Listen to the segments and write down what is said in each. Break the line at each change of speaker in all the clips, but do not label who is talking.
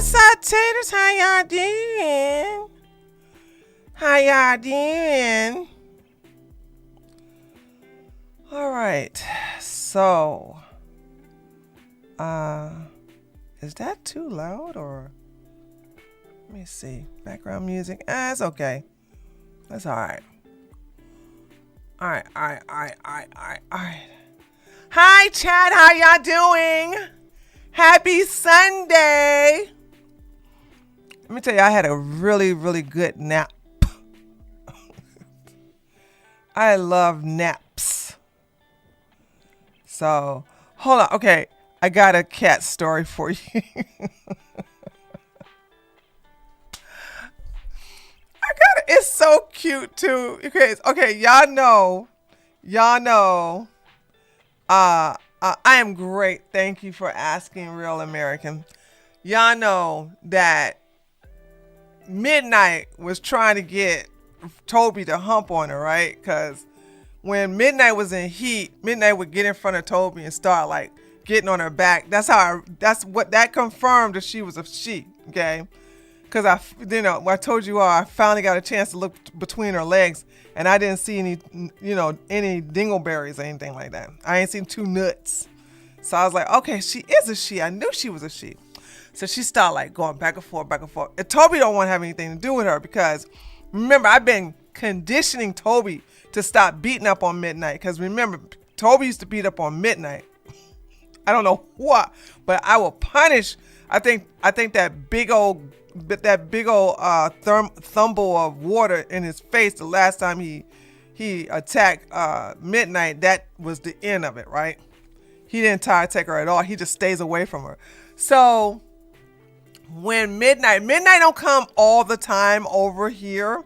What's up, taters? How y'all doing? How y'all doing? All right. So, is that too loud or? Let me see. Background music. It's okay. That's all right. All right. Hi, Chad. How y'all doing? Happy Sunday. Let me tell you, I had a really, really good nap. I love naps. So, hold on. Okay, I got a cat story for you. It's so cute too. Okay, y'all know. I am great. Thank you for asking, Real American. Y'all know that Midnight was trying to get Toby to hump on her, right? Because when Midnight was in heat, Midnight would get in front of Toby and start like getting on her back. That's what that confirmed that she was a she. Okay. Because I told you all, I finally got a chance to look between her legs, and I didn't see any dingleberries or anything like that. I ain't seen two nuts. So I was like, okay, she is a she. I knew she was a she. So she started like going back and forth. And Toby don't want to have anything to do with her because, remember, I've been conditioning Toby to stop beating up on Midnight. Because remember, Toby used to beat up on Midnight. I don't know what, but I will punish. I think that big old thumble of water in his face the last time he attacked Midnight, that was the end of it, right? He didn't try to take her at all. He just stays away from her. So when Midnight don't come all the time over here,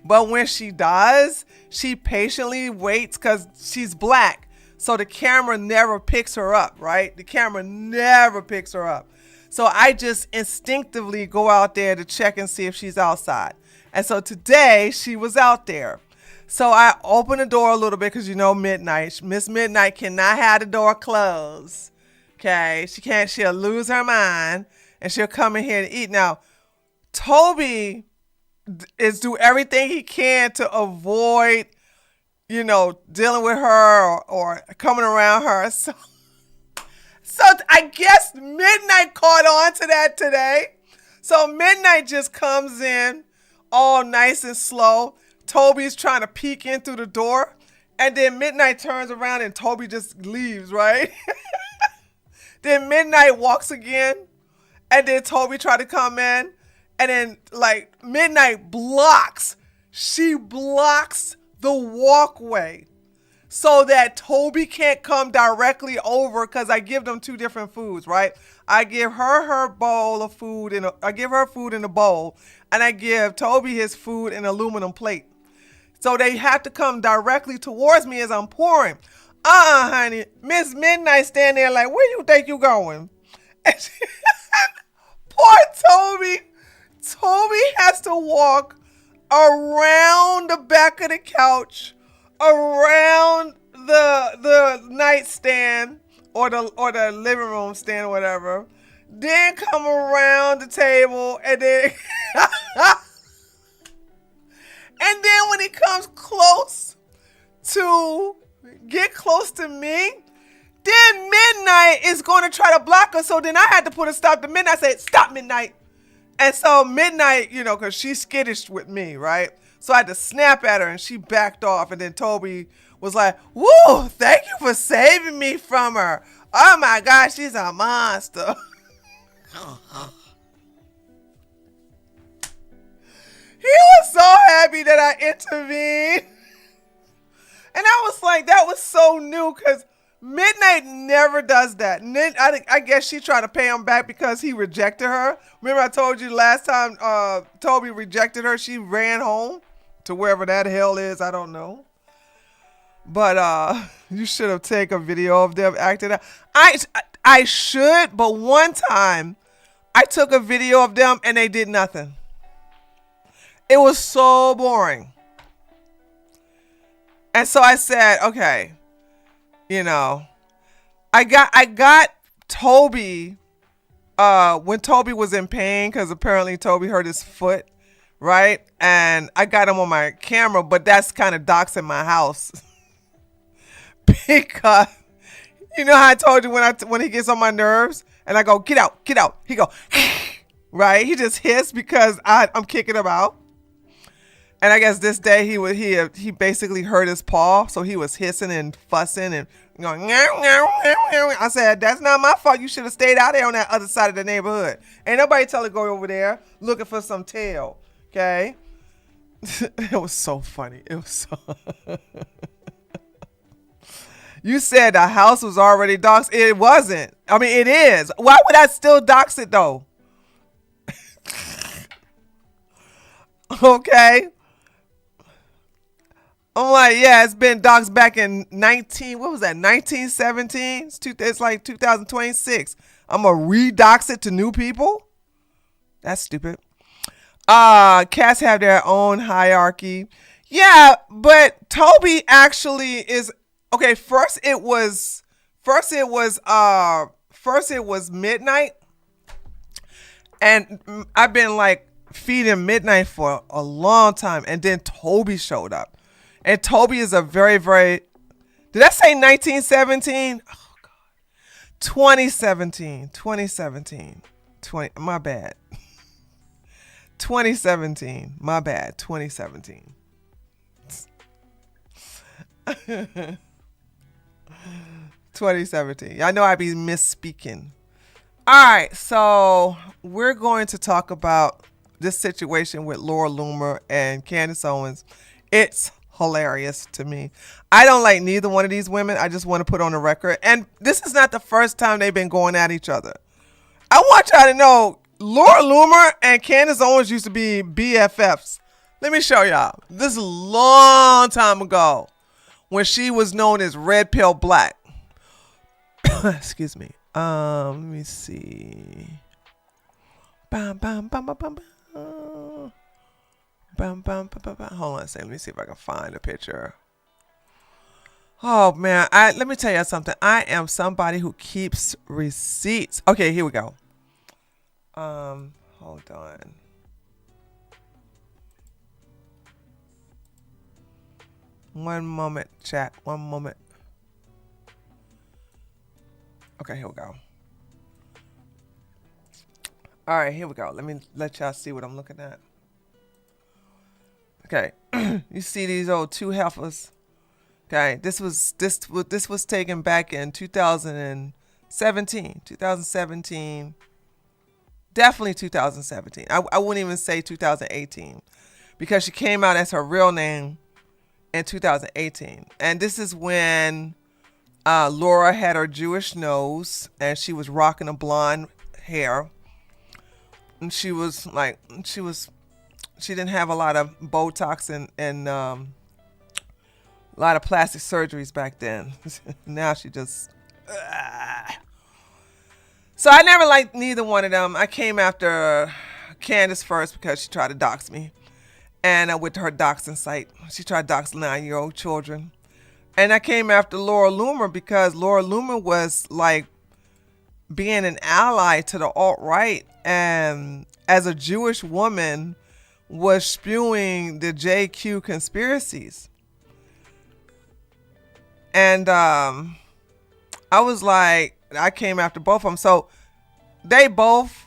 but when she does, she patiently waits because she's black. So the camera never picks her up, right? The camera never picks her up. So I just instinctively go out there to check and see if she's outside. And so today she was out there. So I opened the door a little bit because Midnight. Miss Midnight cannot have the door closed. Okay, she'll lose her mind and she'll come in here to eat. Now, Toby is do everything he can to avoid, dealing with her or coming around her. So I guess Midnight caught on to that today. So Midnight just comes in all nice and slow. Toby's trying to peek in through the door. And then Midnight turns around and Toby just leaves, right? Then Midnight walks again. And then Toby tried to come in. And then like Midnight blocks. She blocks the walkway, so that Toby can't come directly over, because I give them two different foods, right? I give her bowl of food, I give her food in a bowl, and I give Toby his food in an aluminum plate. So they have to come directly towards me as I'm pouring. Honey, Miss Midnight stand there like, where you think you going? And poor Toby. Toby has to walk around the back of the couch, around the nightstand or the living room stand or whatever, then come around the table, and then and then when he comes close to me, then Midnight is going to try to block her. So then I had to put a stop to Midnight. I said, stop, Midnight. And so Midnight, because she's skittish with me, right? So I had to snap at her, and she backed off. And then Toby was like, woo, thank you for saving me from her. Oh my gosh, she's a monster. He was so happy that I intervened. And I was like, that was so new, because Midnight never does that. And then I guess she tried to pay him back because he rejected her. Remember I told you last time Toby rejected her, she ran home to wherever that hell is. I don't know. But you should have taken a video of them acting out. I should, but one time I took a video of them and they did nothing. It was so boring. And so I said, okay, I got Toby when Toby was in pain, because apparently Toby hurt his foot, right? And I got him on my camera, but that's kind of doxing my house. Because you know how I told you when he gets on my nerves and I go, get out, he go, right? He just hissed because I'm kicking him out. And I guess this day he basically hurt his paw, so he was hissing and fussing and going, meow, meow, meow, meow. I said, that's not my fault. You should have stayed out there on that other side of the neighborhood. Ain't nobody tell her to go over there looking for some tail. Okay? It was so funny. It was so You said the house was already doxed. It wasn't. I mean, it is. Why would I still dox it though? Okay. I'm like, yeah, it's been doxed back in 1917? It's like 2026. I'm going to re-dox it to new people? That's stupid. Cats have their own hierarchy. Yeah, but Toby actually is, okay, first it was Midnight. And I've been like feeding Midnight for a long time. And then Toby showed up. And Toby is a very, very, did I say 1917? Oh, God. 2017. My bad. 2017. My bad. 2017. 2017. I know I be misspeaking. All right. So we're going to talk about this situation with Laura Loomer and Candace Owens. It's hilarious to me. I don't like neither one of these women. I just want to put on the record. And this is not the first time they've been going at each other. I want y'all to know Laura Loomer and Candace Owens used to be BFFs. Let me show y'all. This is a long time ago when she was known as Red Pill Black. Excuse me. Let me see. Bam, bam, bam, bam, bam, bam. Bum, bum, bum, bum, bum. Hold on a second. Let me see if I can find a picture. Oh, man. Let me tell you something. I am somebody who keeps receipts. Okay, here we go. Hold on. One moment, chat. One moment. Okay, here we go. All right, here we go. Let me let y'all see what I'm looking at. Okay, you see these old two heifers. Okay, this was taken back in 2017, definitely 2017. I wouldn't even say 2018 because she came out as her real name in 2018, and this is when Laura had her Jewish nose and she was rocking a blonde hair, and she didn't have a lot of Botox and a lot of plastic surgeries back then. Now she just... So I never liked neither one of them. I came after Candace first because she tried to dox me. And I went to her doxing site. She tried to dox 9-year-old children. And I came after Laura Loomer because Laura Loomer was like being an ally to the alt-right. And as a Jewish woman... was spewing the JQ conspiracies. And I was like, I came after both of them. So they both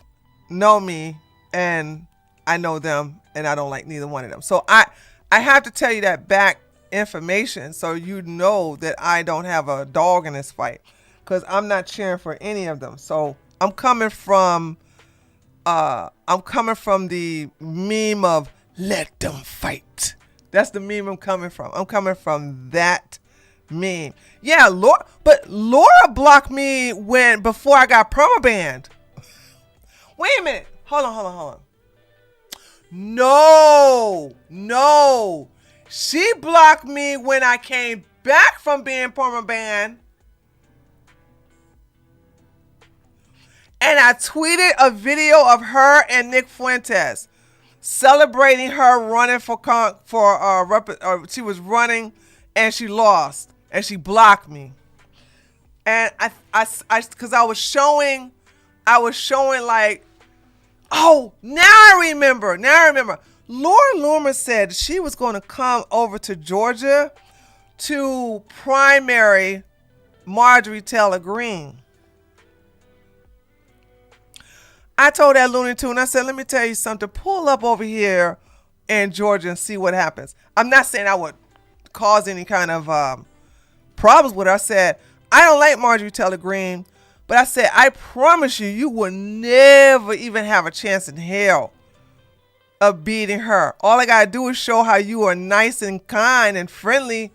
know me and I know them and I don't like neither one of them. So I have to tell you that back information so you know that I don't have a dog in this fight because I'm not cheering for any of them. So I'm coming from the meme of let them fight. That's the meme I'm coming from. I'm coming from that meme. Yeah, Laura blocked me before I got permabanned. Wait a minute. Hold on. No. She blocked me when I came back from being permabanned. And I tweeted a video of her and Nick Fuentes celebrating her running she was running and she lost and she blocked me. And I because I was showing I was showing like, oh, now I remember. Laura Loomer said she was going to come over to Georgia to primary Marjorie Taylor Greene. I told that Looney Tune, I said, let me tell you something. Pull up over here in Georgia and see what happens. I'm not saying I would cause any kind of problems with her. I said, I don't like Marjorie Taylor Greene, but I said, I promise you, you will never even have a chance in hell of beating her. All I got to do is show how you are nice and kind and friendly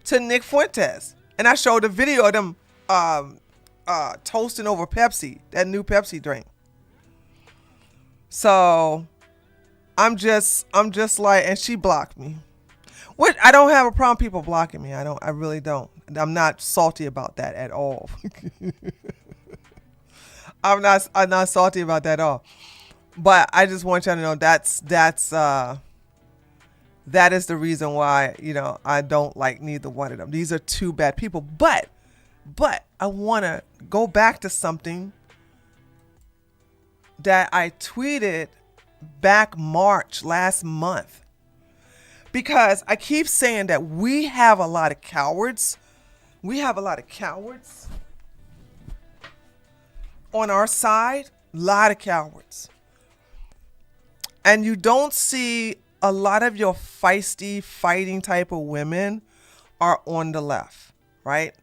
to Nick Fuentes. And I showed a video of them toasting over Pepsi, that new Pepsi drink. So I'm just like, and she blocked me. Which I don't have a problem people blocking me. I really don't. I'm not salty about that at all. I'm not salty about that at all. But I just want y'all to know that is the reason why, I don't like neither one of them. These are two bad people. But I want to go back to something that I tweeted back March last month. Because I keep saying that we have a lot of cowards. We have a lot of cowards on our side. A lot of cowards. And you don't see a lot of your feisty, fighting type of women are on the left, right?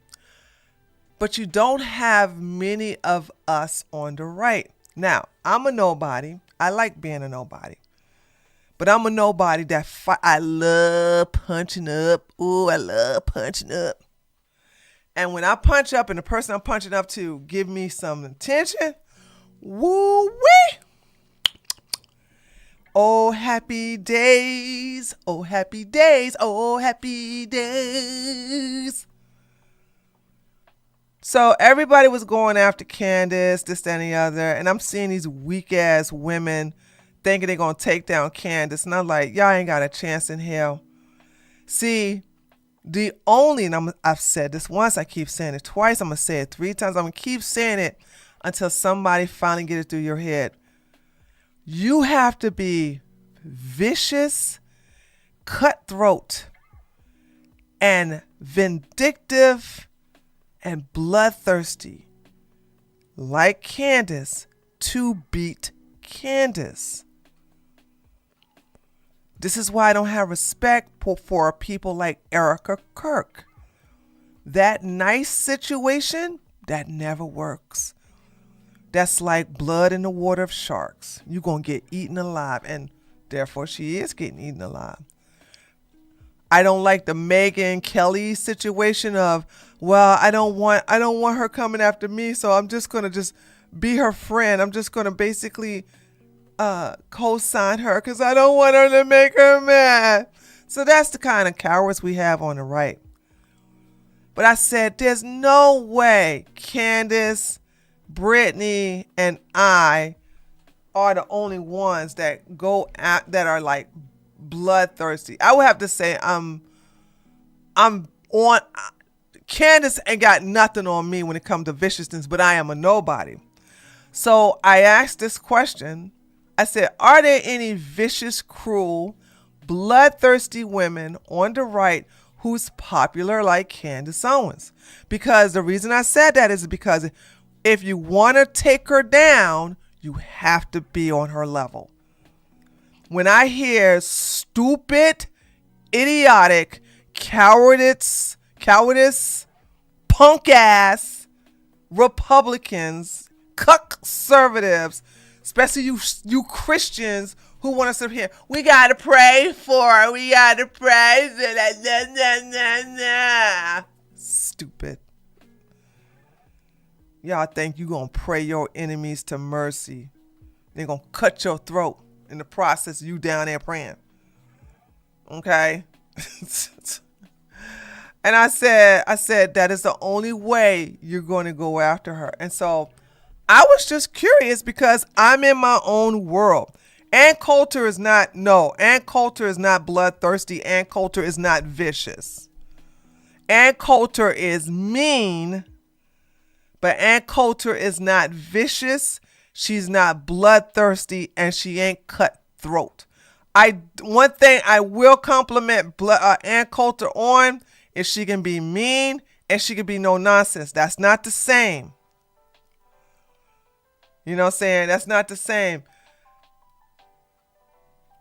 But you don't have many of us on the right. Now, I'm a nobody. I like being a nobody. But I'm a nobody that I love punching up. Ooh, I love punching up. And when I punch up and the person I'm punching up to give me some attention, woo-wee. Oh, happy days. Oh, happy days. Oh, happy days. So everybody was going after Candace, this, that, and the other. And I'm seeing these weak-ass women thinking they're going to take down Candace. And I'm like, y'all ain't got a chance in hell. See, and I've said this once, I keep saying it twice, I'm going to say it 3 times. I'm going to keep saying it until somebody finally gets it through your head. You have to be vicious, cutthroat, and vindictive, and bloodthirsty, like Candace, to beat Candace. This is why I don't have respect for people like Erica Kirk. That nice situation, that never works. That's like blood in the water of sharks. You're going to get eaten alive, and therefore she is getting eaten alive. I don't like the Megyn Kelly situation of, well, I don't want her coming after me, so I'm just going to be her friend. I'm just going to basically co-sign her because I don't want her to make her mad. So that's the kind of cowards we have on the right. But I said, there's no way Candace, Brittany, and I are the only ones that go at, that are like bloodthirsty. I would have to say I'm on. Candace ain't got nothing on me when it comes to viciousness, but I am a nobody. So I asked this question. I said, are there any vicious, cruel, bloodthirsty women on the right who's popular like Candace Owens? Because the reason I said that is because if you want to take her down, you have to be on her level. When I hear stupid, idiotic, cowardice, punk ass Republicans, conservatives, especially you Christians who want to sit here, we got to pray for her. We got to pray for that. Stupid. Y'all think you going to pray your enemies to mercy. They're going to cut your throat in the process of you down there praying. Okay? And I said that is the only way you're going to go after her. And so I was just curious because I'm in my own world. Ann Coulter is not bloodthirsty. Ann Coulter is not vicious. Ann Coulter is mean, but Ann Coulter is not vicious She's not bloodthirsty, and she ain't cutthroat. One thing I will compliment Ann Coulter on is she can be mean and she can be no nonsense. That's not the same. You know what I'm saying? That's not the same.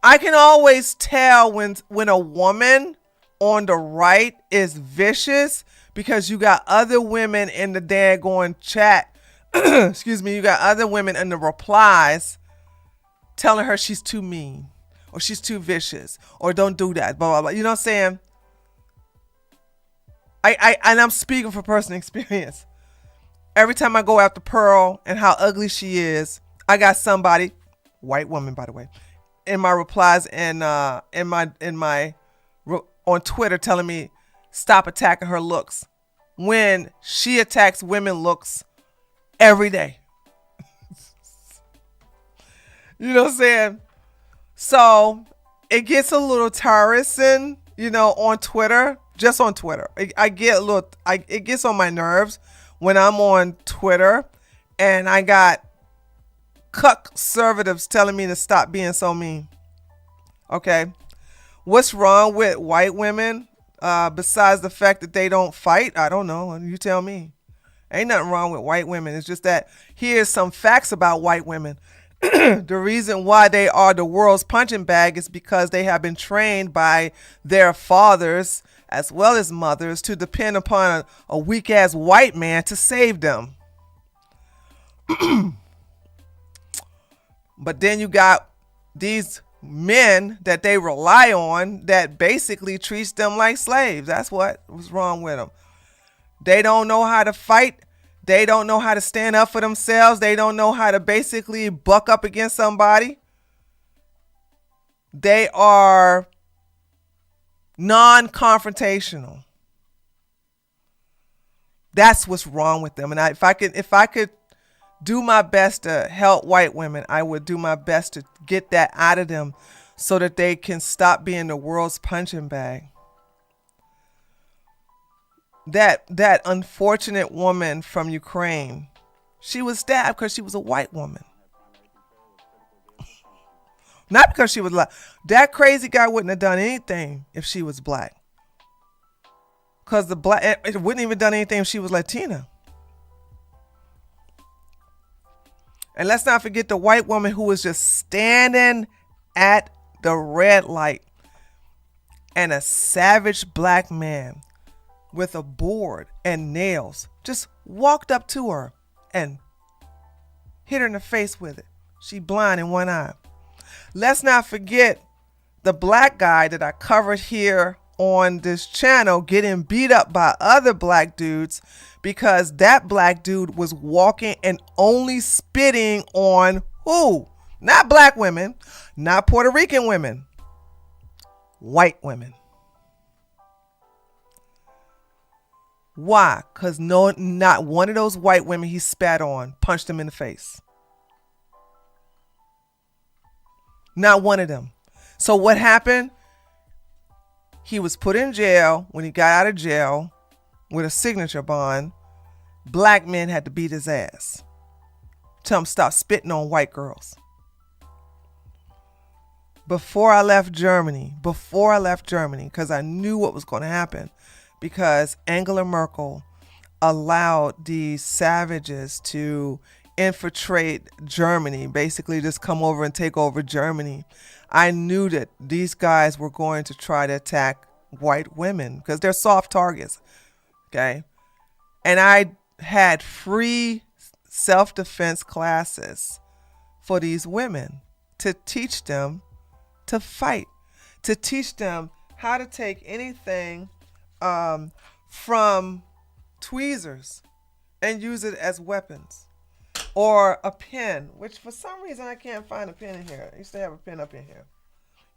I can always tell when a woman on the right is vicious because you got other women in the daggone chat. Excuse me. You got other women in the replies telling her she's too mean or she's too vicious or don't do that. Blah, blah, blah. You know what I'm saying? And I'm speaking from personal experience. Every time I go after Pearl and how ugly she is, I got somebody, white woman by the way, in my replies and in my on Twitter telling me stop attacking her looks when she attacks women looks every day. You know what I'm saying? So it gets a little tiresome, on Twitter. Just on Twitter, it gets on my nerves when I'm on Twitter and I got conservatives telling me to stop being so mean. Okay, what's wrong with white women besides the fact that they don't fight? I don't know. You tell me. Ain't nothing wrong with white women. It's just that here's some facts about white women. The reason why they are the world's punching bag is because they have been trained by their fathers as well as mothers to depend upon a weak-ass white man to save them. But then you got these men that they rely on that basically treats them like slaves. That's what's wrong with them. They don't know how to fight. They don't know how to stand up for themselves. They don't know how to basically buck up against somebody. They are non-confrontational. That's what's wrong with them. And if I could do my best to help white women, I would do my best to get that out of them so that they can stop being the world's punching bag. That unfortunate woman from Ukraine, she was stabbed because she was a white woman. Not because she was black. That crazy guy wouldn't have done anything if she was black. Because it wouldn't even done anything if she was Latina. And let's not forget the white woman who was just standing at the red light and a savage black man with a board and nails just walked up to her and hit her in the face with it. She blind in one eye. Let's not forget the black guy that I covered here on this channel getting beat up by other black dudes because that black dude was walking and only spitting on who? Not black women, not Puerto Rican women, white women. Why? Because not one of those white women he spat on punched him in the face. Not one of them. So what happened? He was put in jail. When he got out of jail with a signature bond, black men had to beat his ass. Tell him stop spitting on white girls. Before I left Germany, because I knew what was going to happen, because Angela Merkel allowed these savages to infiltrate Germany, basically just come over and take over Germany. I knew that these guys were going to try to attack white women because they're soft targets. Okay. And I had free self-defense classes for these women to teach them to fight, to teach them how to take anything from tweezers and use it as weapons, or a pen, which for some reason I can't find a pen in here. I used to have a pen up in here.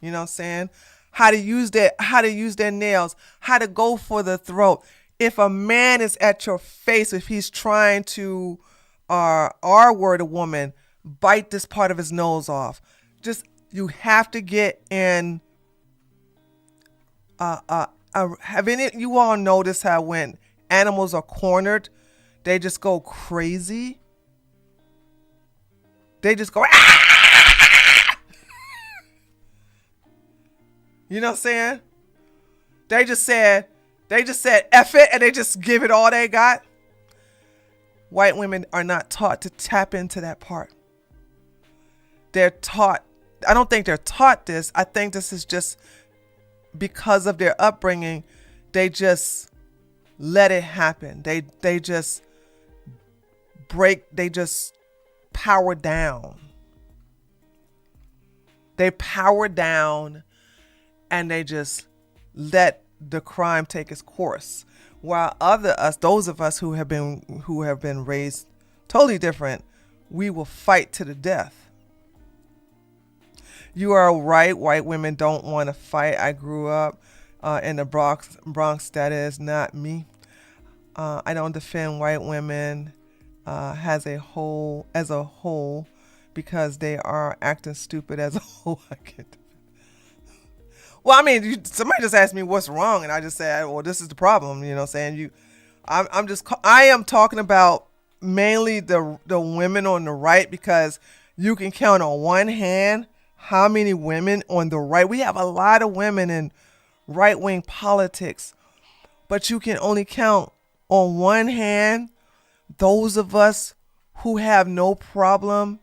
You know what I'm saying? How to use their nails, how to go for the throat. If a man is at your face, if he's trying to R-word a woman, bite this part of his nose off. Just, you have to get in. Have any you all noticed how when animals are cornered, they just go crazy? They just go, ah! You know what I'm saying? They just said F it, and they just give it all they got. White women are not taught to tap into that part. They're taught, I don't think they're taught this. I think this is just because of their upbringing. They just let it happen. They just power down. They power down and they just let the crime take its course. While those of us who have been raised totally different, we will fight to the death. You are right. White women don't want to fight. I grew up in the Bronx. That is not me. I don't defend white women as a whole because they are acting stupid as a whole. I can't. Well, I mean, somebody just asked me what's wrong, and I just said, well, this is the problem. You know what I'm saying? I am talking about mainly the women on the right, because you can count on one hand how many women on the right. We have a lot of women in right-wing politics, but you can only count on one hand those of us who have no problem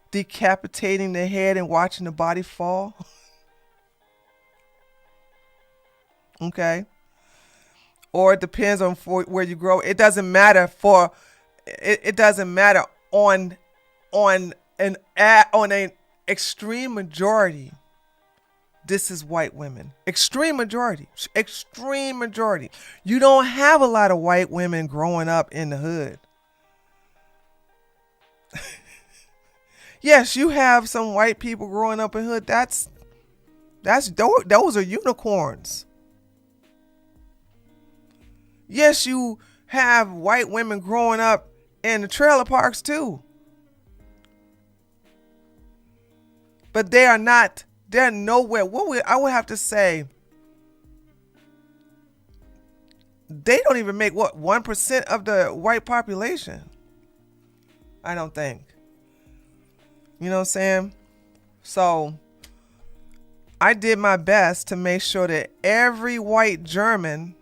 decapitating the head and watching the body fall. Okay. Or it depends on where you grow. It doesn't matter it doesn't matter on an extreme majority. This is white women. Extreme majority. You don't have a lot of white women growing up in the hood. Yes, you have some white people growing up in the hood. Those are unicorns. Yes, you have white women growing up in the trailer parks too. But they're nowhere. I would have to say, they don't even make 1% of the white population. I don't think. You know what I'm saying? So I did my best to make sure that every white German,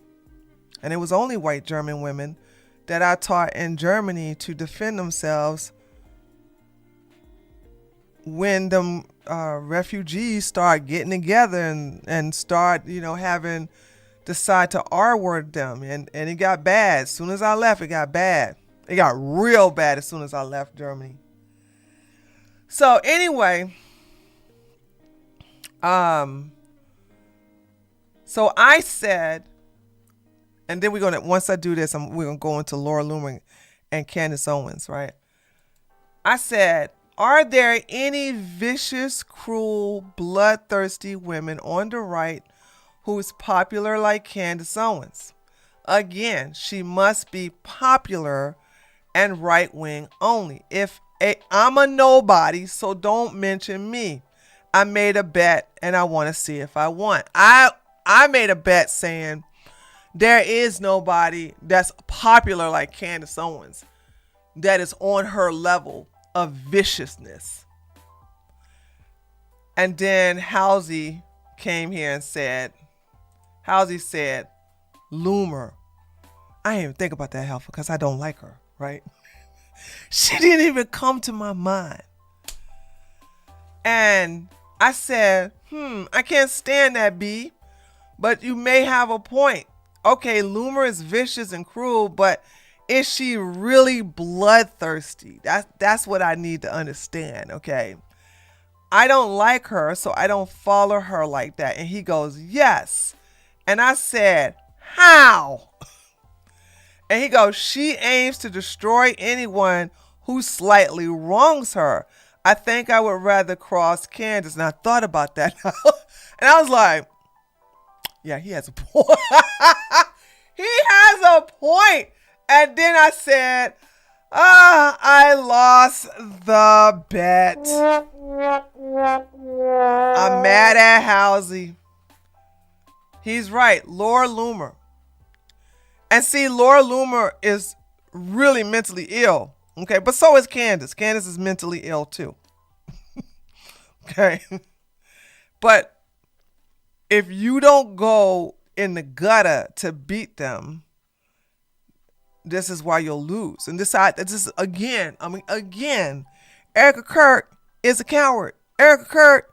and it was only white German women that I taught in Germany to defend themselves when the refugees start getting together and start, decide to R-word them. And it got bad. As soon as I left, it got bad. It got real bad as soon as I left Germany. So anyway, so I said, and then once I do this, we're going to go into Laura Loomer and Candace Owens, right? I said, are there any vicious, cruel, bloodthirsty women on the right who's popular like Candace Owens? Again, she must be popular and right-wing only. I'm a nobody, so don't mention me. I made a bet and I want to see if I won. I made a bet saying, there is nobody that's popular like Candace Owens that is on her level of viciousness. And then Halsey came here and said, Loomer. I didn't even think about that, Helfer, because I don't like her, right? She didn't even come to my mind. And I said, I can't stand that, B, but you may have a point. Okay, Loomer is vicious and cruel, but is she really bloodthirsty? That's what I need to understand, okay? I don't like her, so I don't follow her like that. And he goes, yes. And I said, how? And he goes, she aims to destroy anyone who slightly wrongs her. I think I would rather cross Candace. And I thought about that. And I was like, yeah, he has a point. He has a point. And then I said, I lost the bet. I'm mad at Halsey. He's right. Laura Loomer. And see, Laura Loomer is really mentally ill. Okay, but so is Candace. Candace is mentally ill too. Okay. But if you don't go in the gutter to beat them, this is why you'll lose. And this is again, Erica Kirk is a coward. Erica Kirk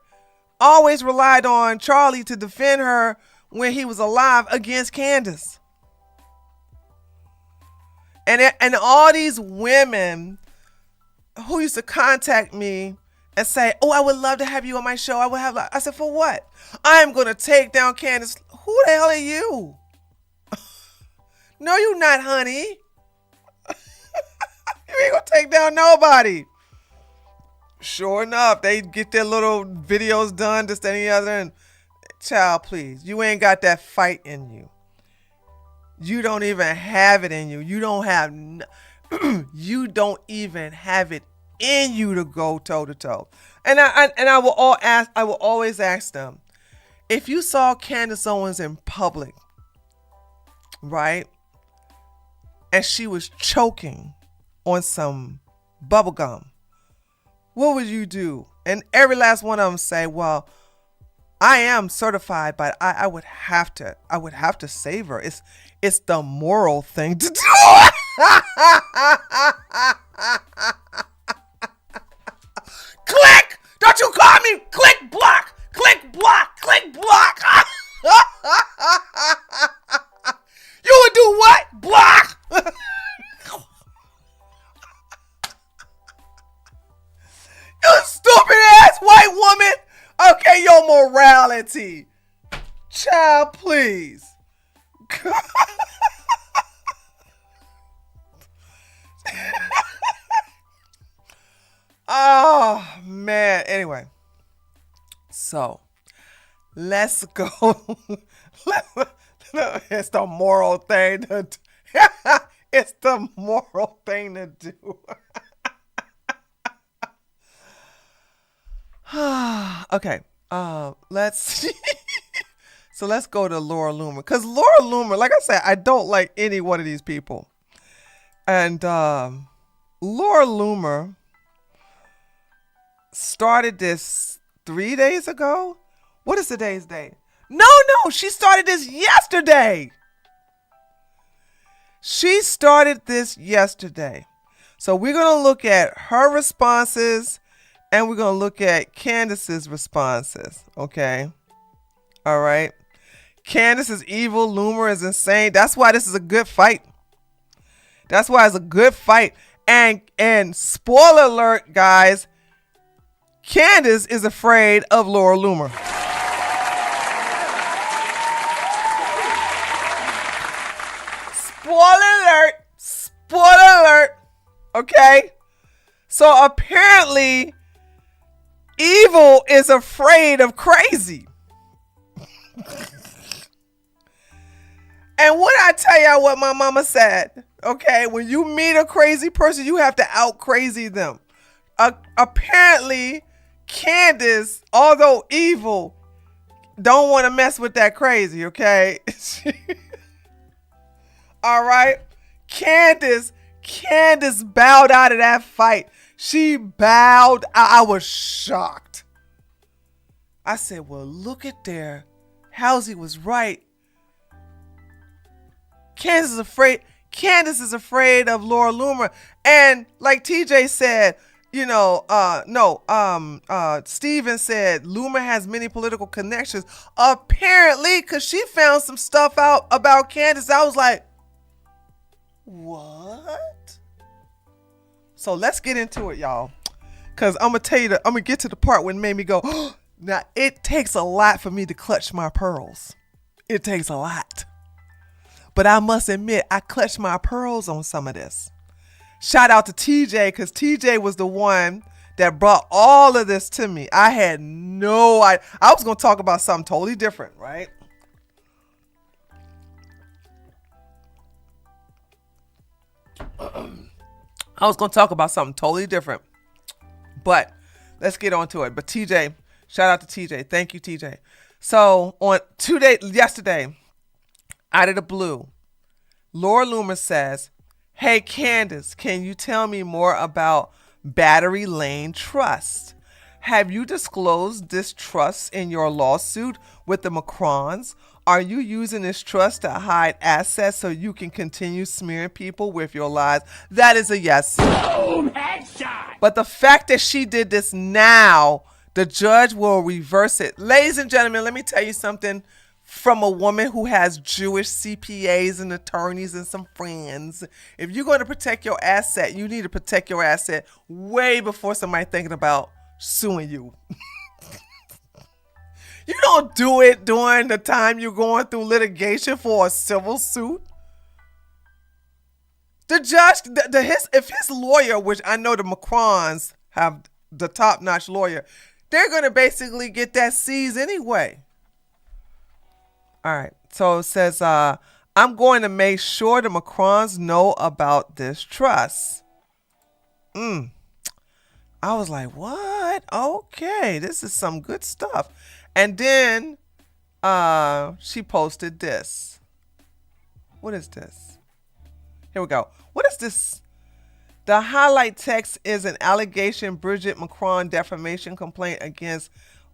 always relied on Charlie to defend her when he was alive against Candace. And all these women who used to contact me and say, "Oh, I would love to have you on my show. I said, "For what?" "I'm going to take down Candace." Who the hell are you? No, you're not, honey. You ain't going to take down nobody. Sure enough, they get their little videos done, this, that, and the other. And child, please, you ain't got that fight in you. You don't even have it in you. You don't even have it in you to go toe to toe. And I will always ask them, if you saw Candace Owens in public, right, and she was choking on some bubble gum, what would you do? And every last one of them say, "Well, I am certified, but I would have to save her. It's the moral thing to do." Click! Don't you call me! Click block! Click block! Click block! You would do what? Block! You stupid ass white woman! Okay, your morality. Child, please. Oh, man. Anyway. So, let's go. It's the moral thing to do. It's the moral thing to do. Okay. Let's so let's go to Laura Loomer, because Laura Loomer, like I said, I don't like any one of these people. And Laura Loomer started this 3 days ago. What is today's date? No, she started this yesterday. She started this yesterday. So we're going to look at her responses, and we're going to look at Candace's responses. Okay. All right. Candace is evil. Loomer is insane. That's why this is a good fight. That's why it's a good fight. And spoiler alert, guys, Candace is afraid of Laura Loomer. Spoiler alert. Spoiler alert. Okay. So apparently, evil is afraid of crazy. And what I tell y'all what my mama said, okay, when you meet a crazy person, you have to out crazy them. Apparently, Candace, although evil, don't want to mess with that crazy, okay? All right? Candace bowed out of that fight. She bowed. I was shocked. I said, well, look at there. Halsey was right. Candace is afraid of Laura Loomer. And like TJ said, Steven said Loomer has many political connections. Apparently, because she found some stuff out about Candace. I was like, what? So let's get into it, y'all. Because I'm going to get to the part when it made me go, oh, now it takes a lot for me to clutch my pearls. It takes a lot. But I must admit, I clutched my pearls on some of this. Shout out to TJ, because TJ was the one that brought all of this to me. I had no idea. I was going to talk about something totally different, right? I was going to talk about something totally different. But let's get on to it. But TJ, shout out to TJ. Thank you, TJ. So on yesterday, out of the blue, Laura Loomer says, Hey, Candace, can you tell me more about Battery Lane Trust? Have you disclosed this trust in your lawsuit with the Macrons? Are you using this trust to hide assets so you can continue smearing people with your lies? That is a yes. Boom, headshot. But the fact that she did this now, the judge will reverse it. Ladies and gentlemen, let me tell you something from a woman who has Jewish CPAs and attorneys and some friends. If you're going to protect your asset, you need to protect your asset way before somebody thinking about suing you. You don't do it during the time you're going through litigation for a civil suit. The judge, if his lawyer, which I know the Macrons have the top-notch lawyer, they're going to basically get that seized anyway. All right. So it says, I'm going to make sure the Macrons know about this trust. I was like, what? Okay, this is some good stuff. And then she posted this. What is this? Here we go. What is this? The highlight text is an allegation Bridget Macron defamation complaint against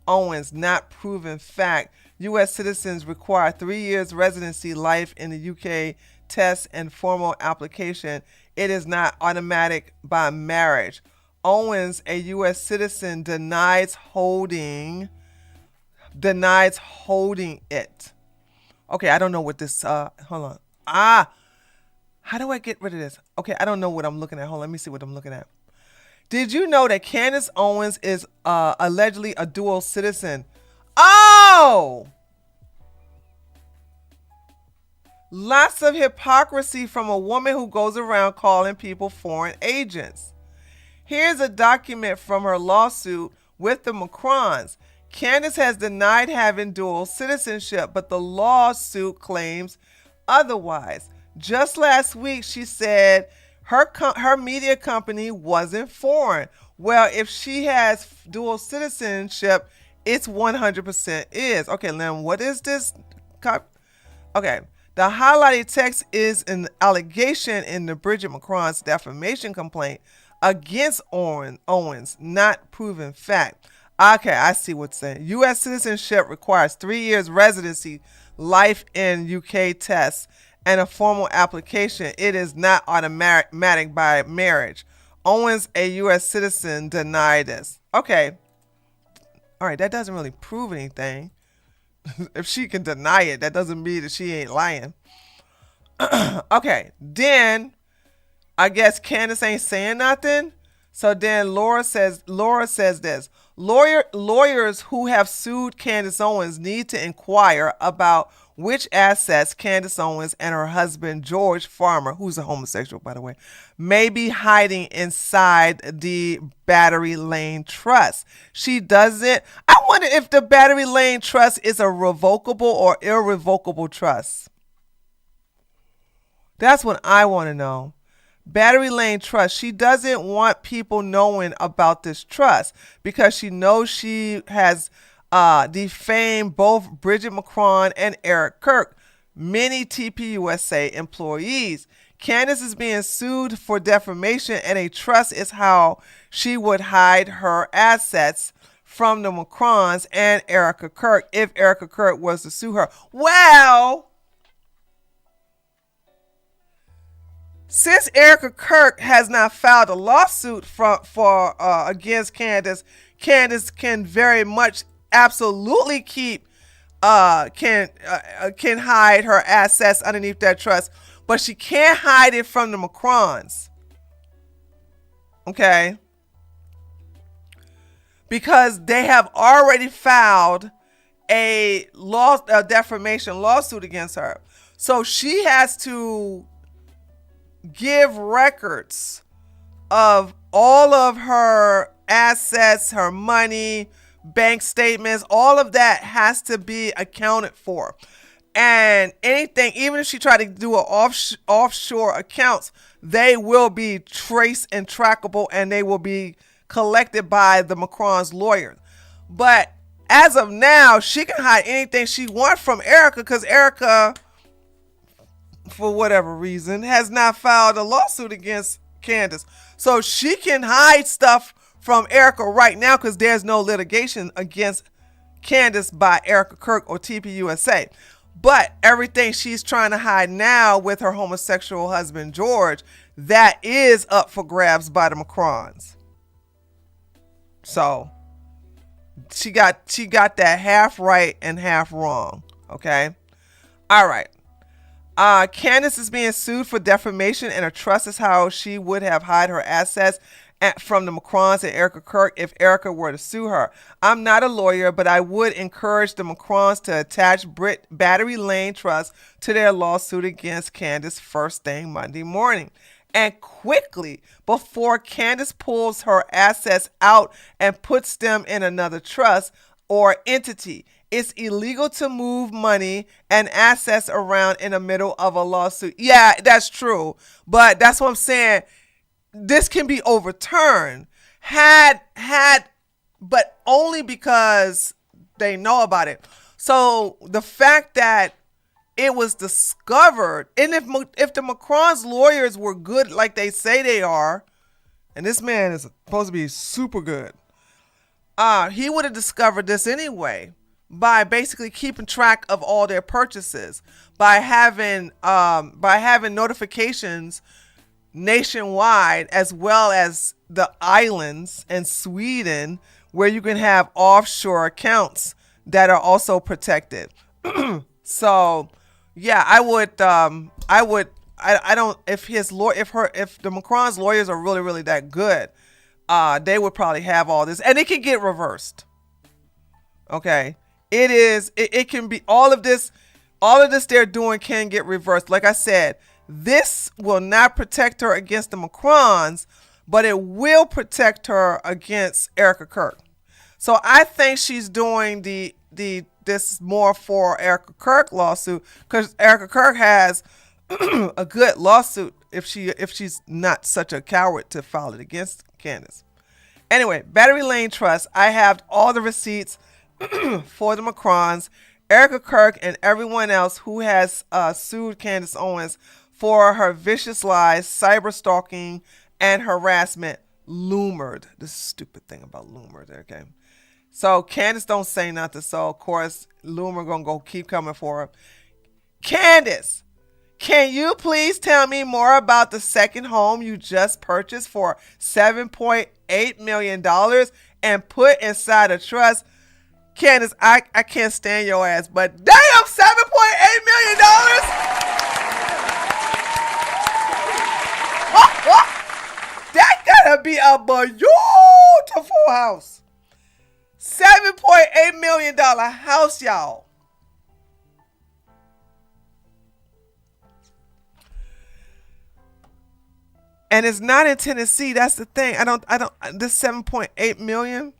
Owens, not proven fact. U.S. citizens require 3 years residency life in the U.K. test and formal application. It is not automatic by marriage. Owens, a U.S. citizen, denies holding it. Okay, I don't know what this, hold on. How do I get rid of this? Okay, I don't know what I'm looking at. Hold on, let me see what I'm looking at. Did you know that Candace Owens is allegedly a dual citizen? Oh! Lots of hypocrisy from a woman who goes around calling people foreign agents. Here's a document from her lawsuit with the Macrons. Candace has denied having dual citizenship, but the lawsuit claims otherwise. Just last week, she said her media company wasn't foreign. Well, if she has dual citizenship, it's 100% is. Okay, then what is this? Okay, the highlighted text is an allegation in the Bridget Macron's defamation complaint against Owens, not proven fact. Okay, I see what's saying. U.S. citizenship requires 3 years residency, life in UK tests, and a formal application. It is not automatic by marriage. Owens, a U.S. citizen, denied this. Okay. All right, that doesn't really prove anything. If she can deny it, that doesn't mean that she ain't lying. Okay, then I guess Candace ain't saying nothing. So then Laura says this. Lawyers who have sued Candace Owens need to inquire about which assets Candace Owens and her husband George Farmer, who's a homosexual by the way, may be hiding inside the Battery Lane Trust. She doesn't. I wonder if the Battery Lane Trust is a revocable or irrevocable trust. That's what I want to know. Battery Lane Trust. She doesn't want people knowing about this trust because she knows she has defamed both Bridget Macron and Eric Kirk, many TPUSA employees. Candace is being sued for defamation, and a trust is how she would hide her assets from the Macrons and Erica Kirk if Erica Kirk was to sue her. Well, since Erica Kirk has not filed a lawsuit for against Candace, Candace can very much absolutely keep can hide her assets underneath that trust, but she can't hide it from the Macrons. Okay? Because they have already filed a defamation lawsuit against her. So she has to give records of all of her assets, her money, bank statements, all of that has to be accounted for. And anything, even if she tried to do an offshore accounts, they will be traced and trackable, and they will be collected by the Macron's lawyers. But as of now, she can hide anything she wants from Erica because Erica for whatever reason, has not filed a lawsuit against Candace. So she can hide stuff from Erica right now because there's no litigation against Candace by Erica Kirk or TPUSA. But everything she's trying to hide now with her homosexual husband, George, that is up for grabs by the Macrons. So she got that half right and half wrong. Okay. All right. Candace is being sued for defamation, and a trust is how she would have hid her assets from the Macrons and Erica Kirk if Erica were to sue her. I'm not a lawyer, but I would encourage the Macrons to attach Battery Lane Trust to their lawsuit against Candace first thing Monday morning. And quickly, before Candace pulls her assets out and puts them in another trust or entity. It's illegal to move money and assets around in the middle of a lawsuit. Yeah, that's true. But that's what I'm saying. This can be overturned but only because they know about it. So the fact that it was discovered, and if the Macron's lawyers were good like they say they are, and this man is supposed to be super good, he would have discovered this anyway by basically keeping track of all their purchases, by having notifications nationwide, as well as the islands and Sweden, where you can have offshore accounts that are also protected. So yeah, I don't, if the Macron's lawyers are really, really that good, they would probably have all this, and it can get reversed. Okay. It can be all of this they're doing can get reversed. Like I said, this will not protect her against the Macrons, but it will protect her against Erica Kirk. So I think she's doing this more for Erica Kirk lawsuit because Erica Kirk has a good lawsuit if she's not such a coward to file it against Candace. Anyway, Battery Lane Trust. I have all the receipts for the Macrons, Erica Kirk, and everyone else who has sued Candace Owens for her vicious lies, cyber stalking, and harassment. Loomered. This stupid thing about Loomered. Okay. So Candace don't say nothing. So of course Loomer gonna go keep coming for her. Candace, can you please tell me more about the second home you just purchased for $7.8 million and put inside a trust? Candace, I can't stand your ass, but damn, $7.8 million? That gotta be a beautiful house. $7.8 million house, y'all. And it's not in Tennessee. That's the thing. This 7.8 million.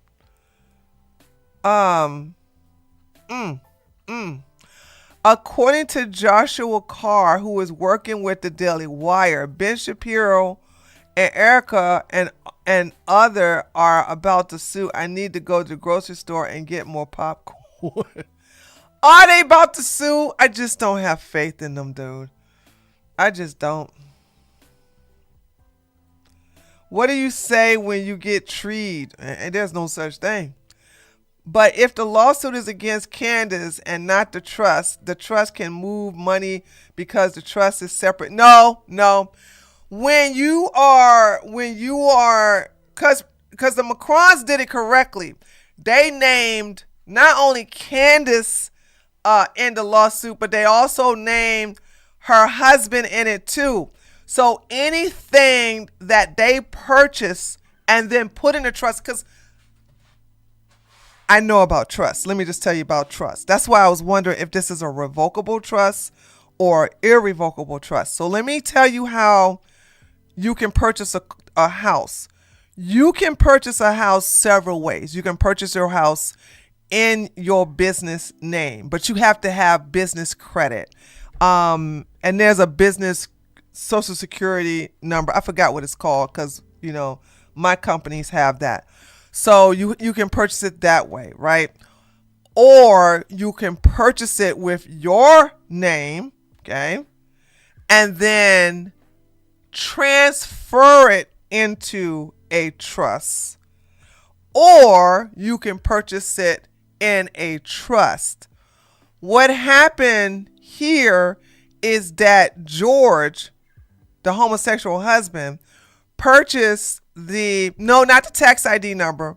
According to Joshua Carr, who is working with the Daily Wire, Ben Shapiro and Erica and other are about to sue. I need to go to the grocery store and get more popcorn. Are they about to sue? I just don't have faith in them, dude. I just don't. What do you say when you get treed? And there's no such thing. But if the lawsuit is against Candace and not the trust can move money because the trust is separate. No. When you are, because the Macrons did it correctly. They named not only Candace in the lawsuit, but they also named her husband in it too. So anything that they purchase and then put in a trust, because I know about trust. Let me just tell you about trust. That's why I was wondering if this is a revocable trust or irrevocable trust. So let me tell you how you can purchase a house. You can purchase a house several ways. You can purchase your house in your business name, but you have to have business credit. And there's a business social security number. I forgot what it's called because, my companies have that. So you can purchase it that way, right? Or you can purchase it with your name, okay? and then transfer it into a trust, or you can purchase it in a trust. What happened here is that George, the homosexual husband, purchased not the tax ID number.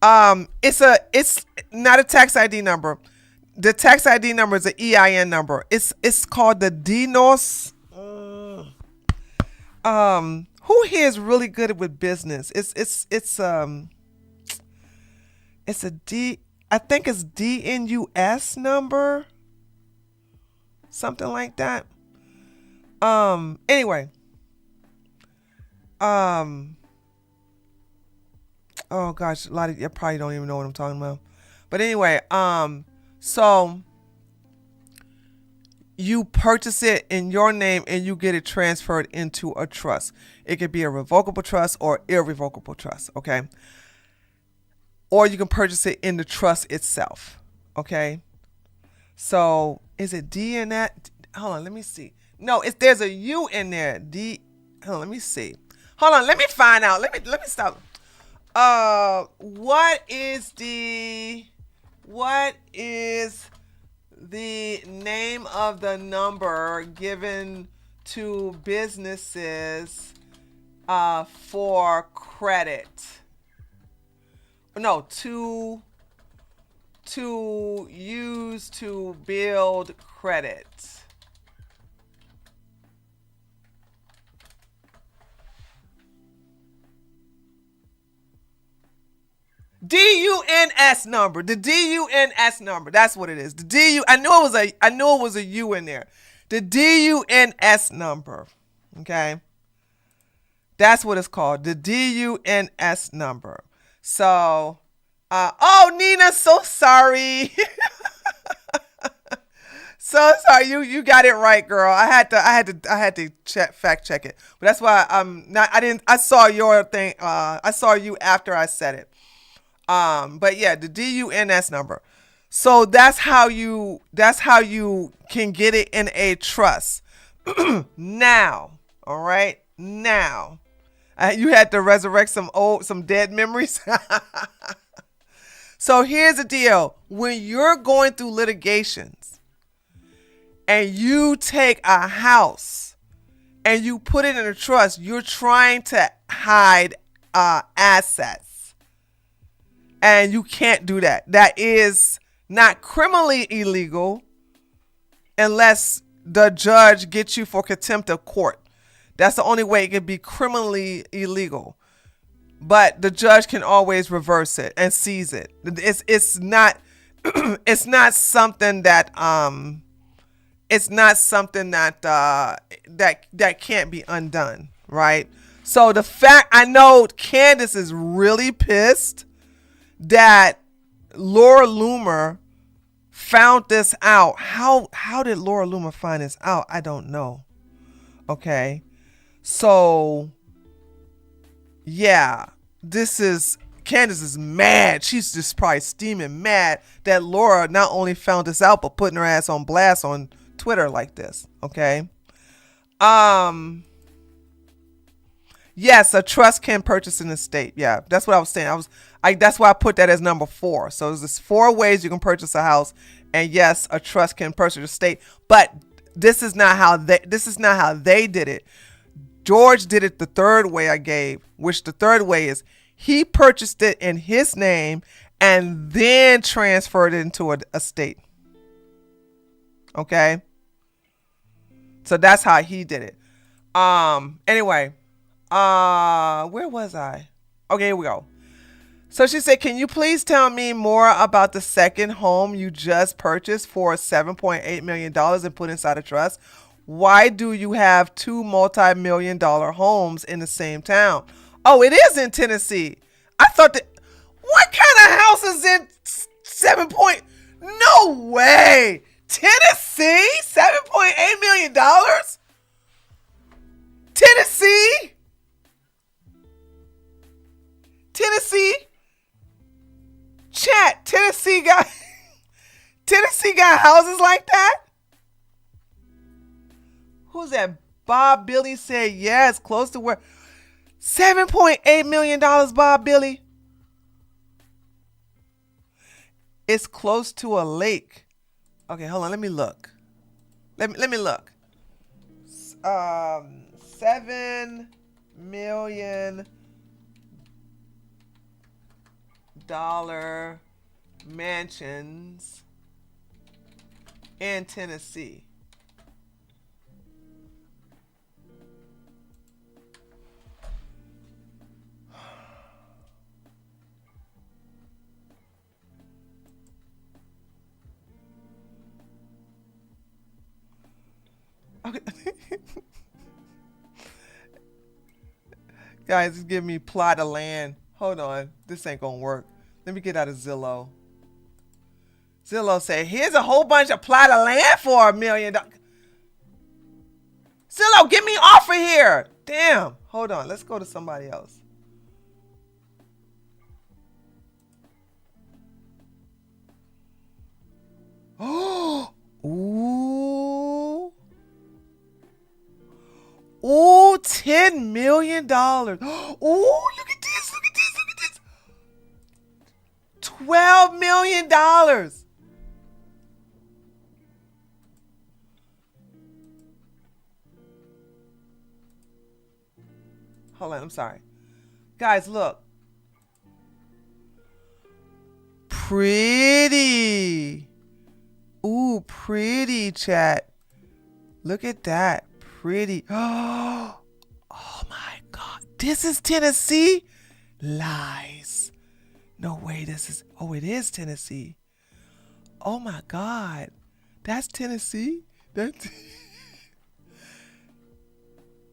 It's not a tax ID number. The tax ID number is an EIN number. It's called the DNOS. Who here is really good with business? It's a D. I think it's DNUS number, something like that. Anyway. Oh gosh, a lot of you probably don't even know what I'm talking about. But anyway, so you purchase it in your name and you get it transferred into a trust. It could be a revocable trust or irrevocable trust, okay? Or you can purchase it in the trust itself, okay? So is it D in that? Hold on, let me see. No, there's a U in there. D. Hold on, let me see. Hold on, let me find out. Let me stop. What is the name of the number given to businesses for credit? No, to use to build credit. DUNS number. The DUNS number. That's what it is. The DU. I knew it was a U in there. The DUNS number. Okay. That's what it's called. The DUNS number. So, oh, Nina, so sorry. So sorry, you got it right, girl. I had to fact check it. But that's why I saw your thing. I saw you after I said it. But yeah, the DUNS number. So that's how you can get it in a trust. Now, all right. Now, you had to resurrect some dead memories. So here's the deal: when you're going through litigations and you take a house and you put it in a trust, you're trying to hide assets. And you can't do that. That is not criminally illegal unless the judge gets you for contempt of court. That's the only way it can be criminally illegal. But the judge can always reverse it and seize it. It's not it's not something that that can't be undone, right? So the fact, I know Candace is really pissed that Laura Loomer found this out. How did Laura Loomer find this out? I don't know. Okay. So yeah, Candace is mad. She's just probably steaming mad that Laura not only found this out, but putting her ass on blast on Twitter like this. Okay. Yes, a trust can purchase an estate. Yeah, that's what I was saying. That's why I put that as number 4. So there's 4 ways you can purchase a house, and yes, a trust can purchase an estate. But this is not how they did it. George did it the third way I gave, which the third way is he purchased it in his name and then transferred it into an estate. Okay, so that's how he did it. Anyway. Where was I? Okay, here we go. So she said, can you please tell me more about the second home you just purchased for $7.8 million and put inside a trust? Why do you have 2 multi-million-dollar homes in the same town? Oh, it is in Tennessee. I thought that, what kind of house is in 7 point? No way. Tennessee? $7.8 million? Tennessee? Chat, Tennessee got houses like that? Who's that? Bob Billy said yes, close to where. $7.8 million, Bob Billy. It's close to a lake. Okay, hold on. Let me look. Let me look. $7 million mansions in Tennessee. Okay. Guys, it's giving me plot of land. Hold on. This ain't gonna work. Let me get out of Zillow. Zillow said, here's a whole bunch of plot of land for $1 million. Zillow, get me off of here. Damn. Hold on. Let's go to somebody else. Oh. Ooh. Ooh, $10 million. Ooh, look at this. Look at this. Look at this. $12 million. Hold on, I'm sorry. Guys, look. Pretty. Ooh, pretty, chat. Look at that. Pretty. Oh my God. This is Tennessee? Lies. No way this is. Oh, it is Tennessee. Oh my God. That's Tennessee? That's.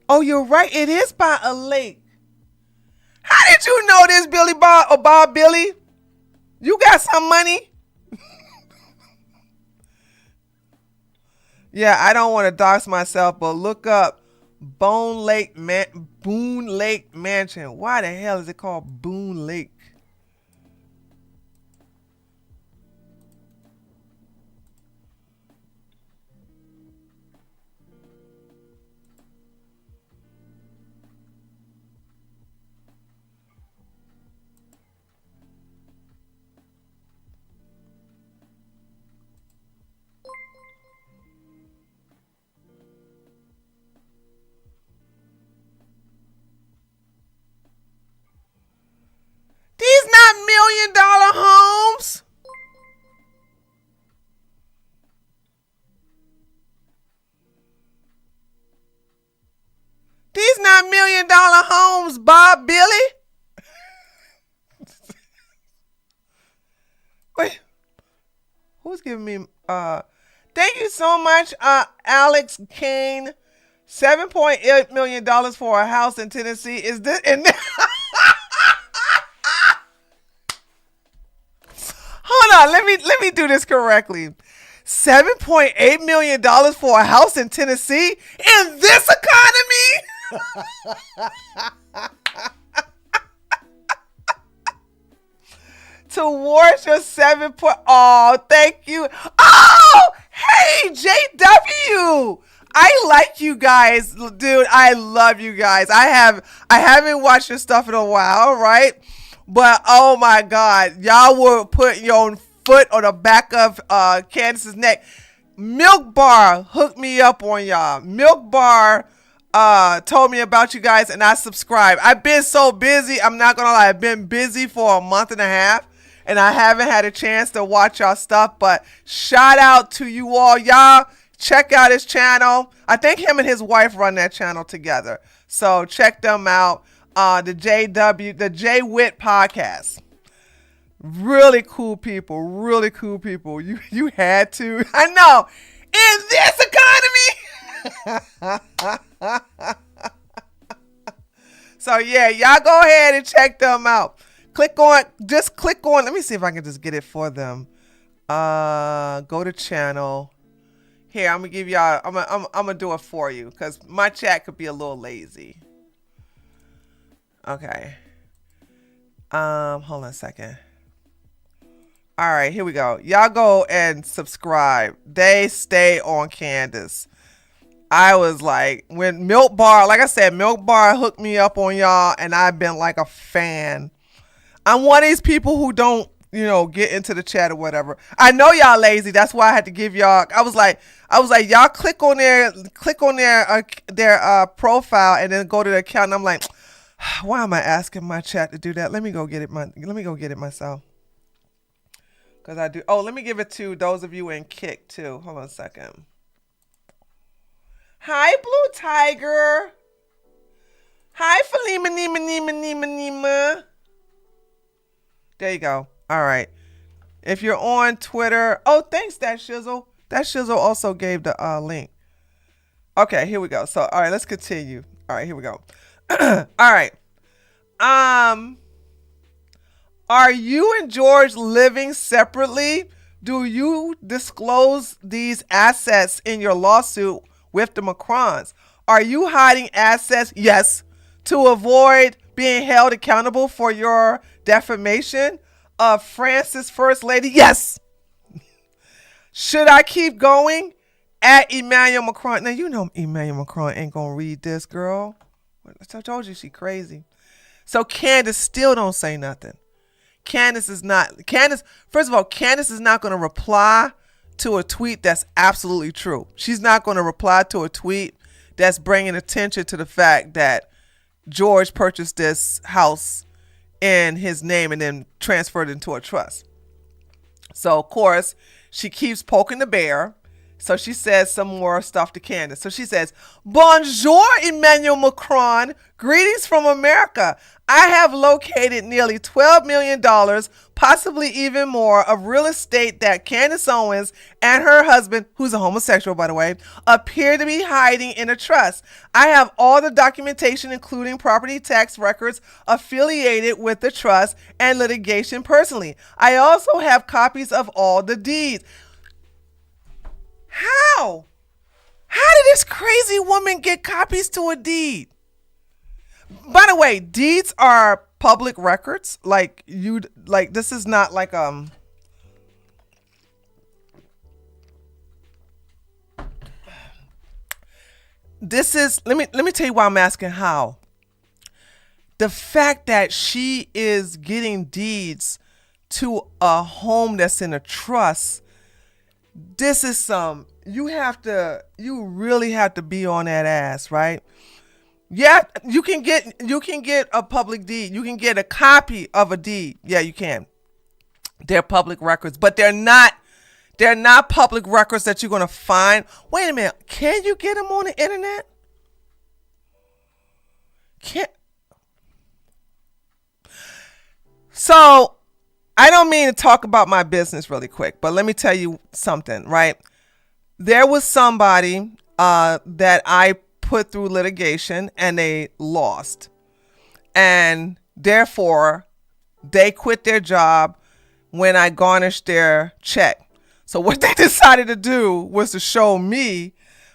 Oh, you're right. It is by a lake. How did you know this, Billy Bob or Bob Billy? You got some money? Yeah, I don't want to dox myself, but look up Boone Lake Mansion. Why the hell is it called Boone Lake? These not $1 million homes. These not $1 million homes, Bob Billy. Wait, who's giving me? Thank you so much, Alex Kane. $7.8 million for a house in Tennessee. Is this? Hold on, let me do this correctly. $7.8 million for a house in Tennessee in this economy? Towards your 7 point. Oh, thank you. Oh, hey, JW. I like you guys, dude. I love you guys. I haven't watched your stuff in a while, right? But oh my God, y'all will put your own foot on the back of Candace's neck. Milk Bar hooked me up on y'all. Milk Bar told me about you guys and I subscribed. I've been so busy. I'm not gonna lie. I've been busy for a month and a half and I haven't had a chance to watch y'all stuff. But shout out to you all. Y'all check out his channel. I think him and his wife run that channel together. So check them out. The J Witt podcast. Really cool people. Really cool people. You had to. I know. In this economy. So yeah, y'all go ahead and check them out. Click on. Let me see if I can just get it for them. Go to channel. Here, I'm gonna give y'all. I'm gonna do it for you because my chat could be a little lazy. Okay. Hold on a second. All right, here we go. Y'all go and subscribe. They stay on Candace. I was like, when Milk Bar, like I said, Milk Bar hooked me up on y'all, and I've been like a fan. I'm one of these people who don't, get into the chat or whatever. I know y'all lazy. That's why I had to give y'all. I was like, y'all click on their profile and then go to their account. And I'm like, why am I asking my chat to do that? Let me go get it. Let me go get it myself. Cause I do. Oh, let me give it to those of you in Kick too. Hold on a second. Hi, Blue Tiger. Hi, Falima Nima. There you go. All right. If you're on Twitter, thanks, That Shizzle. That Shizzle also gave the link. Okay, here we go. So, all right, let's continue. All right, here we go. All right. Are you and George living separately? Do you disclose these assets in your lawsuit with the Macrons? Are you hiding assets? Yes. To avoid being held accountable for your defamation of France's First Lady? Yes. Should I keep going? At Emmanuel Macron. Now, you know Emmanuel Macron ain't going to read this, girl. I told you she crazy. So Candace still don't say nothing. First of all, Candace is not going to reply to a tweet that's absolutely true. She's not going to reply to a tweet that's bringing attention to the fact that George purchased this house in his name and then transferred it into a trust. So, of course, she keeps poking the bear. So she says some more stuff to Candace. So she says, Bonjour, Emmanuel Macron. Greetings from America. I have located nearly $12 million, possibly even more, of real estate that Candace Owens and her husband, who's a homosexual, by the way, appear to be hiding in a trust. I have all the documentation, including property tax records affiliated with the trust and litigation personally. I also have copies of all the deeds. How? How did this crazy woman get copies to a deed? By the way, deeds are public records. This is not like this is let me tell you why I'm asking how. The fact that she is getting deeds to a home that's in a trust, this is you really have to be on that ass, right? Yeah, you can get a public deed. You can get a copy of a deed. Yeah, you can. They're public records, but they're not public records that you're going to find. Wait a minute. Can you get them on the internet? So, I don't mean to talk about my business really quick, but let me tell you something, right? There was somebody that I put through litigation and they lost. And therefore, they quit their job when I garnished their check. So what they decided to do was to show me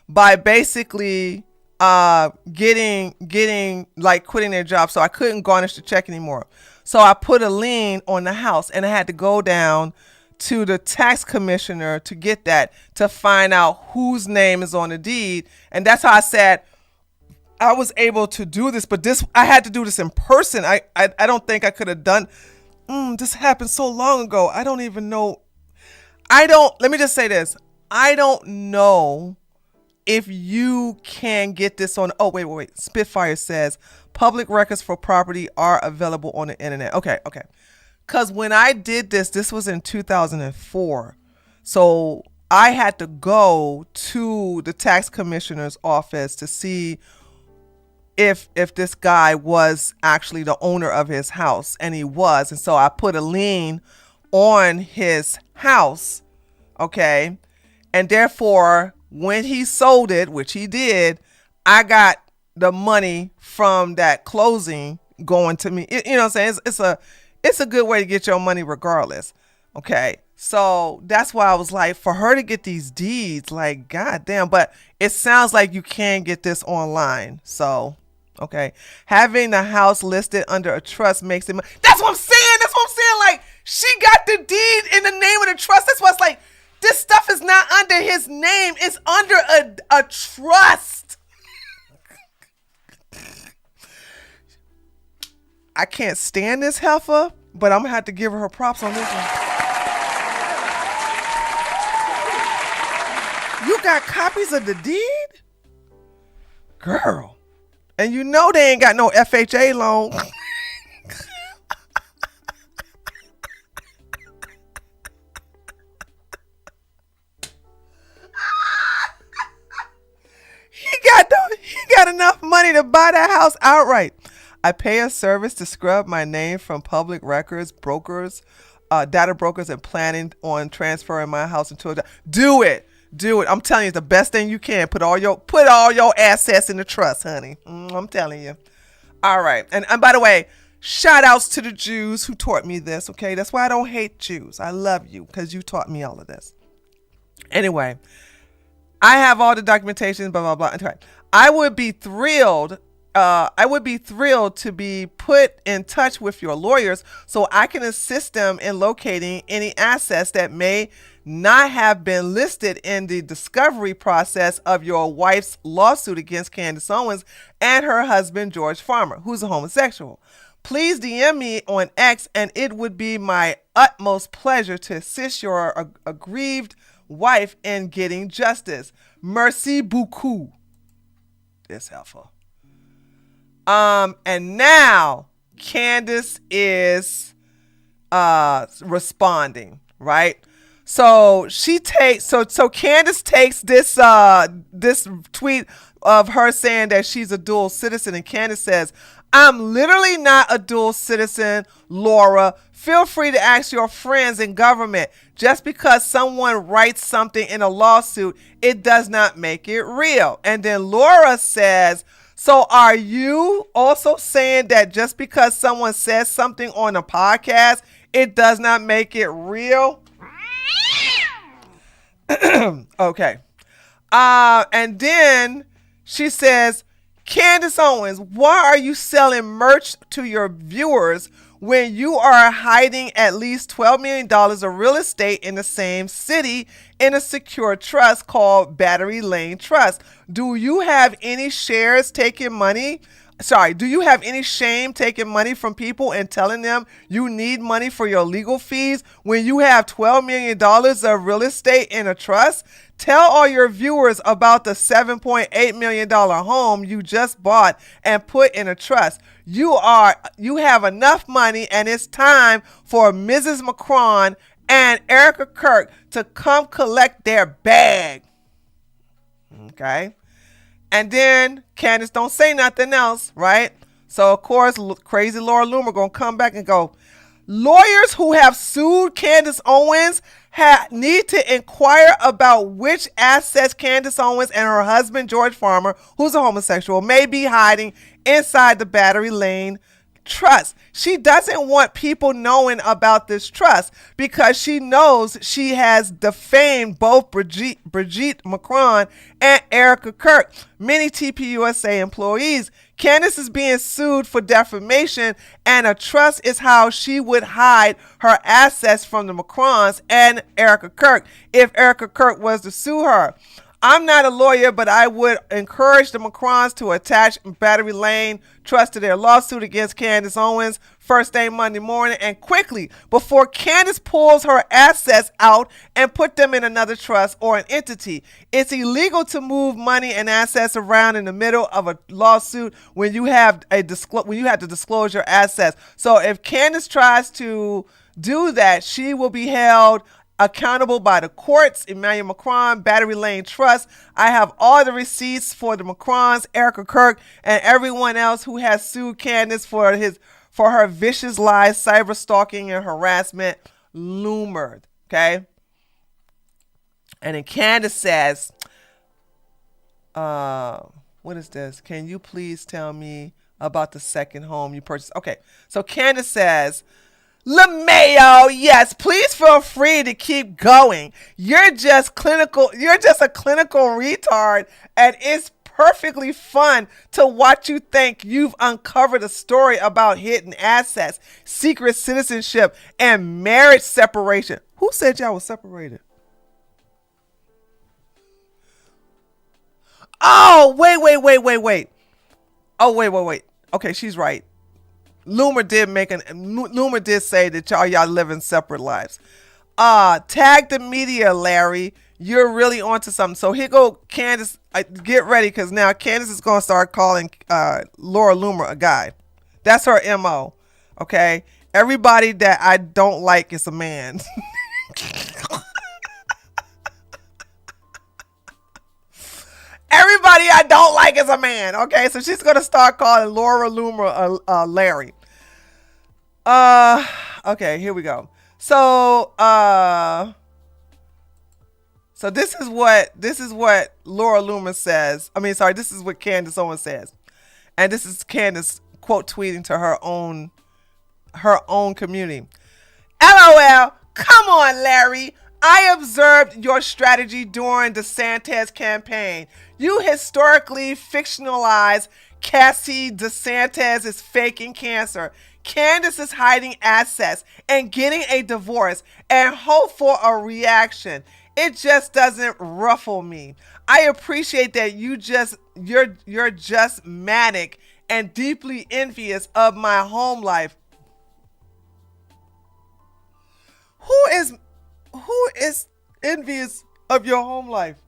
by basically quitting their job. So I couldn't garnish the check anymore. So I put a lien on the house and I had to go down to the tax commissioner to get that, to find out whose name is on the deed. And that's how I said I was able to do this, but I had to do this in person. I don't think I could have done. This happened so long ago. I don't even know. Let me just say this. I don't know if you can get this on. Oh, wait. Spitfire says public records for property are available on the internet. Okay. Because when I did this was in 2004. So I had to go to the tax commissioner's office to see if this guy was actually the owner of his house, and he was. And so I put a lien on his house, okay? And therefore, when he sold it, which he did, I got the money from that closing going to me. You know what I'm saying? It's a good way to get your money regardless, okay? So that's why I was like, for her to get these deeds, like, goddamn. But it sounds like you can get this online, so... Okay, having the house listed under a trust makes it. That's what I'm saying. Like, she got the deed in the name of the trust. That's why it's like, this stuff is not under under his name. It's under a trust. I can't stand this heifer, but I'm going to have to give her props on this one. You got copies of the deed? Girl. And you know they ain't got no FHA loan. He got enough money to buy that house outright. I pay a service to scrub my name from public records, brokers, data brokers, and planning on transferring my house into a... Do it. I'm telling you, it's the best thing you can. Put all your assets in the trust, honey. I'm telling you. All right. And by the way, shout outs to the Jews who taught me this, okay? That's why I don't hate Jews. I love you because you taught me all of this. Anyway, I have all the documentation, blah, blah, blah. Okay. I would be thrilled to be put in touch with your lawyers so I can assist them in locating any assets that may not have been listed in the discovery process of your wife's lawsuit against Candace Owens and her husband, George Farmer, who's a homosexual. Please DM me on X, and it would be my utmost pleasure to assist your aggrieved wife in getting justice. Merci beaucoup. This helpful. And now Candace is responding, right? So Candace takes this tweet of her saying that she's a dual citizen, and Candace says, I'm literally not a dual citizen, Laura. Feel free to ask your friends in government. Just because someone writes something in a lawsuit, it does not make it real. And then Laura says, so are you also saying that just because someone says something on a podcast, it does not make it real? Okay. And then she says, Candace Owens, why are you selling merch to your viewers when you are hiding at least $12 million of real estate in the same city in a secure trust called Battery Lane Trust? Do you have any shame taking money from people and telling them you need money for your legal fees when you have $12 million of real estate in a trust? Tell all your viewers about the $7.8 million home you just bought and put in a trust. You have enough money, and it's time for Mrs. Macron and Erica Kirk to come collect their bag. Okay. And then Candace don't say nothing else, right? So, of course, crazy Laura Loomer going to come back and go, lawyers who have sued Candace Owens need to inquire about which assets Candace Owens and her husband, George Farmer, who's a homosexual, may be hiding inside the Battery Lane Trust. She doesn't want people knowing about this trust because she knows she has defamed both Brigitte Macron and Erica Kirk, many TPUSA employees. Candace is being sued for defamation, and a trust is how she would hide her assets from the Macrons and Erica Kirk if Erica Kirk was to sue her. I'm not a lawyer, but I would encourage the Macrons to attach Battery Lane Trust to their lawsuit against Candace Owens first thing Monday morning and quickly before Candace pulls her assets out and put them in another trust or an entity. It's illegal to move money and assets around in the middle of a lawsuit when you have to disclose your assets. So if Candace tries to do that, she will be held accountable by the courts. Emmanuel Macron, Battery Lane Trust. I have all the receipts for the Macrons, Erica Kirk, and everyone else who has sued Candace for her vicious lies, cyber stalking, and harassment. Loomer. Okay. And then Candace says, what is this? Can you please tell me about the second home you purchased? Okay. So Candace says, LeMayo, yes, please feel free to keep going. You're just a clinical retard, and it's perfectly fun to watch you think you've uncovered a story about hidden assets, secret citizenship, and marriage separation. Who said y'all was separated? Oh, wait. Oh, wait. Okay, she's right. Loomer did say that y'all living separate lives. Tag the media, Larry. You're really onto something. So here go Candace. Get ready, because now Candace is gonna start calling Laura Loomer a guy. That's her MO. Okay. Everybody that I don't like is a man. Everybody I don't like is a man. Okay, so she's gonna start calling Laura Loomer Larry. Okay, here we go. So this is what Laura Loomer says. This is what Candace Owens says, and this is Candace quote tweeting to her own community. LOL. Come on, Larry. I observed your strategy during the DeSantis campaign. You historically fictionalized Cassie DeSantis is faking cancer. Candace is hiding assets and getting a divorce and hope for a reaction. It just doesn't ruffle me. I appreciate that you're just manic and deeply envious of my home life. Who is envious of your home life?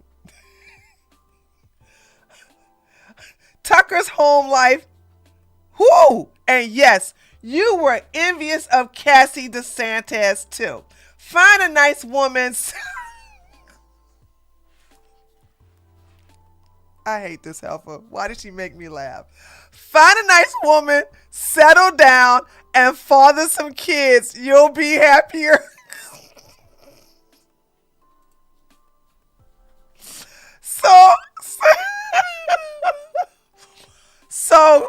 Tucker's home life. Who? And yes, you were envious of Cassie DeSantis too. Find a nice woman. I hate this heifer. Why did she make me laugh? Find a nice woman, settle down, and father some kids. You'll be happier. So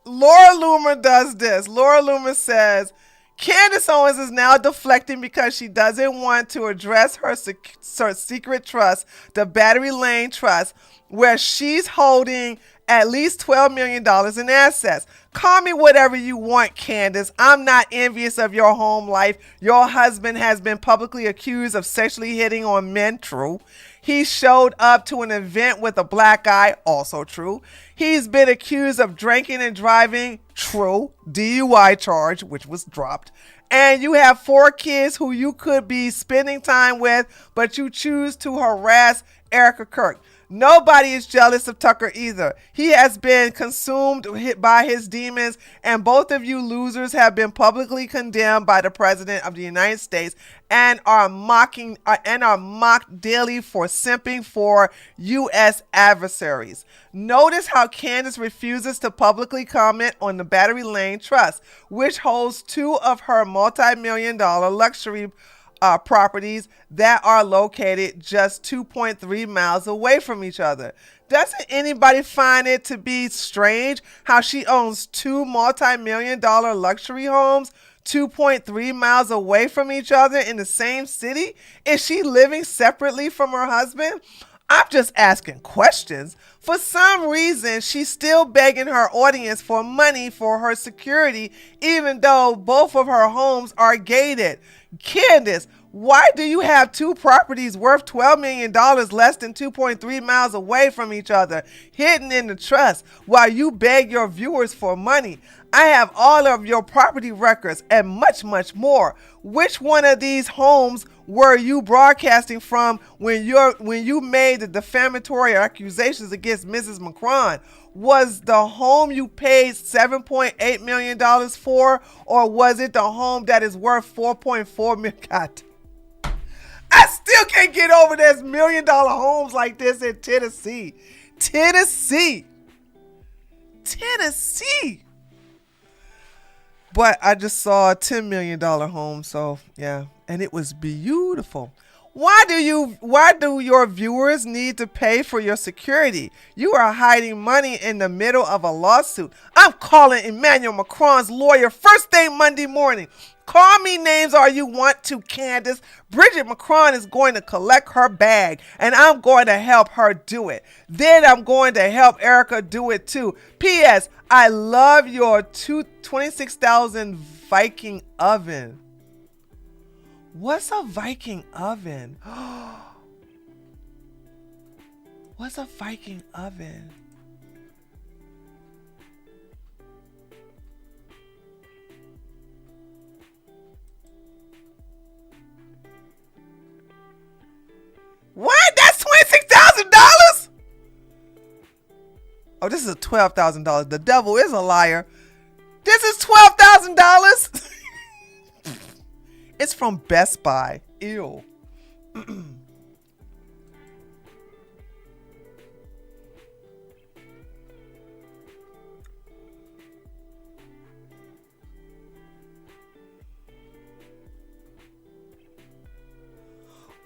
Laura Loomer does this. Laura Loomer says, Candace Owens is now deflecting because she doesn't want to address her secret trust, the Battery Lane Trust, where she's holding at least $12 million in assets. Call me whatever you want, Candace. I'm not envious of your home life. Your husband has been publicly accused of sexually hitting on men. True. He showed up to an event with a black eye. Also true. He's been accused of drinking and driving. True. DUI charge, which was dropped. And you have 4 kids who you could be spending time with, but you choose to harass Erica Kirk. Nobody is jealous of Tucker either. He has been consumed by his demons, and both of you losers have been publicly condemned by the President of the United States and are mocked daily for simping for U.S. adversaries. Notice how Candace refuses to publicly comment on the Battery Lane Trust, which holds 2 of her multi-million-dollar luxury properties that are located just 2.3 miles away from each other. Doesn't anybody find it to be strange how she owns 2 multi-million-dollar luxury homes 2.3 miles away from each other in the same city? Is she living separately from her husband? I'm just asking questions. For some reason, she's still begging her audience for money for her security, even though both of her homes are gated. Candace, why do you have 2 properties worth $12 million less than 2.3 miles away from each other, hidden in the trust, while you beg your viewers for money? I have all of your property records and much, much more. Which one of these homes were you broadcasting from when you made the defamatory accusations against Mrs. Macron? Was the home you paid $7.8 million for, or was it the home that is worth $4.4 million? God, I still can't get over this $1 million homes like this in Tennessee. But I just saw a $10 million home, so yeah, and it was beautiful. Why do your viewers need to pay for your security? You are hiding money in the middle of a lawsuit. I'm calling Emmanuel Macron's lawyer first thing Monday morning. Call me names all you want to, Candace. Bridget Macron is going to collect her bag, and I'm going to help her do it. Then I'm going to help Erica do it too. P.S. I love your 26,000 Viking oven. What's a Viking oven? What's a Viking oven? What? That's $26,000? Oh, this is $12,000. The devil is a liar. This is $12,000. It's from Best Buy. Ew.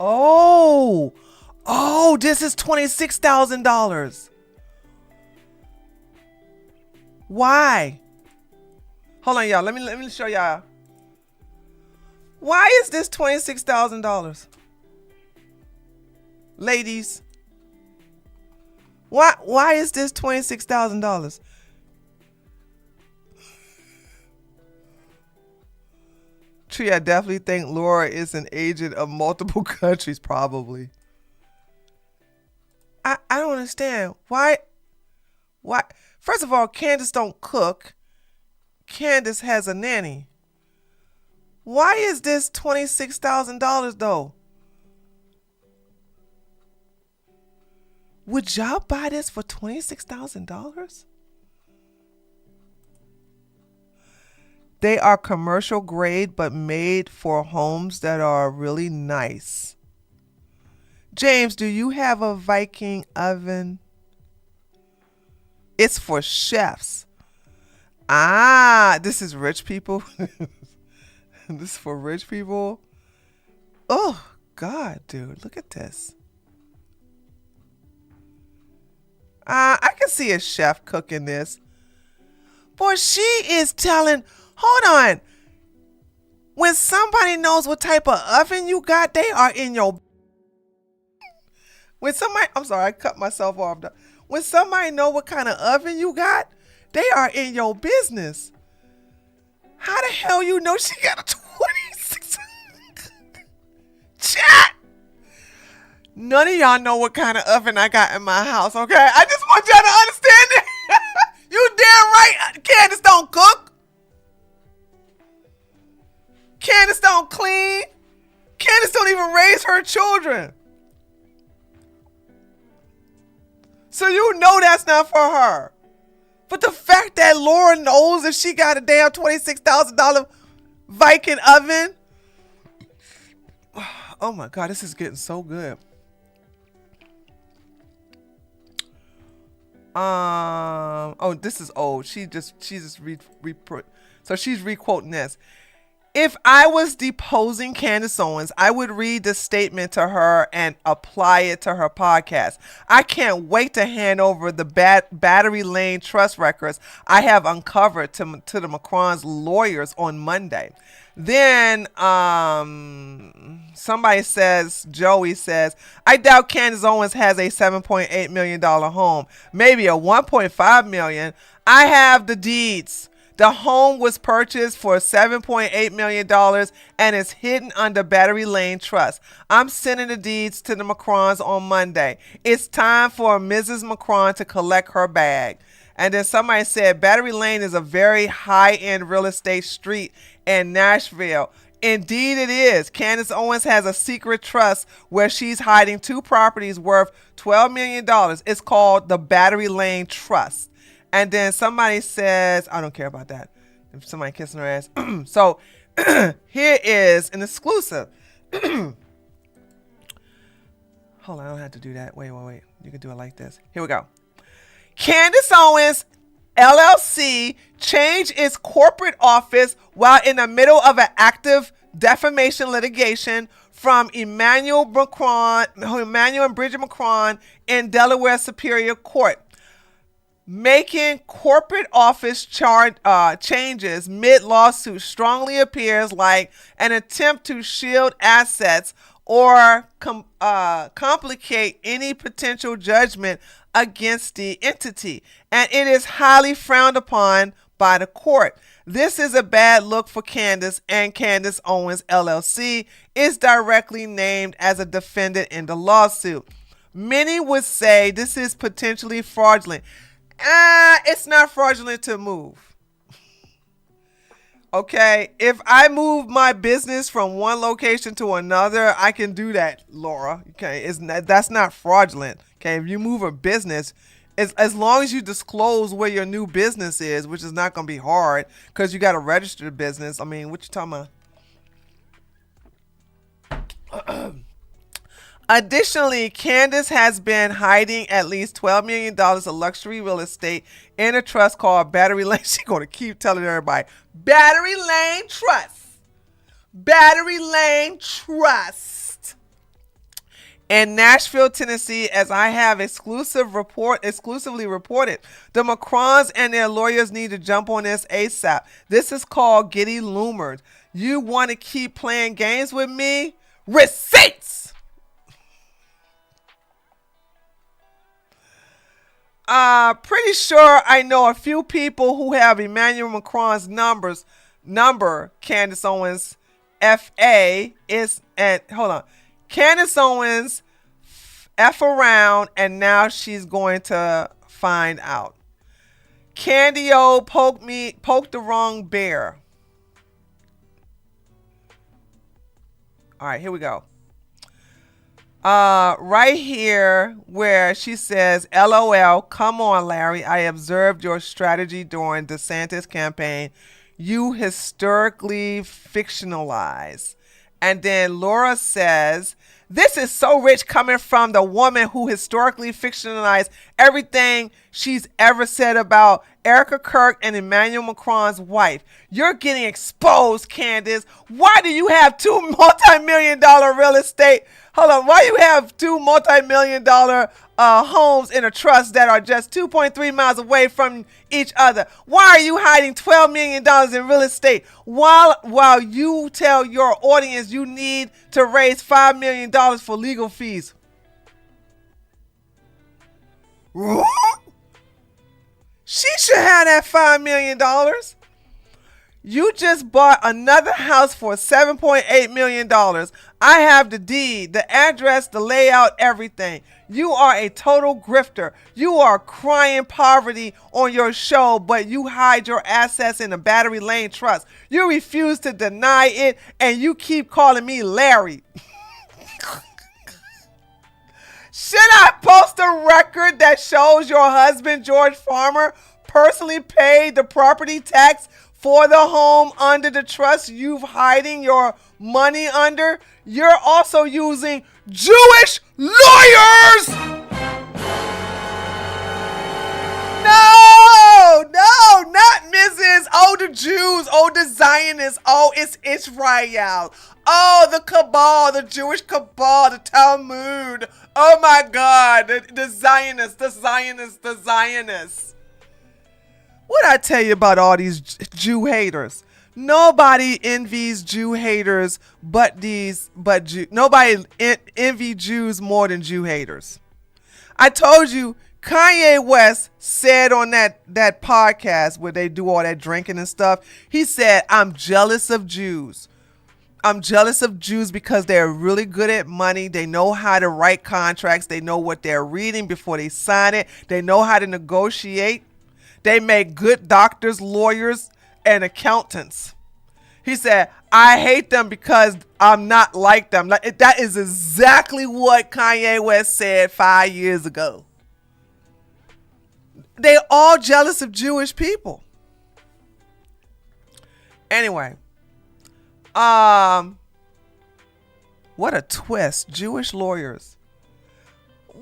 Oh, this is $26,000. Why? Hold on, y'all. Let me show y'all. Why is this $26,000? Ladies. Why is this $26,000? Tree, I definitely think Laura is an agent of multiple countries, probably. I don't understand. Why? First of all, Candace don't cook. Candace has a nanny. Why is this $26,000 though? Would y'all buy this for $26,000? They are commercial grade, but made for homes that are really nice. James, do you have a Viking oven? It's for chefs. Ah, this is rich people. This is for rich people. Oh, God, dude, look at this. I can see a chef cooking this. Boy, she is telling... Hold on. When somebody knows what type of oven you got, they are in your... When somebody... I'm sorry, I cut myself off. When somebody know what kind of oven you got, they are in your business. How the hell you know she got a 26? Chat! None of y'all know what kind of oven I got in my house, okay? I just want y'all to understand it. You damn right Candace don't cook. Candace don't clean. Candace don't even raise her children. So you know that's not for her. But the fact that Laura knows if she got a damn $26,000 Viking oven. Oh my God, this is getting so good. Oh, this is old. So she's requoting this. If I was deposing Candace Owens, I would read the statement to her and apply it to her podcast. I can't wait to hand over the Battery Lane trust records I have uncovered to the Macron's lawyers on Monday. Then somebody says, Joey says, I doubt Candace Owens has a $7.8 million home, maybe a $1.5 million. I have the deeds. The home was purchased for $7.8 million and is hidden under Battery Lane Trust. I'm sending the deeds to the Macrons on Monday. It's time for Mrs. Macron to collect her bag. And then somebody said Battery Lane is a very high-end real estate street in Nashville. Indeed it is. Candace Owens has a secret trust where she's hiding 2 properties worth $12 million. It's called the Battery Lane Trust. And then somebody says, I don't care about that. If somebody kissing her ass. So here is an exclusive. Hold on, I don't have to do that. Wait. You can do it like this. Here we go. Candace Owens, LLC, changed its corporate office while in the middle of an active defamation litigation from Emmanuel and Bridget Macron in Delaware Superior Court. Making corporate office changes mid-lawsuit strongly appears like an attempt to shield assets or complicate any potential judgment against the entity, and it is highly frowned upon by the court. This is a bad look for Candace, and Candace Owens LLC is directly named as a defendant in the lawsuit. Many would say this is potentially fraudulent. It's not fraudulent to move. Okay, if I move my business from one location to another, I can do that, Laura. Okay, that's not fraudulent. Okay, if you move a business, as long as you disclose where your new business is, which is not going to be hard because you got to register the business. I mean, what you talking about? Additionally, Candace has been hiding at least $12 million of luxury real estate in a trust called Battery Lane. She's going to keep telling everybody, Battery Lane Trust. Battery Lane Trust. In Nashville, Tennessee, as I have exclusively reported, the Macrons and their lawyers need to jump on this ASAP. This is called getting loomered. You want to keep playing games with me? Receipts! Pretty sure I know a few people who have Emmanuel Macron's number. Candace Owens, FA is at, hold on. Candace Owens F around, and now she's going to find out. Candy-O poked the wrong bear. All right, here we go. Right here where she says, LOL, come on, Larry. I observed your strategy during DeSantis campaign. You historically fictionalize. And then Laura says, this is so rich coming from the woman who historically fictionalized everything she's ever said about Erica Kirk and Emmanuel Macron's wife. You're getting exposed, Candace. Why do you have two multi-million-dollar real estate? Hold on. Why you have two multi-million-dollar homes in a trust that are just 2.3 miles away from each other? Why are you hiding $12 million in real estate while you tell your audience you need to raise $5 million for legal fees? She should have that $5 million. You just bought another house for $7.8 million. I have the deed, the address, the layout, everything. You are a total grifter. You are crying poverty on your show, but you hide your assets in a Battery Lane Trust. You refuse to deny it, and you keep calling me Larry. Should I post a record that shows your husband, George Farmer, personally paid the property tax for the home under the trust you've hiding your money under? You're also using Jewish lawyers! No, not Mrs. Oh, the Jews. Oh, the Zionists. Oh, it's Israel. Oh, the cabal, the Jewish cabal, the Talmud. Oh my God, the Zionists. What I tell you about all these Jew haters? Nobody envies Jew haters nobody envy Jews more than Jew haters. I told you, Kanye West said on that podcast where they do all that drinking and stuff, he said, I'm jealous of Jews. I'm jealous of Jews because they're really good at money. They know how to write contracts. They know what they're reading before they sign it. They know how to negotiate. They make good doctors, lawyers, and accountants. He said, I hate them because I'm not like them. That is exactly what Kanye West said 5 years ago. They're all jealous of Jewish people. Anyway, what a twist. Jewish lawyers.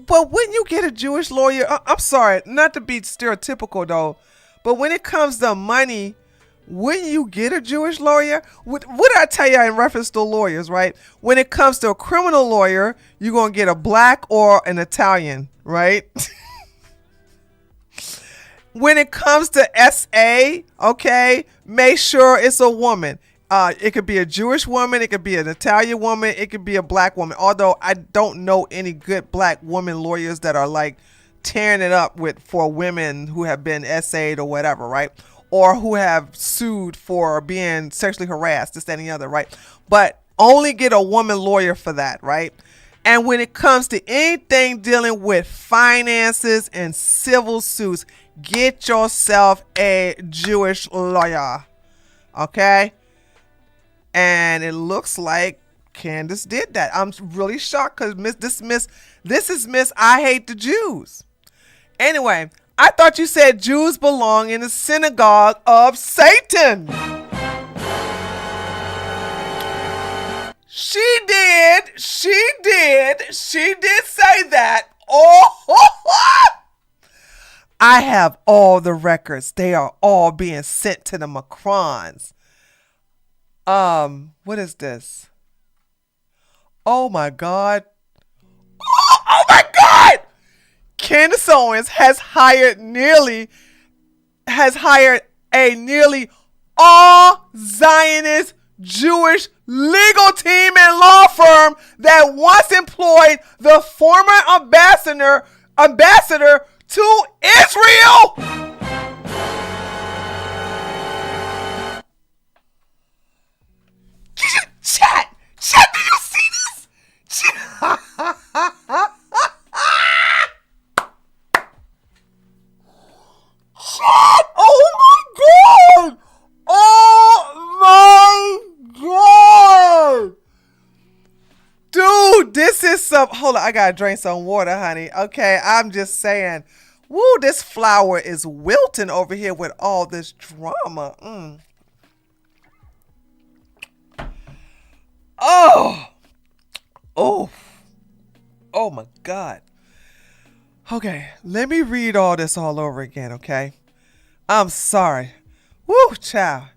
But when you get a Jewish lawyer, I'm sorry, not to be stereotypical though, but when it comes to money, when you get a Jewish lawyer, what did I tell you in reference to lawyers, right? When it comes to a criminal lawyer, you're going to get a black or an Italian, right? When it comes to SA, okay, make sure it's a woman. It could be a Jewish woman. It could be an Italian woman. It could be a black woman. Although I don't know any good black woman lawyers that are like tearing it up for women who have been SA'd or whatever, right? Or who have sued for being sexually harassed, this, that, and the other, right? But only get a woman lawyer for that, right? And when it comes to anything dealing with finances and civil suits, get yourself a Jewish lawyer. Okay? And it looks like Candace did that. I'm really shocked because this is Miss I Hate the Jews. Anyway, I thought you said Jews belong in the synagogue of Satan. She did say that. Oh, I have all the records. They are all being sent to the Macrons. What is this? Oh my God. Oh my God! Candace Owens has hired a nearly all Zionist Jewish legal team and law firm that once employed the former ambassador to Israel. Chat, did you see this? Chat, oh my God! Oh my God! Dude, this is some, hold on, I gotta drink some water, honey. Okay, I'm just saying, woo, this flower is wilting over here with all this drama. Oh my God. Okay, let me read all this all over again, okay? I'm sorry. Woo, child.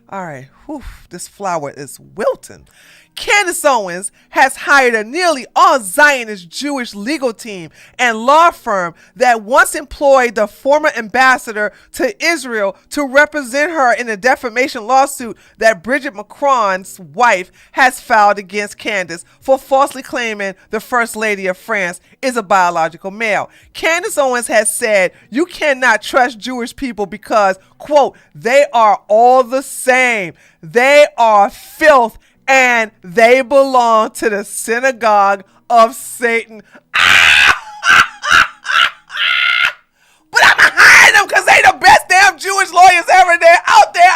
All right, whew, this flower is wilting. Candace Owens has hired a nearly all Zionist Jewish legal team and law firm that once employed the former ambassador to Israel to represent her in a defamation lawsuit that Bridget Macron's wife has filed against Candace for falsely claiming the First Lady of France is a biological male. Candace Owens has said you cannot trust Jewish people because, quote, they are all the same. They are filth and they belong to the synagogue of Satan. But I'm gonna hire them because they the best damn Jewish lawyers ever there out there.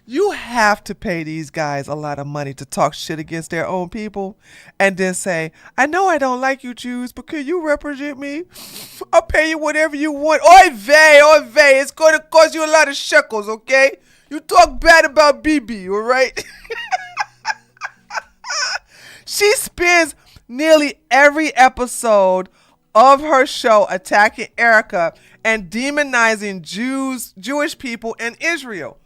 You have to pay these guys a lot of money to talk shit against their own people and then say, I know I don't like you Jews, but can you represent me? I'll pay you whatever you want. Oy vey, it's going to cost you a lot of shekels, okay? You talk bad about Bibi, all right? She spends nearly every episode of her show attacking Erica and demonizing Jewish people in Israel.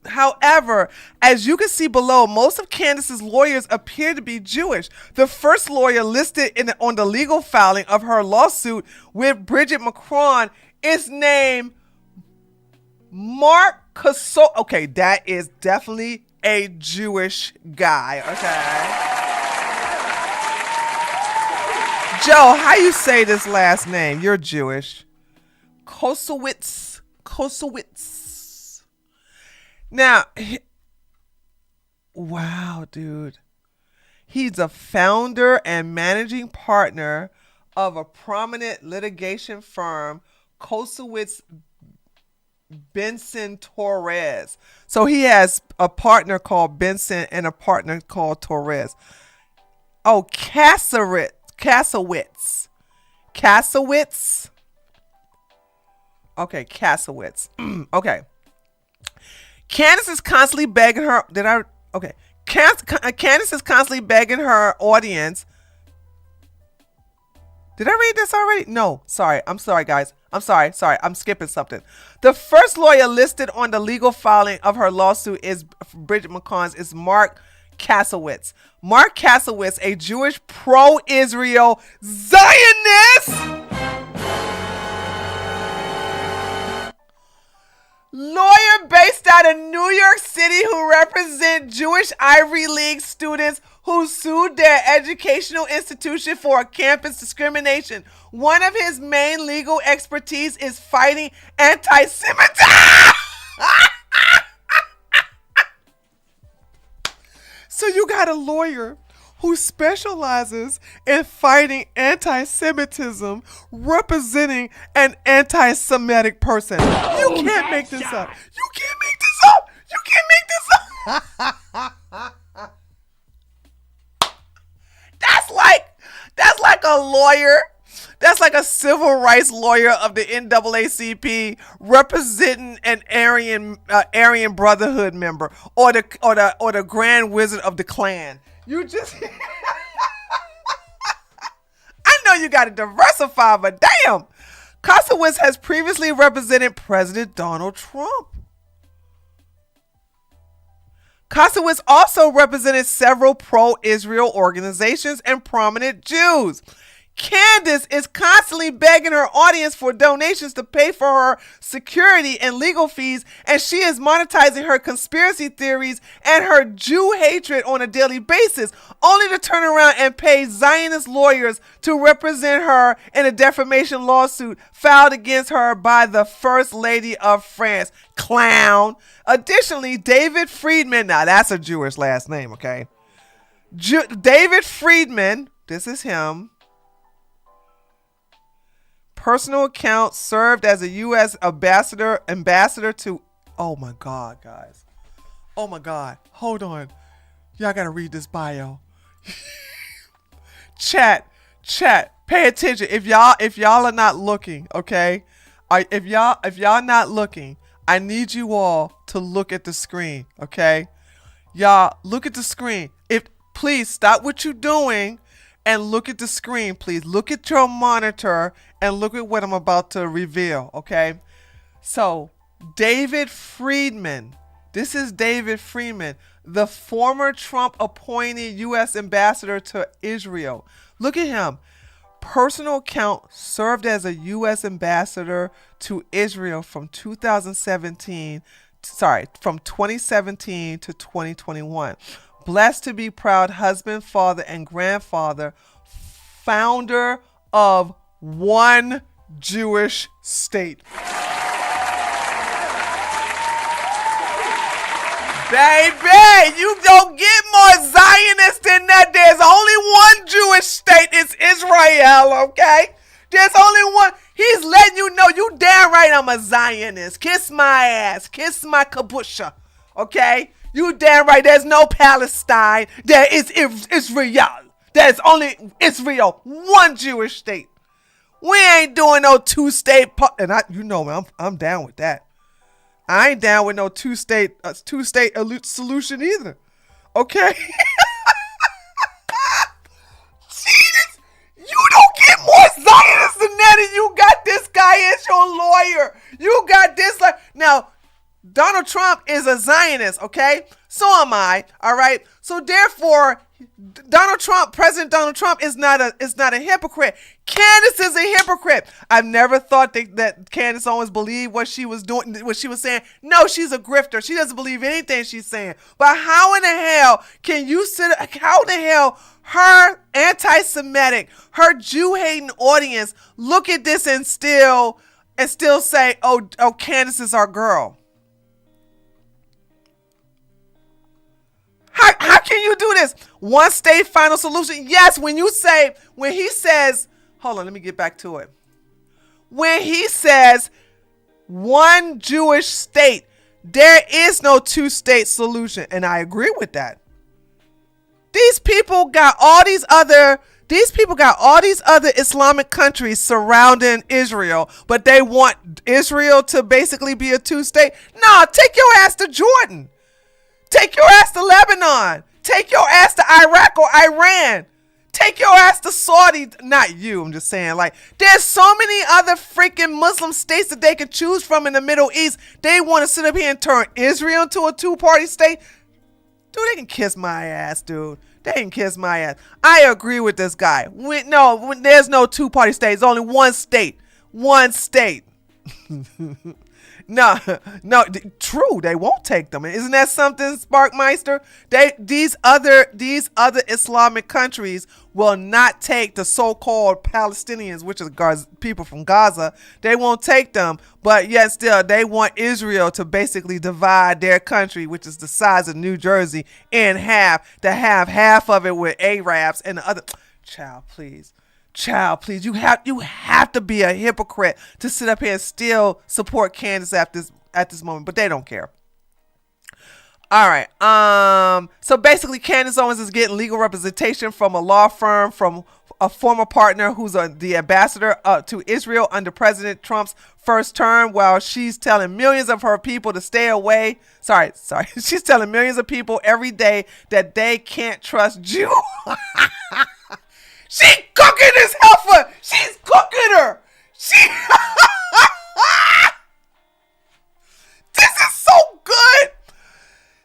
However, as you can see below, most of Candace's lawyers appear to be Jewish. The first lawyer listed on the legal filing of her lawsuit with Bridget Macron is named Mark Casso. Okay, that is definitely a Jewish guy. Okay. Joe, how you say this last name? You're Jewish. Kosowitz. Now, wow, dude. He's a founder and managing partner of a prominent litigation firm, Kosowitz Benson Torres. So he has a partner called Benson and a partner called Torres. Oh, Kasowitz. Okay, Kasowitz. Okay. Candace is constantly begging her. Candace is constantly begging her audience. Did I read this already? No, sorry. I'm sorry, guys. I'm sorry. I'm skipping something. The first lawyer listed on the legal filing of her lawsuit is Bridget Macron's is Mark Kasowitz. Mark Kasowitz, a Jewish pro-Israel Zionist lawyer based out of New York City who represents Jewish Ivy League students who sued their educational institution for campus discrimination. One of his main legal expertise is fighting anti-Semitism. So you got a lawyer who specializes in fighting anti-Semitism, representing an anti-Semitic person. You can't make this up. You can't make this up. You can't make this up. That's like a lawyer. That's like a civil rights lawyer of the NAACP representing an Aryan Brotherhood member or the Grand Wizard of the Klan. You just I know you got to diversify, but damn. Kasowitz has previously represented President Donald Trump. Kasowitz also represented several pro-Israel organizations and prominent Jews. Candace is constantly begging her audience for donations to pay for her security and legal fees, and she is monetizing her conspiracy theories and her Jew hatred on a daily basis, only to turn around and pay Zionist lawyers to represent her in a defamation lawsuit filed against her by the First Lady of France. Clown. Additionally, David Friedman, now that's a Jewish last name, okay? David Friedman, this is him. Personal account served as a U.S. ambassador to, oh my God, guys. Oh my God. Hold on. Y'all gotta read this bio. Chat, pay attention. If y'all are not looking, okay? If y'all not looking, I need you all to look at the screen, okay? Y'all, look at the screen. Please stop what you're doing and look at the screen, please. Look at your monitor and look at what I'm about to reveal, okay? So, David Friedman. This is David Friedman, the former Trump-appointed U.S. ambassador to Israel. Look at him. Personal account served as a U.S. ambassador to Israel from 2017 to 2021. Blessed to be proud husband, father, and grandfather, founder of one Jewish state. Baby, you don't get more Zionist than that. There's only one Jewish state. It's Israel, okay? There's only one. He's letting you know you damn right I'm a Zionist. Kiss my ass. Kiss my kabusha, okay? You damn right, there's no Palestine. There is Israel. There's only Israel, one Jewish state. We ain't doing no two-state, and I'm down with that. I ain't down with no two-state solution either. Okay? Jesus, you don't get more Zionists than that, and you got this guy as your lawyer. You got this now. Donald Trump is a Zionist, okay? So am I, all right? So therefore, President Donald Trump is not a hypocrite. Candace is a hypocrite. I've never thought that Candace Owens believed what she was doing, what she was saying. No, she's a grifter. She doesn't believe anything she's saying. But how in the hell can you how in the hell her anti-Semitic, her Jew-hating audience look at this and still say, oh, Candace is our girl? How can you do this? One state final solution? Yes, when he says, hold on, let me get back to it. When he says one Jewish state, there is no two-state solution. And I agree with that. These people got all these other Islamic countries surrounding Israel, but they want Israel to basically be a two-state. No, take your ass to Jordan. Take your ass to Lebanon. Take your ass to Iraq or Iran. Take your ass to Saudi. Not you, I'm just saying. Like, there's so many other freaking Muslim states that they can choose from in the Middle East. They want to sit up here and turn Israel into a two-party state. Dude, they can kiss my ass, dude. They can kiss my ass. I agree with this guy. There's no two-party state. It's only one state. One state. No, no, true. They won't take them. Isn't that something, Sparkmeister? These other Islamic countries will not take the so-called Palestinians, which is people from Gaza. They won't take them, but yet still they want Israel to basically divide their country, which is the size of New Jersey, in half. To have half of it with Arabs and the other. Child, please. You have to be a hypocrite to sit up here and still support Candace at this moment, but they don't care. All right. So basically, Candace Owens is getting legal representation from a law firm from a former partner who's the ambassador to Israel under President Trump's first term, while she's telling millions of her people to stay away. Sorry. She's telling millions of people every day that they can't trust Jews. She cooking this heifer. She's cooking her. This is so good.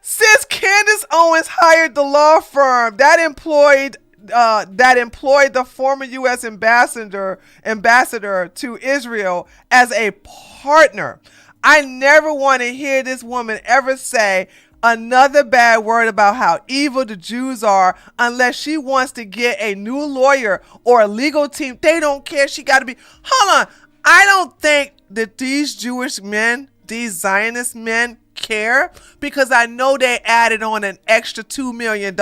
Since Candace Owens hired the law firm that employed the former U.S. ambassador to Israel as a partner, I never want to hear this woman ever say another bad word about how evil the Jews are unless she wants to get a new lawyer or a legal team. They don't care. She got to be. Hold on. I don't think that these Jewish men, these Zionist men, care, because I know they added on an extra $2 million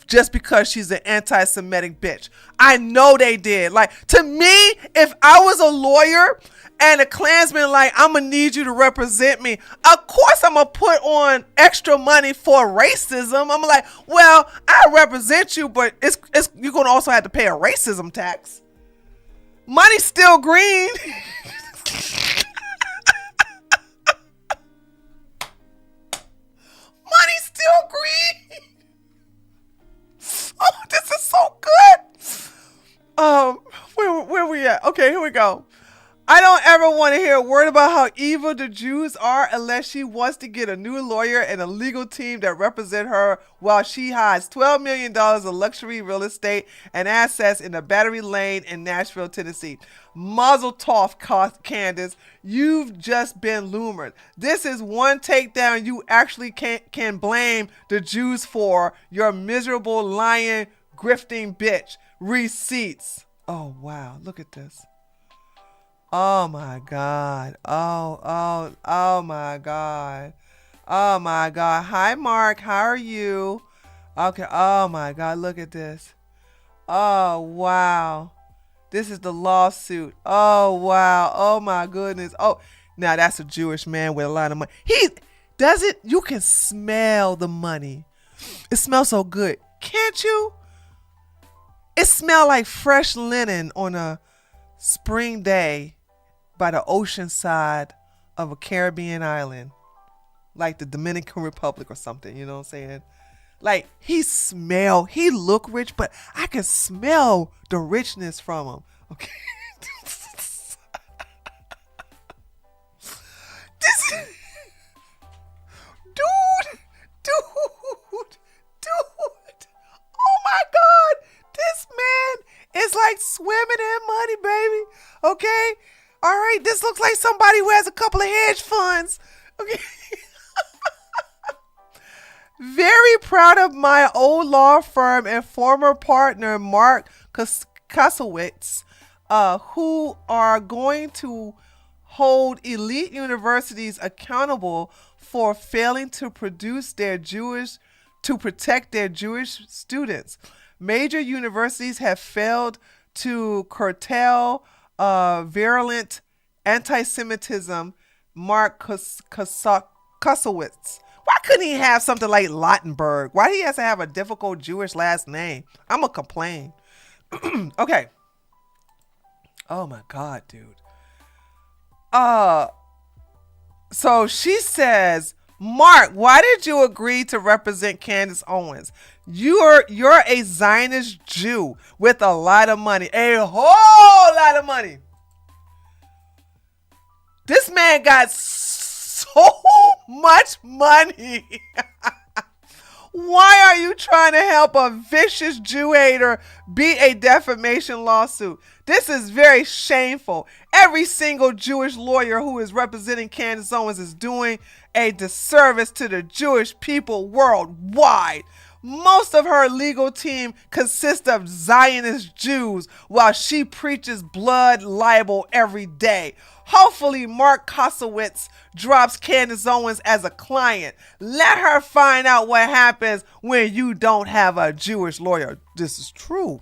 just because she's an anti-Semitic bitch. I know they did. Like, to me, if I was a lawyer and a Klansman, like, I'm gonna need you to represent me, of course I'm gonna put on extra money for racism. I'm like, well, I represent you, but it's you're gonna also have to pay a racism tax. Money's still green. Money's still green. Oh, this is so good. Where we at? Okay, here we go. I don't ever want to hear a word about how evil the Jews are unless she wants to get a new lawyer and a legal team that represent her while she hides $12 million of luxury real estate and assets in a Battery Lane in Nashville, Tennessee. Mazel tov, Candace. You've just been loomered. This is one takedown you actually can blame the Jews for. You're miserable, lying, grifting bitch. Receipts. Oh, wow. Look at this. Oh my God. Oh my God. Oh my God. Hi, Mark. How are you? Okay. Oh my God. Look at this. Oh, wow. This is the lawsuit. Oh, wow. Oh my goodness. Oh, now that's a Jewish man with a lot of money. He does it. You can smell the money. It smells so good. Can't you? It smells like fresh linen on a spring day by the ocean side of a Caribbean island, like the Dominican Republic or something, you know what I'm saying? Like, he look rich, but I can smell the richness from him, okay? Dude, oh my God, this man is like swimming in money, baby, okay? All right, this looks like somebody who has a couple of hedge funds. Okay. Very proud of my old law firm and former partner, Mark Kasowitz, who are going to hold elite universities accountable for failing to protect their Jewish students. Major universities have failed to curtail virulent anti-Semitism. Mark Kasowitz. Why couldn't he have something like Lottenberg? Why he has to have a difficult Jewish last name? I'm gonna complain. Okay. Oh my God, dude. So she says, Mark, why did you agree to represent Candace Owens? You're a Zionist Jew with a lot of money. A whole lot of money. This man got so much money. Why Why are you trying to help a vicious Jew hater beat a defamation lawsuit? This is very shameful. Every single Jewish lawyer who is representing Candace Owens is doing a disservice to the Jewish people worldwide. Most of her legal team consists of Zionist Jews while she preaches blood libel every day. Hopefully, Mark Kosowitz drops Candace Owens as a client. Let her find out what happens when you don't have a Jewish lawyer. This is true.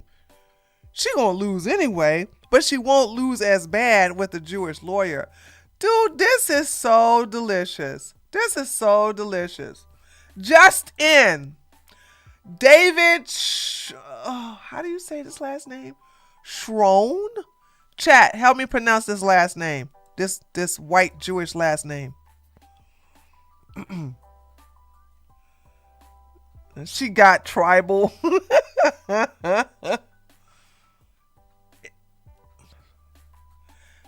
She gonna lose anyway, but she won't lose as bad with a Jewish lawyer. Dude, this is so delicious. This is so delicious. Just in. David, how do you say this last name? Schroen? Chat, help me pronounce this last name. This white Jewish last name. She got tribal.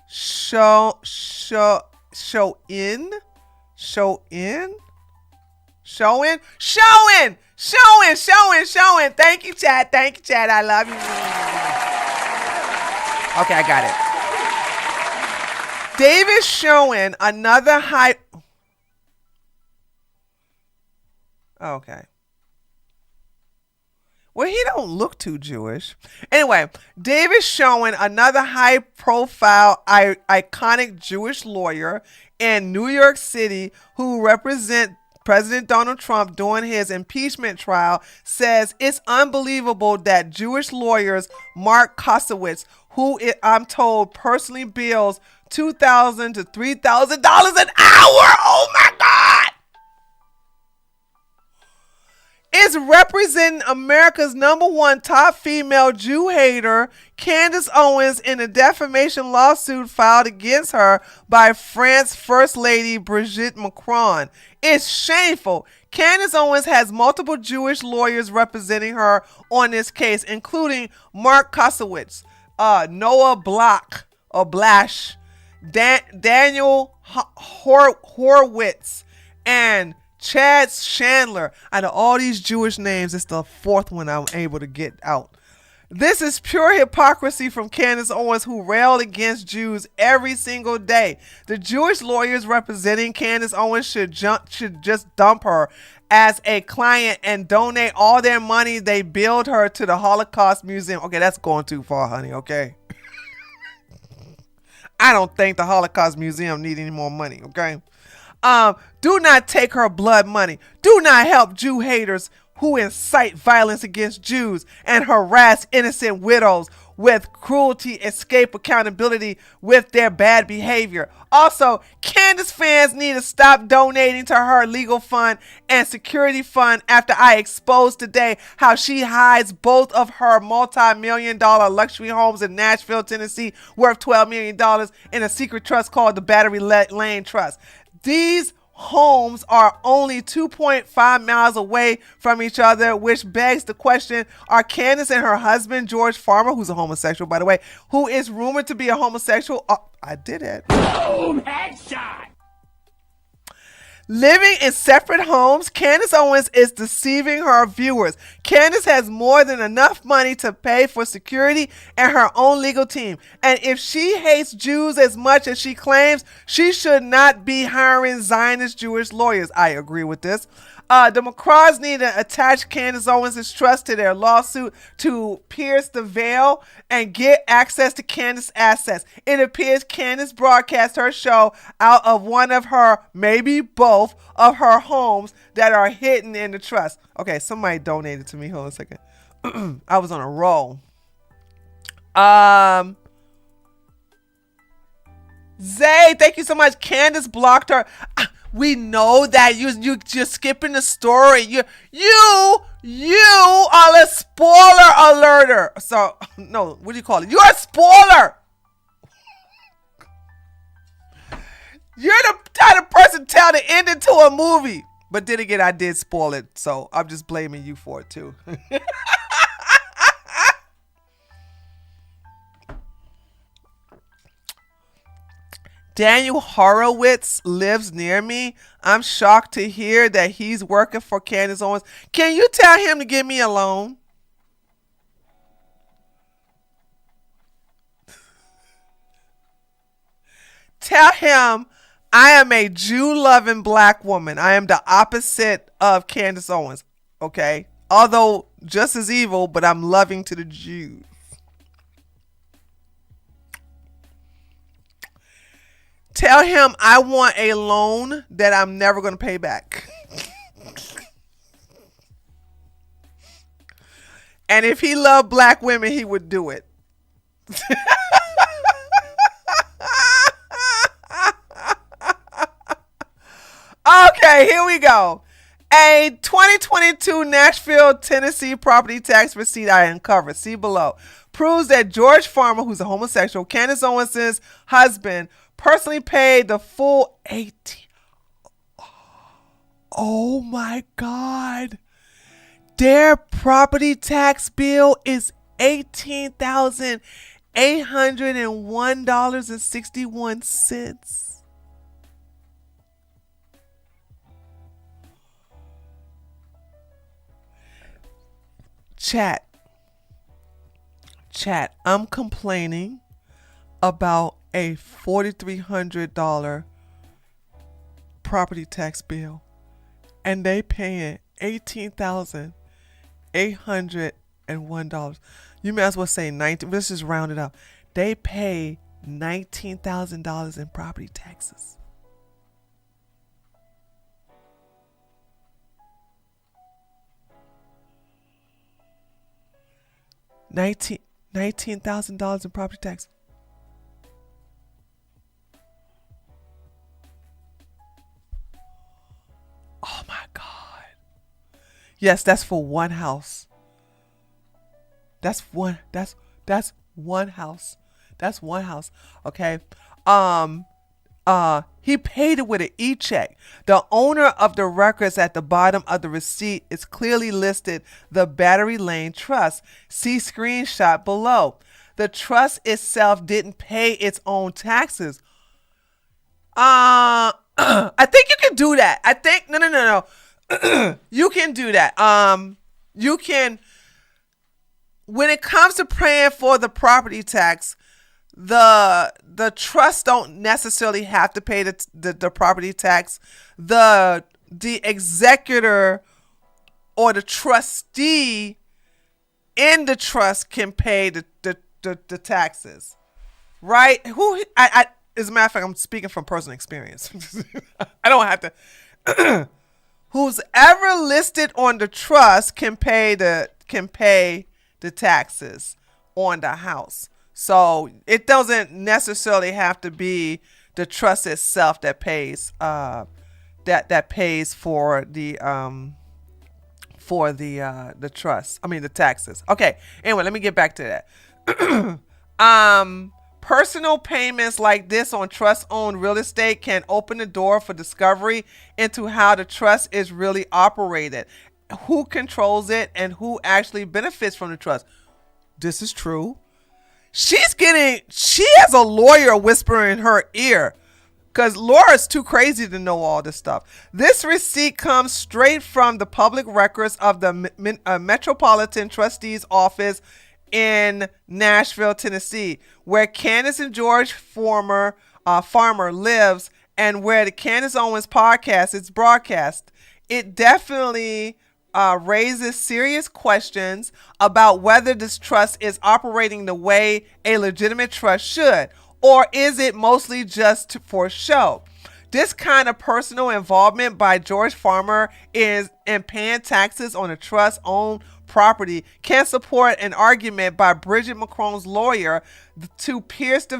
Show in. Thank you, chat. I love you. Okay, I got it. David showing another hype. Okay. Well, he don't look too Jewish. Anyway, David showing another high-profile, iconic Jewish lawyer in New York City who represent President Donald Trump during his impeachment trial says it's unbelievable that Jewish lawyers Mark Kosowitz, who I'm told personally bills $2,000 to $3,000 an hour. Oh my God! Is representing America's #1 top female Jew hater, Candace Owens, in a defamation lawsuit filed against her by France's First Lady Brigitte Macron. It's shameful. Candace Owens has multiple Jewish lawyers representing her on this case, including Mark Kosowitz, Noah Blash, Daniel Horowitz, and Chad Chandler. Out of all these Jewish names, it's the fourth one I'm able to get out. This is pure hypocrisy from Candace Owens, who railed against Jews every single day. The Jewish lawyers representing Candace Owens should just dump her as a client and donate all their money they billed her to the Holocaust Museum. Okay, that's going too far, honey, okay? I don't think the Holocaust Museum need any more money, okay? Do not take her blood money. Do not help Jew haters who incite violence against Jews and harass innocent widows with cruelty, escape accountability with their bad behavior. Also, Candace fans need to stop donating to her legal fund and security fund after I exposed today how she hides both of her multi-million-dollar luxury homes in Nashville, Tennessee, worth $12 million in a secret trust called the Battery Lane Trust. These homes are only 2.5 miles away from each other, which begs the question, are Candace and her husband, George Farmer, who's a homosexual, by the way, who is rumored to be a homosexual, I did it. Boom, headshot. Living in separate homes, Candace Owens is deceiving her viewers. Candace has more than enough money to pay for security and her own legal team. And if she hates Jews as much as she claims, she should not be hiring Zionist Jewish lawyers. I agree with this. The McCraws need to attach Candace Owens' trust to their lawsuit to pierce the veil and get access to Candace's assets. It appears Candace broadcast her show out of one of her, maybe both, of her homes that are hidden in the trust. Okay, somebody donated to me. Hold on a second. I was on a roll. Zay, thank you so much. Candace blocked her. We know that you're skipping the story. You are a spoiler alerter. So no, what do you call it? You're a spoiler. You're the type of person tell the ending to a movie. But then again, I did spoil it, so I'm just blaming you for it too. Daniel Horowitz lives near me. I'm shocked to hear that he's working for Candace Owens. Can you tell him to give me a loan? Tell him I am a Jew-loving black woman. I am the opposite of Candace Owens. Okay? Although just as evil, but I'm loving to the Jews. Tell him I want a loan that I'm never going to pay back. And if he loved black women, he would do it. Okay, here we go. A 2022 Nashville, Tennessee property tax receipt I uncovered, see below, proves that George Farmer, who's a homosexual, Candace Owens' husband, personally paid the full 18. Oh my God. Their property tax bill is $18,801.61. Chat, I'm complaining about a $4,300 property tax bill, and they paying $18,801. You may as well say 19. Let's just round it up. They pay $19,000 in property taxes. $19,000 in property tax. Oh my God. Yes, that's for one house. That's one house. That's one house. Okay. He paid it with an e-check. The owner of the records at the bottom of the receipt is clearly listed the Battery Lane Trust. See screenshot below. The trust itself didn't pay its own taxes. I think you can do that. I think no. You can do that. You can, when it comes to paying for the property tax, the trust don't necessarily have to pay the property tax. The executor or the trustee in the trust can pay the taxes, right? As a matter of fact, I'm speaking from personal experience. I don't have to. Who's ever listed on the trust can pay the taxes on the house. So it doesn't necessarily have to be the trust itself that pays that pays for the trust. I mean the taxes. Okay. Anyway, let me get back to that. Personal payments like this on trust-owned real estate can open the door for discovery into how the trust is really operated, who controls it, and who actually benefits from the trust. This is true. She has a lawyer whispering in her ear because Laura's too crazy to know all this stuff. This receipt comes straight from the public records of the Metropolitan Trustee's Office in Nashville, Tennessee, where Candace and George Farmer lives and where the Candace Owens podcast is broadcast. It definitely raises serious questions about whether this trust is operating the way a legitimate trust should, or is it mostly just for show? This kind of personal involvement by George Farmer in paying taxes on a trust-owned property can support an argument by Bridget McCrone's lawyer to pierce the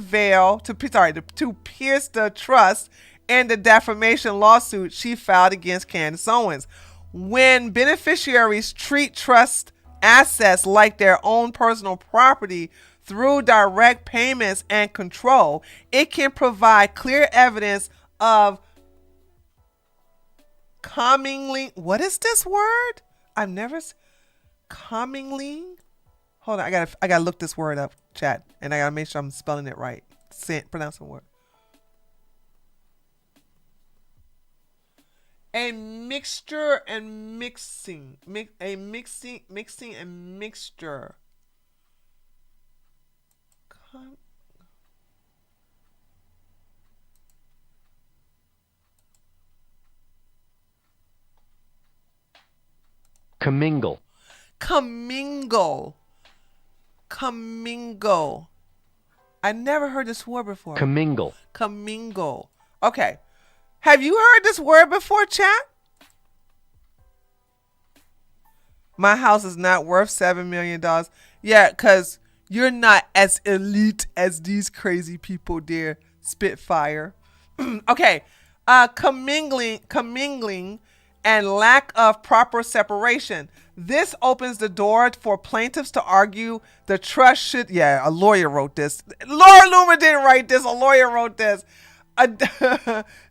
trust in the defamation lawsuit she filed against Candace Owens. When beneficiaries treat trust assets like their own personal property through direct payments and control, it can provide clear evidence of commingling. What is this word? I've never commingling. Hold on, I gotta look this word up, chat, and I gotta make sure I'm spelling it right. Pronounce the word. A mixture and mixing. Mixing and mixture.
Commingle.
Commingle. Commingle. I never heard this word before.
Commingle.
Commingle. Okay. Have you heard this word before, chat? My house is not worth $7 million. Yeah, because you're not as elite as these crazy people, dear Spitfire. Okay. Commingling and lack of proper separation. This opens the door for plaintiffs to argue the trust should... Yeah, a lawyer wrote this. Laura Loomer didn't write this. A lawyer wrote this.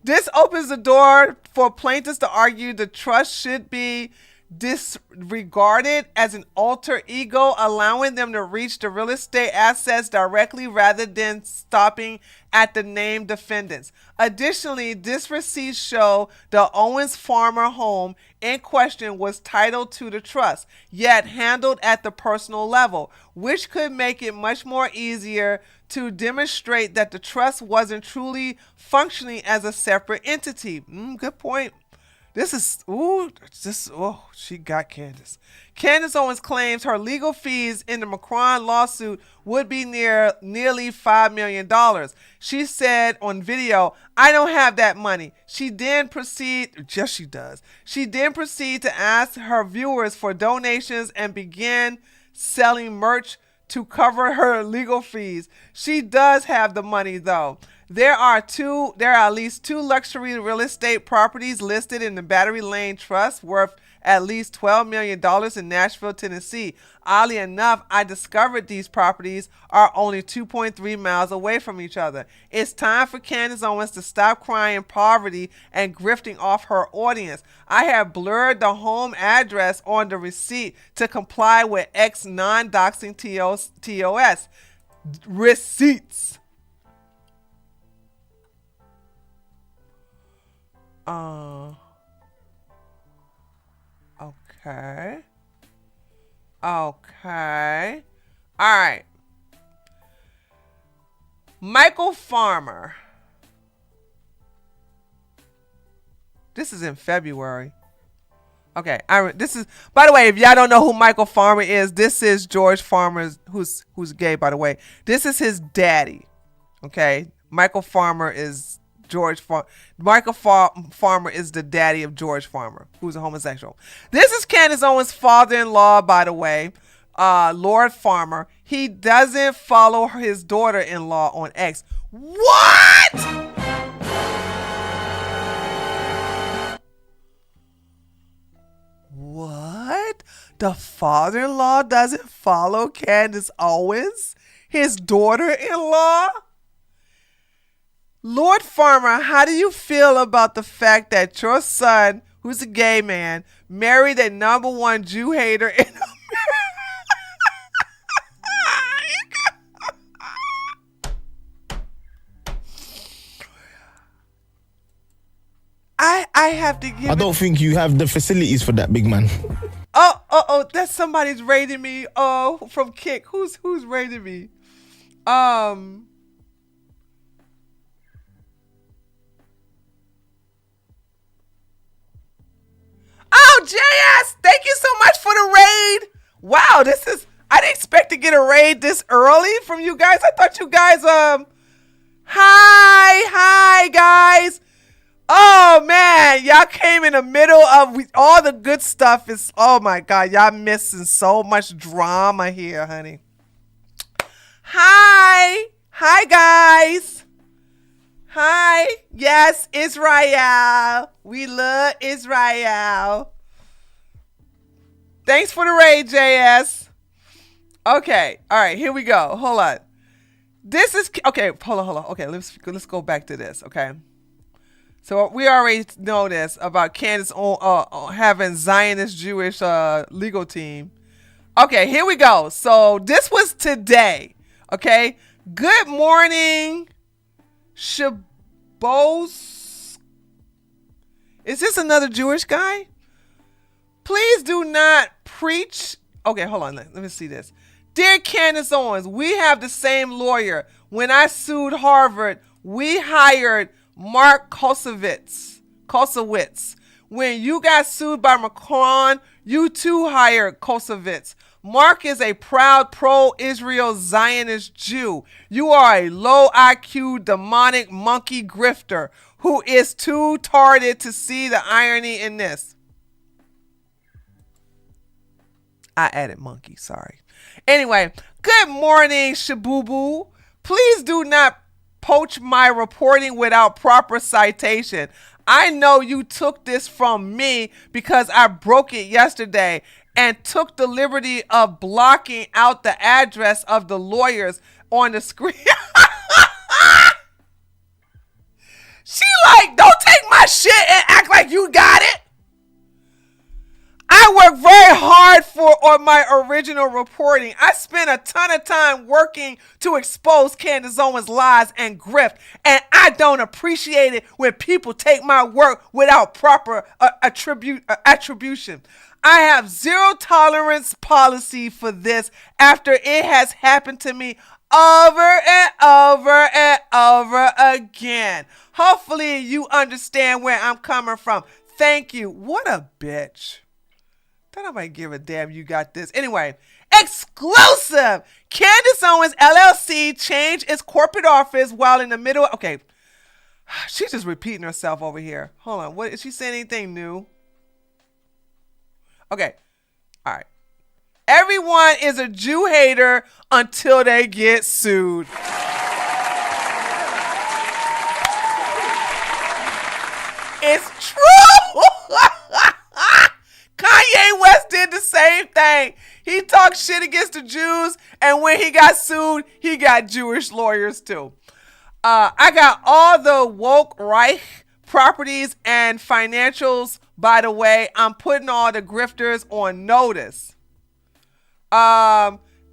This opens the door for plaintiffs to argue the trust should be disregarded as an alter ego, allowing them to reach the real estate assets directly rather than stopping at the named defendants. Additionally, this receipts show the Owens Farmer home in question was titled to the trust, yet handled at the personal level, which could make it much more easier to demonstrate that the trust wasn't truly functioning as a separate entity. Good point. She got Candace. Candace Owens claims her legal fees in the Macron lawsuit would be nearly $5 million. She said on video, "I don't have that money." She then proceed to ask her viewers for donations and began selling merch to cover her legal fees. She does have the money though. There are at least two luxury real estate properties listed in the Battery Lane Trust worth at least $12 million in Nashville, Tennessee. Oddly enough, I discovered these properties are only 2.3 miles away from each other. It's time for Candace Owens to stop crying poverty and grifting off her audience. I have blurred the home address on the receipt to comply with X non-doxing TOS receipts. Okay. Okay. All right. Michael Farmer. This is in February. Okay. This is, by the way, if y'all don't know who Michael Farmer is, this is George Farmer's, who's gay, by the way. This is his daddy. Okay. Michael Farmer is Michael Farmer is the daddy of George Farmer, who's a homosexual. This is Candace Owens' father-in-law, by the way, Lord Farmer. He doesn't follow his daughter-in-law on X. What? What? The father-in-law doesn't follow Candace Owens? His daughter-in-law? Lord Farmer, how do you feel about the fact that your son, who's a gay man, married a #1 Jew hater in America? I have to give.
I don't think you have the facilities for that, big man.
Oh, that's somebody's rating me. Oh, from Kick. Who's rating me? Oh, JS, thank you so much for the raid. Wow, I didn't expect to get a raid this early from you guys. I thought you guys, hi, guys. Oh, man, y'all came in the middle of all the good stuff. Oh, my God, y'all missing so much drama here, honey. Hi, guys. Hi, yes, Israel. We love Israel. Thanks for the raid, JS. Okay, all right, here we go. Hold on. Okay, hold on. Okay, let's go back to this, okay? So we already know this about Candace having Zionist Jewish legal team. Okay, here we go. So this was today, okay? Good morning, Shabos. Is this another Jewish guy? Please do not preach. Okay, hold on. Let me see this. Dear Candace Owens, we have the same lawyer. When I sued Harvard, we hired Mark Kosowitz. When you got sued by Macron, you too hired Kosowitz. Mark is a proud pro-Israel Zionist Jew. You are a low IQ, demonic monkey grifter who is too retarded to see the irony in this. I added monkey, sorry. Anyway, good morning, Shabubu. Please do not poach my reporting without proper citation. I know you took this from me because I broke it yesterday and took the liberty of blocking out the address of the lawyers on the screen. She like, don't take my shit and act like you got it. I worked very hard on my original reporting. I spent a ton of time working to expose Candace Owens' lies and grift, and I don't appreciate it when people take my work without proper attribution. I have zero tolerance policy for this after it has happened to me over and over and over again. Hopefully you understand where I'm coming from. Thank you. What a bitch. Don't nobody give a damn you got this. Anyway, exclusive. Candace Owens LLC changed its corporate office while in the middle. Okay, she's just repeating herself over here. Hold on. What is she saying? Anything new? Okay. All right. Everyone is a Jew hater until they get sued. It's true. Kanye West did the same thing. He talked shit against the Jews, and when he got sued, he got Jewish lawyers too. I got all the woke Reich properties and financials. By the way, I'm putting all the grifters on notice.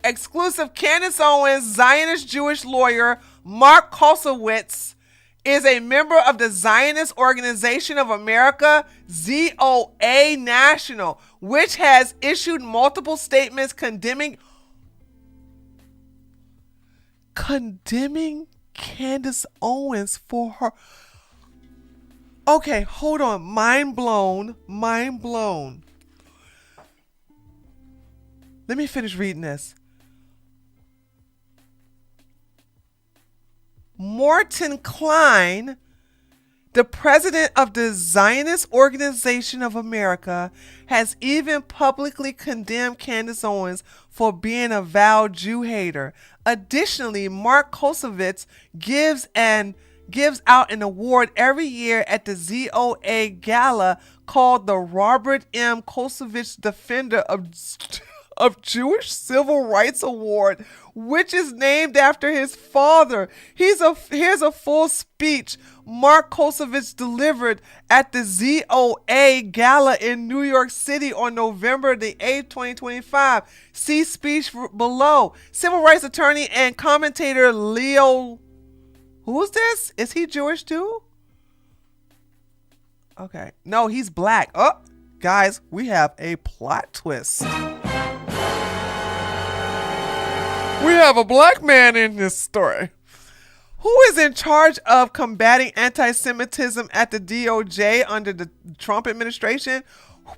Exclusive. Candace Owens, Zionist Jewish lawyer Mark Kosowitz, is a member of the Zionist Organization of America, ZOA National, which has issued multiple statements condemning Candace Owens for her. Okay, hold on. Mind blown. Let me finish reading this. Morton Klein, the president of the Zionist Organization of America, has even publicly condemned Candace Owens for being a vowed Jew hater. Additionally, Mark Kosowitz gives out an award every year at the ZOA Gala called the Robert M. Kosowitz Defender of Jewish Civil Rights Award, which is named after his father. Here's a full speech Mark Kosowitz delivered at the ZOA Gala in New York City on November the 8th, 2025. See speech below. Civil rights attorney and commentator Leo. Who's this? Is he Jewish too? Okay. No, he's black. Oh, guys, we have a plot twist. We have a black man in this story. Who is in charge of combating anti-Semitism at the DOJ under the Trump administration?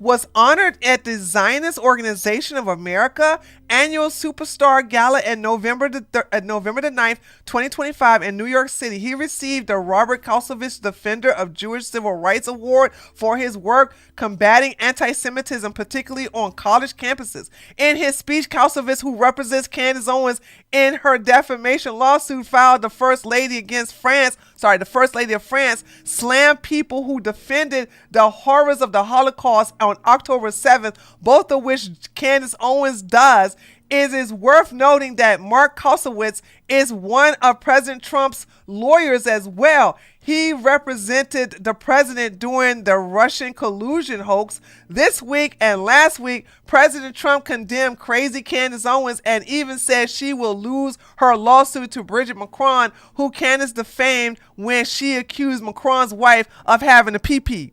Was honored at the Zionist Organization of America annual Superstar Gala on November the 9th, 2025 in New York City. He received the Robert Kosowitz Defender of Jewish Civil Rights Award for his work combating anti-Semitism, particularly on college campuses. In his speech, Kosowitz, who represents Candace Owens in her defamation lawsuit filed the First Lady of France, slammed people who defended the horrors of the Holocaust on October 7th, both of which Candace Owens does. It is worth noting that Mark Kosowitz is one of President Trump's lawyers as well. He represented the president during the Russian collusion hoax. This week and last week, President Trump condemned crazy Candace Owens and even said she will lose her lawsuit to Bridget Macron, who Candace defamed when she accused Macron's wife of having a pee-pee.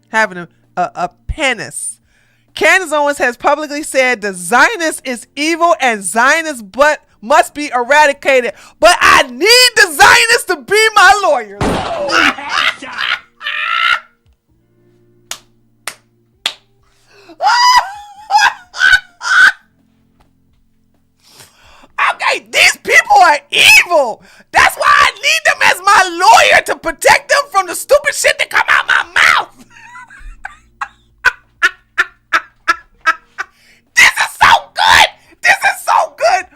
having a penis. Candace Owens has publicly said the Zionist is evil and Zionists but must be eradicated. But I need the Zionists to be my lawyers. Okay, these people are evil. That's why I need them as my lawyer to protect them from the stupid shit that come out my mouth. This is so good. This is so good.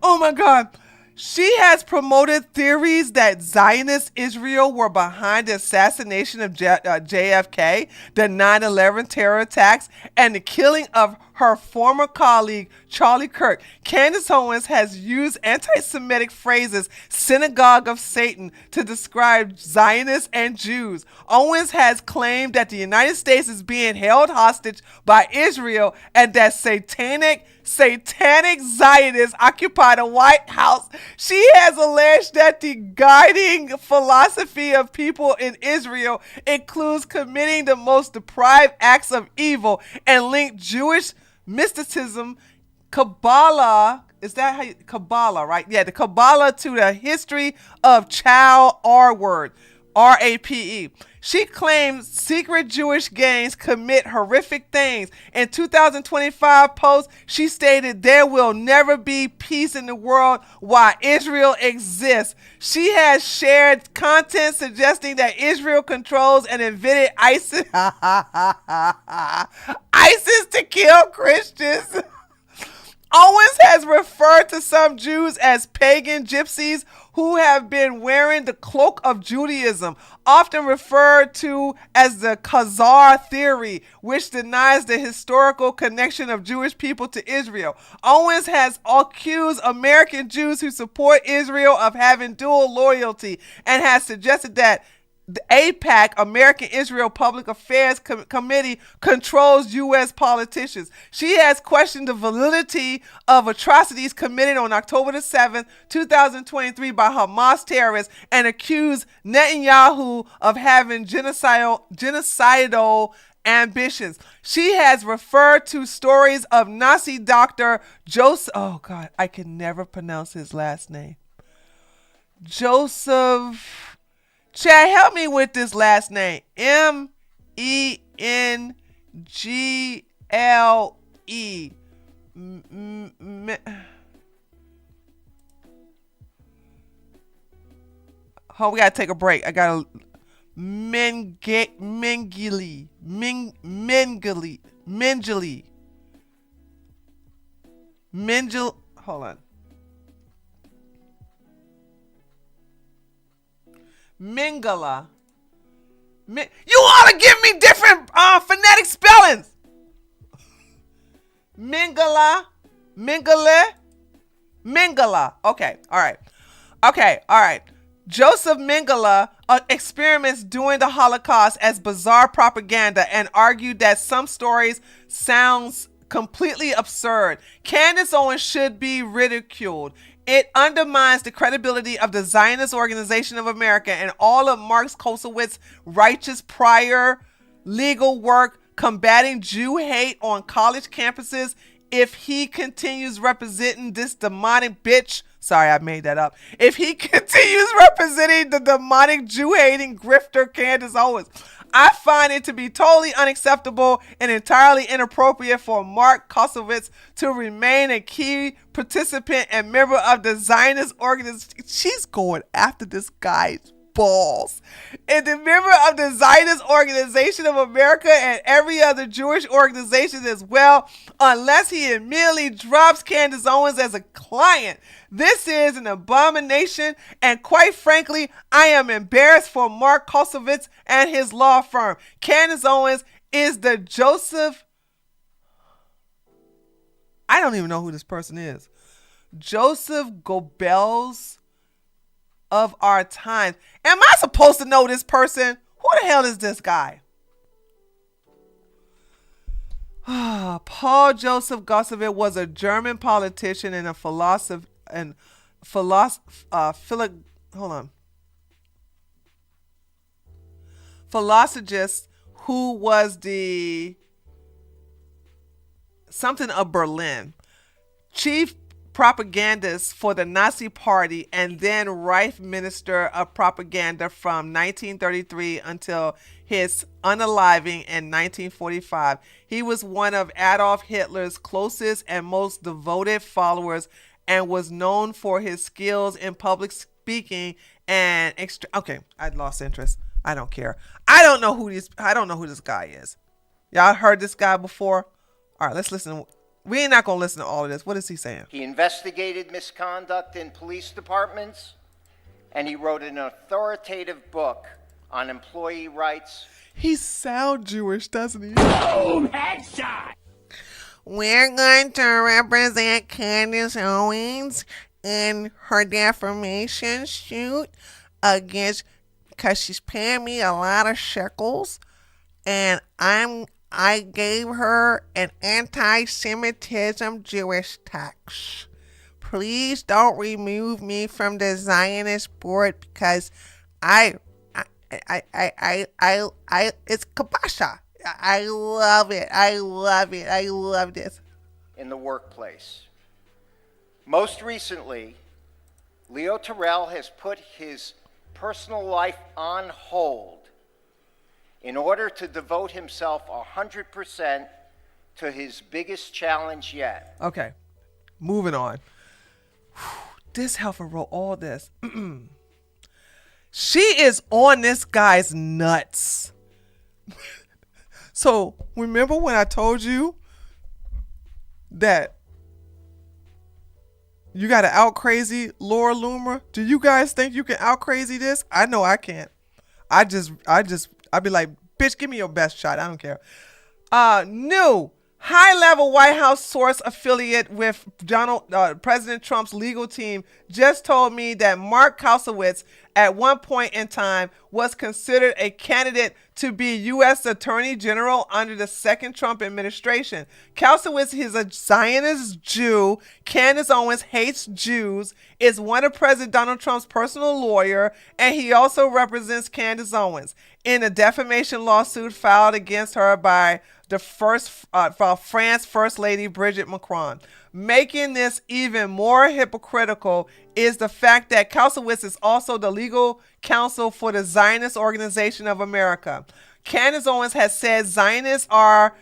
Oh my God. She has promoted theories that Zionist Israel were behind the assassination of JFK, the 9/11 terror attacks, and the killing of her former colleague, Charlie Kirk. Candace Owens has used anti-Semitic phrases, synagogue of Satan, to describe Zionists and Jews. Owens has claimed that the United States is being held hostage by Israel and that satanic Zionists occupy the White House. She has alleged that the guiding philosophy of people in Israel includes committing the most depraved acts of evil and linked Jewish mysticism, Kabbalah, is that how Kabbalah, right? Yeah, the Kabbalah to the history of child R-word, R-A-P-E. She claims secret Jewish gangs commit horrific things. In 2025 post, she stated there will never be peace in the world while Israel exists. She has shared content suggesting that Israel controls and invented ISIS, ISIS to kill Christians. Owens has referred to some Jews as pagan gypsies who have been wearing the cloak of Judaism, often referred to as the Khazar theory, which denies the historical connection of Jewish people to Israel. Owens has accused American Jews who support Israel of having dual loyalty and has suggested that the AIPAC, American Israel Public Affairs Committee, controls U.S. politicians. She has questioned the validity of atrocities committed on October the 7th, 2023 by Hamas terrorists and accused Netanyahu of having genocidal ambitions. She has referred to stories of Nazi doctor Joseph, oh God, I can never pronounce his last name. Joseph... Chad, help me with this last name. M-E-N-G-L-E. Oh, we gotta take a break. I gotta Mengele. Hold on. Mingala. You all to give me different phonetic spellings. Mingala. Okay, all right. Joseph Mengele experiments during the Holocaust as bizarre propaganda and argued that some stories sounds completely absurd. Candace Owens should be ridiculed. It undermines the credibility of the Zionist Organization of America and all of Mark Kosowitz's righteous prior legal work combating Jew hate on college campuses if he continues representing this demonic bitch. Sorry, I made that up. If he continues representing the demonic Jew-hating grifter Candace Owens. I find it to be totally unacceptable and entirely inappropriate for Mark Kosowitz to remain a key participant and member of the Zionist organization. She's going after this guy's balls. And the member of the Zionist Organization of America and every other Jewish organization as well, unless he immediately drops Candace Owens as a client. This is an abomination, and quite frankly, I am embarrassed for Mark Kosowitz and his law firm. Candace Owens is the Joseph... I don't even know who this person is. Joseph Goebbels of our times. Am I supposed to know this person? Who the hell is this guy? Paul Joseph Gossovitz was a German politician and a philosopher and philologist who was the something of Berlin, chief propagandist for the Nazi Party, and then Reich Minister of Propaganda from 1933 until his unaliving in 1945. He was one of Adolf Hitler's closest and most devoted followers and was known for his skills in public speaking and okay, I lost interest. I don't care. I don't know who this guy is. Y'all heard this guy before? All right, let's listen. We ain't not going to listen to all of this. What is he saying?
He investigated misconduct in police departments, and he wrote an authoritative book on employee rights.
He sounds Jewish, doesn't he?
Boom! Headshot!
We're going to represent Candace Owens in her defamation suit against, because she's paying me a lot of shekels, and I gave her an anti-Semitism Jewish tax. Please don't remove me from the Zionist board because it's kabasha. I love it. I love it. I love this.
In the workplace. Most recently, Leo Terrell has put his personal life on hold in order to devote himself 100% to his biggest challenge yet.
Okay, moving on. This heifer wrote all this. She is on this guy's nuts. So, remember when I told you that you got to out crazy Laura Loomer? Do you guys think you can out crazy this? I know I can't. I'd be like, bitch, give me your best shot. I don't care. New high-level White House source affiliate with President Trump's legal team just told me that Mark Kausowitz at one point in time was considered a candidate to be U.S. Attorney General under the second Trump administration. Kausowitz is a Zionist Jew. Candace Owens hates Jews, is one of President Donald Trump's personal lawyer, and he also represents Candace Owens in a defamation lawsuit filed against her by France First Lady Brigitte Macron. Making this even more hypocritical is the fact that Kausowitz is also the legal counsel for the Zionist Organization of America. Candace Owens has said Zionists are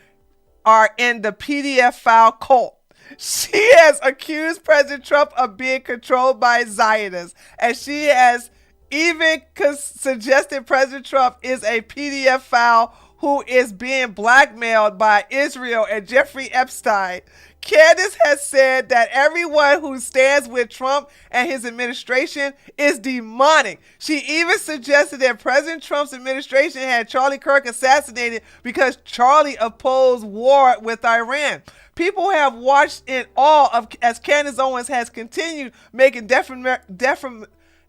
in the PDF file cult. She has accused President Trump of being controlled by Zionists, and she has even suggested President Trump is a PDF file who is being blackmailed by Israel and Jeffrey Epstein. Candace has said that everyone who stands with Trump and his administration is demonic. She even suggested that President Trump's administration had Charlie Kirk assassinated because Charlie opposed war with Iran. People have watched in awe as Candace Owens has continued making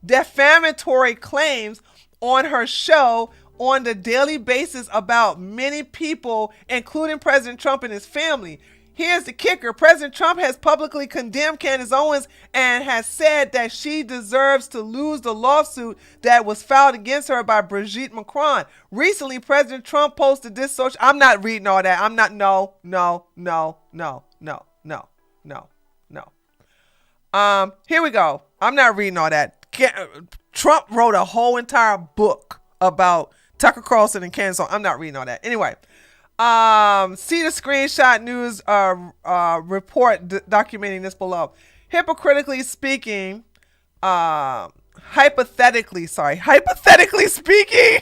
defamatory claims on her show on the daily basis about many people, including President Trump and his family. Here's the kicker. President Trump has publicly condemned Candace Owens and has said that she deserves to lose the lawsuit that was filed against her by Brigitte Macron. Recently, President Trump posted this social... I'm not reading all that. I'm not... No. Here we go. I'm not reading all that. Trump wrote a whole entire book about Tucker Carlson and Candace Owens. I'm not reading all that. Anyway, see the screenshot news report documenting this below. Hypocritically speaking, hypothetically speaking,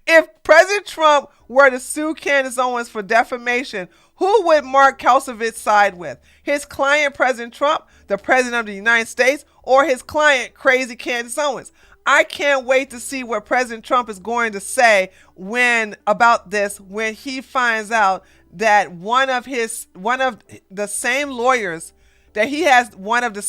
if President Trump were to sue Candace Owens for defamation, who would Mark Kausowitz side with? His client, President Trump, the President of the United States, or his client, crazy Candace Owens? I can't wait to see what President Trump is going to say about this when he finds out that one of the same lawyers that he has one of the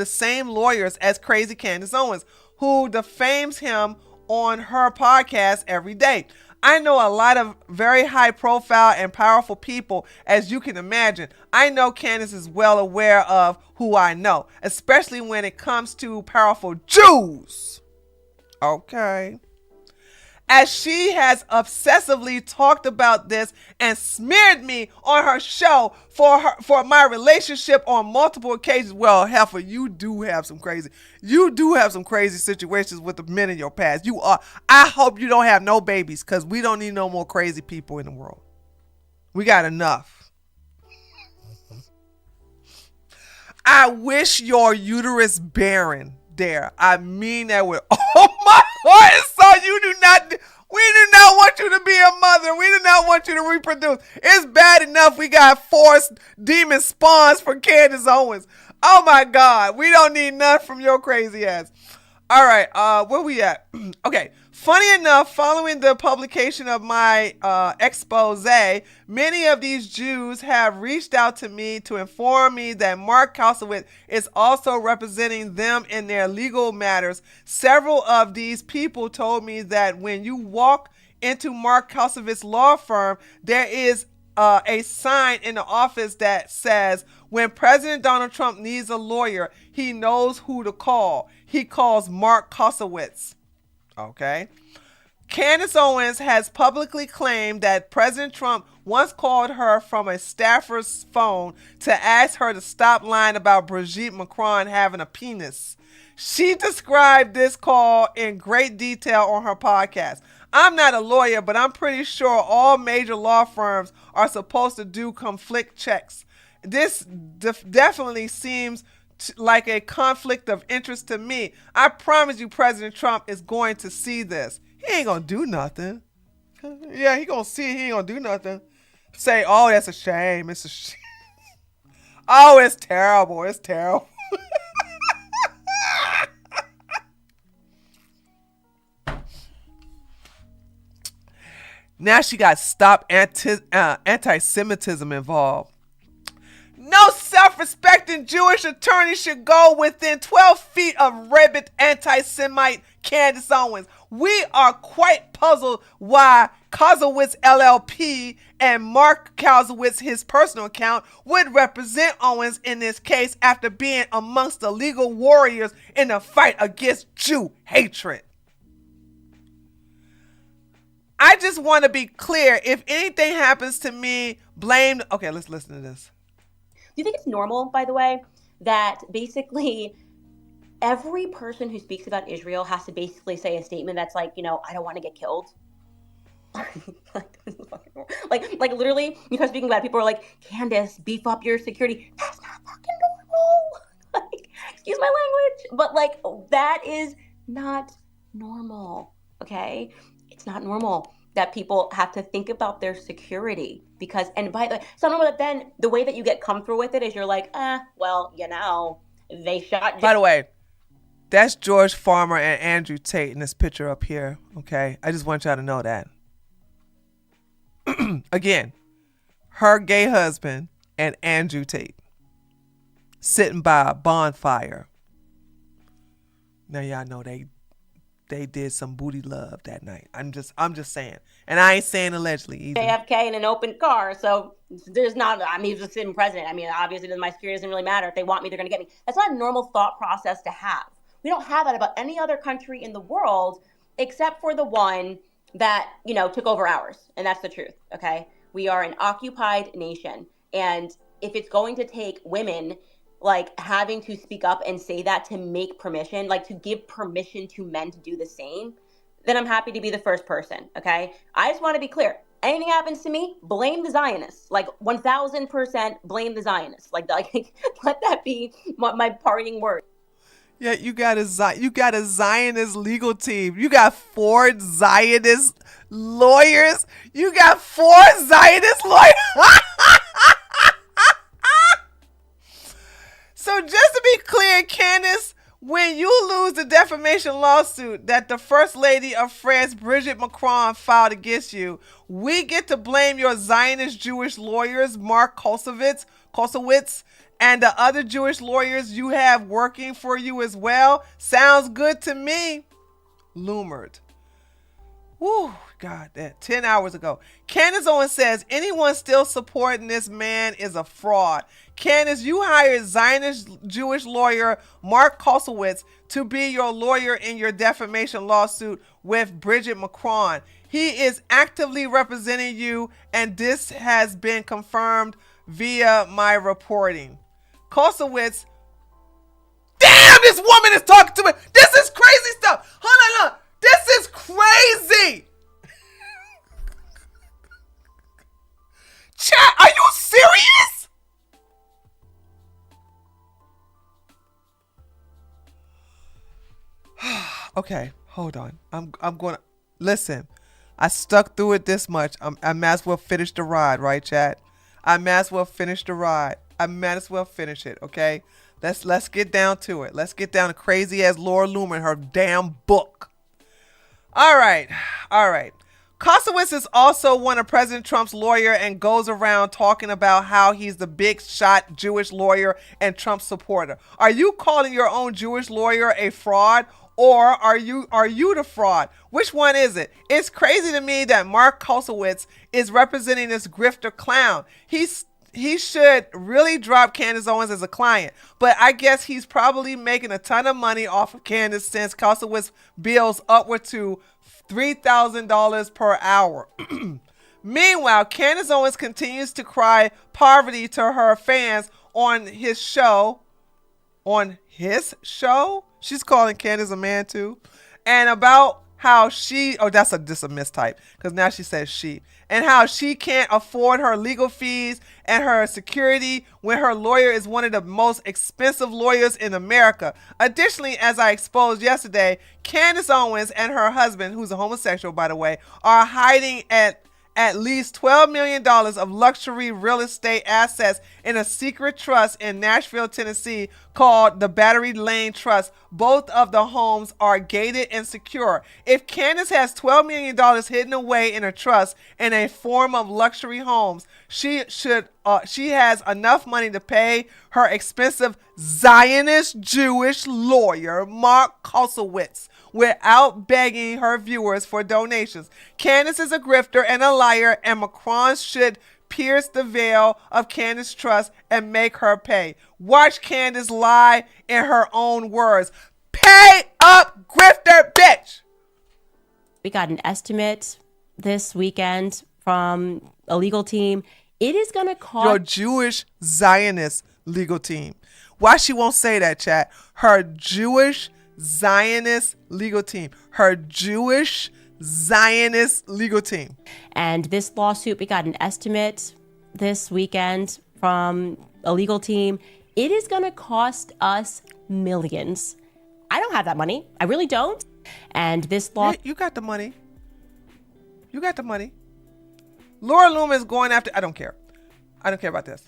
same lawyers as crazy Candace Owens, who defames him on her podcast every day. I know a lot of very high profile and powerful people, as you can imagine. I know Candace is well aware of who I know, especially when it comes to powerful Jews. Okay. as she has obsessively talked about this and smeared me on her show for my relationship on multiple occasions. Well, Heifer, you do have some crazy situations with the men in your past. I hope you don't have no babies, because we don't need no more crazy people in the world. We got enough. I wish your uterus barren there. I mean that with all my heart. So we do not want you to be a mother. We do not want you to reproduce. It's bad enough we got 4 demon spawns for Candace Owens. Oh my God. We don't need none from your crazy ass. All right. Where we at? Okay. Funny enough, following the publication of my expose, many of these Jews have reached out to me to inform me that Mark Kausowitz is also representing them in their legal matters. Several of these people told me that when you walk into Mark Kausowitz's law firm, there is a sign in the office that says, when President Donald Trump needs a lawyer, he knows who to call. He calls Mark Kausowitz. Okay. Candace Owens has publicly claimed that President Trump once called her from a staffer's phone to ask her to stop lying about Brigitte Macron having a penis. She described this call in great detail on her podcast. I'm not a lawyer, but I'm pretty sure all major law firms are supposed to do conflict checks. This definitely seems like a conflict of interest to me. I promise you President Trump is going to see this. He ain't gonna do nothing. Yeah, he gonna see it. He ain't gonna do nothing. Say, oh, that's a shame. It's a shame. Oh, it's terrible. It's terrible. Now she got stop anti-Semitism involved. No self-respecting Jewish attorney should go within 12 feet of rabid anti-Semite Candace Owens. We are quite puzzled why Kausowitz LLP and Mark Kausowitz, his personal account, would represent Owens in this case after being amongst the legal warriors in the fight against Jew hatred. I just want to be clear. If anything happens to me, blame... Okay, let's listen to this.
Do you think it's normal, by the way, that basically every person who speaks about Israel has to basically say a statement that's like, I don't want to get killed? like literally, because speaking about it, people are like, Candace, beef up your security. That's not fucking normal. Excuse my language. But that is not normal. Okay? It's not normal that people have to think about their security because, and by the way, so normal that then the way that you get comfortable with it is you're like, well, they shot.
By the way, that's George Farmer and Andrew Tate in this picture up here. Okay. I just want y'all to know that. Again, her gay husband and Andrew Tate sitting by a bonfire. Now y'all know they did some booty love that night. I'm just saying. And I ain't saying allegedly either.
JFK in an open car. So there's not, he's a sitting president. Obviously my security doesn't really matter. If they want me, they're going to get me. That's not a normal thought process to have. We don't have that about any other country in the world, except for the one that, took over ours. And that's the truth. Okay. We are an occupied nation. And if it's going to take women having to speak up and say that to make permission, to give permission to men to do the same, then I'm happy to be the first person, okay? I just want to be clear. Anything happens to me, blame the Zionists. 1,000% blame the Zionists. Let that be my parting word.
Yeah, you got a Zionist legal team. You got 4 Zionist lawyers. You got 4 Zionist lawyers. So just to be clear, Candace, when you lose the defamation lawsuit that the First Lady of France, Brigitte Macron, filed against you, we get to blame your Zionist Jewish lawyers, Mark Kausowitz, and the other Jewish lawyers you have working for you as well. Sounds good to me. Loomered. Whew, God, that 10 hours ago. Candace Owens says anyone still supporting this man is a fraud. Candace, you hired Zionist Jewish lawyer Mark Kosowitz to be your lawyer in your defamation lawsuit with Bridget McCron. He is actively representing you, and this has been confirmed via my reporting. Kosowitz, damn, this woman is talking to me. This is crazy stuff. Hold on, look. This is crazy. Chat, are you serious? Okay, hold on. I'm going to listen. I stuck through it this much. I might as well finish the ride, right, chat? I might as well finish the ride. I might as well finish it, okay? Let's get down to it. Let's get down to crazy as Laura Loomer and her damn book. All right. Kosowitz is also one of President Trump's lawyer and goes around talking about how he's the big shot Jewish lawyer and Trump supporter. Are you calling your own Jewish lawyer a fraud, or are you the fraud? Which one is it? It's crazy to me that Mark Kosowitz is representing this grifter clown. He should really drop Candace Owens as a client, but I guess he's probably making a ton of money off of Candace since Kosowitz bills upward to $3,000 per hour. Meanwhile, Candace Owens continues to cry poverty to her fans on his show. She's calling Candace a man too. And about how she, that's a mistype, because now she says she, and how she can't afford her legal fees and her security when her lawyer is one of the most expensive lawyers in America. Additionally, as I exposed yesterday, Candace Owens and her husband, who's a homosexual by the way, are hiding at least $12 million of luxury real estate assets in a secret trust in Nashville, Tennessee called the Battery Lane Trust. Both of the homes are gated and secure. If Candace has $12 million hidden away in a trust in a form of luxury homes, she has enough money to pay her expensive Zionist Jewish lawyer, Mark Kosowitz, without begging her viewers for donations. Candace is a grifter and a liar, and Macron should pierce the veil of Candace Trust and make her pay. Watch Candace lie in her own words. Pay up, grifter, bitch!
We got an estimate this weekend from a legal team. It is going to cost...
Your Jewish Zionist legal team. Why she won't say that, chat? Her Jewish Zionist legal team. Her Jewish Zionist legal team.
And this lawsuit, we got an estimate this weekend from a legal team. It is going to cost us millions. I don't have that money. I really don't. And this law...
You got the money. You got the money. Laura Loomer is going after... I don't care. I don't care about this.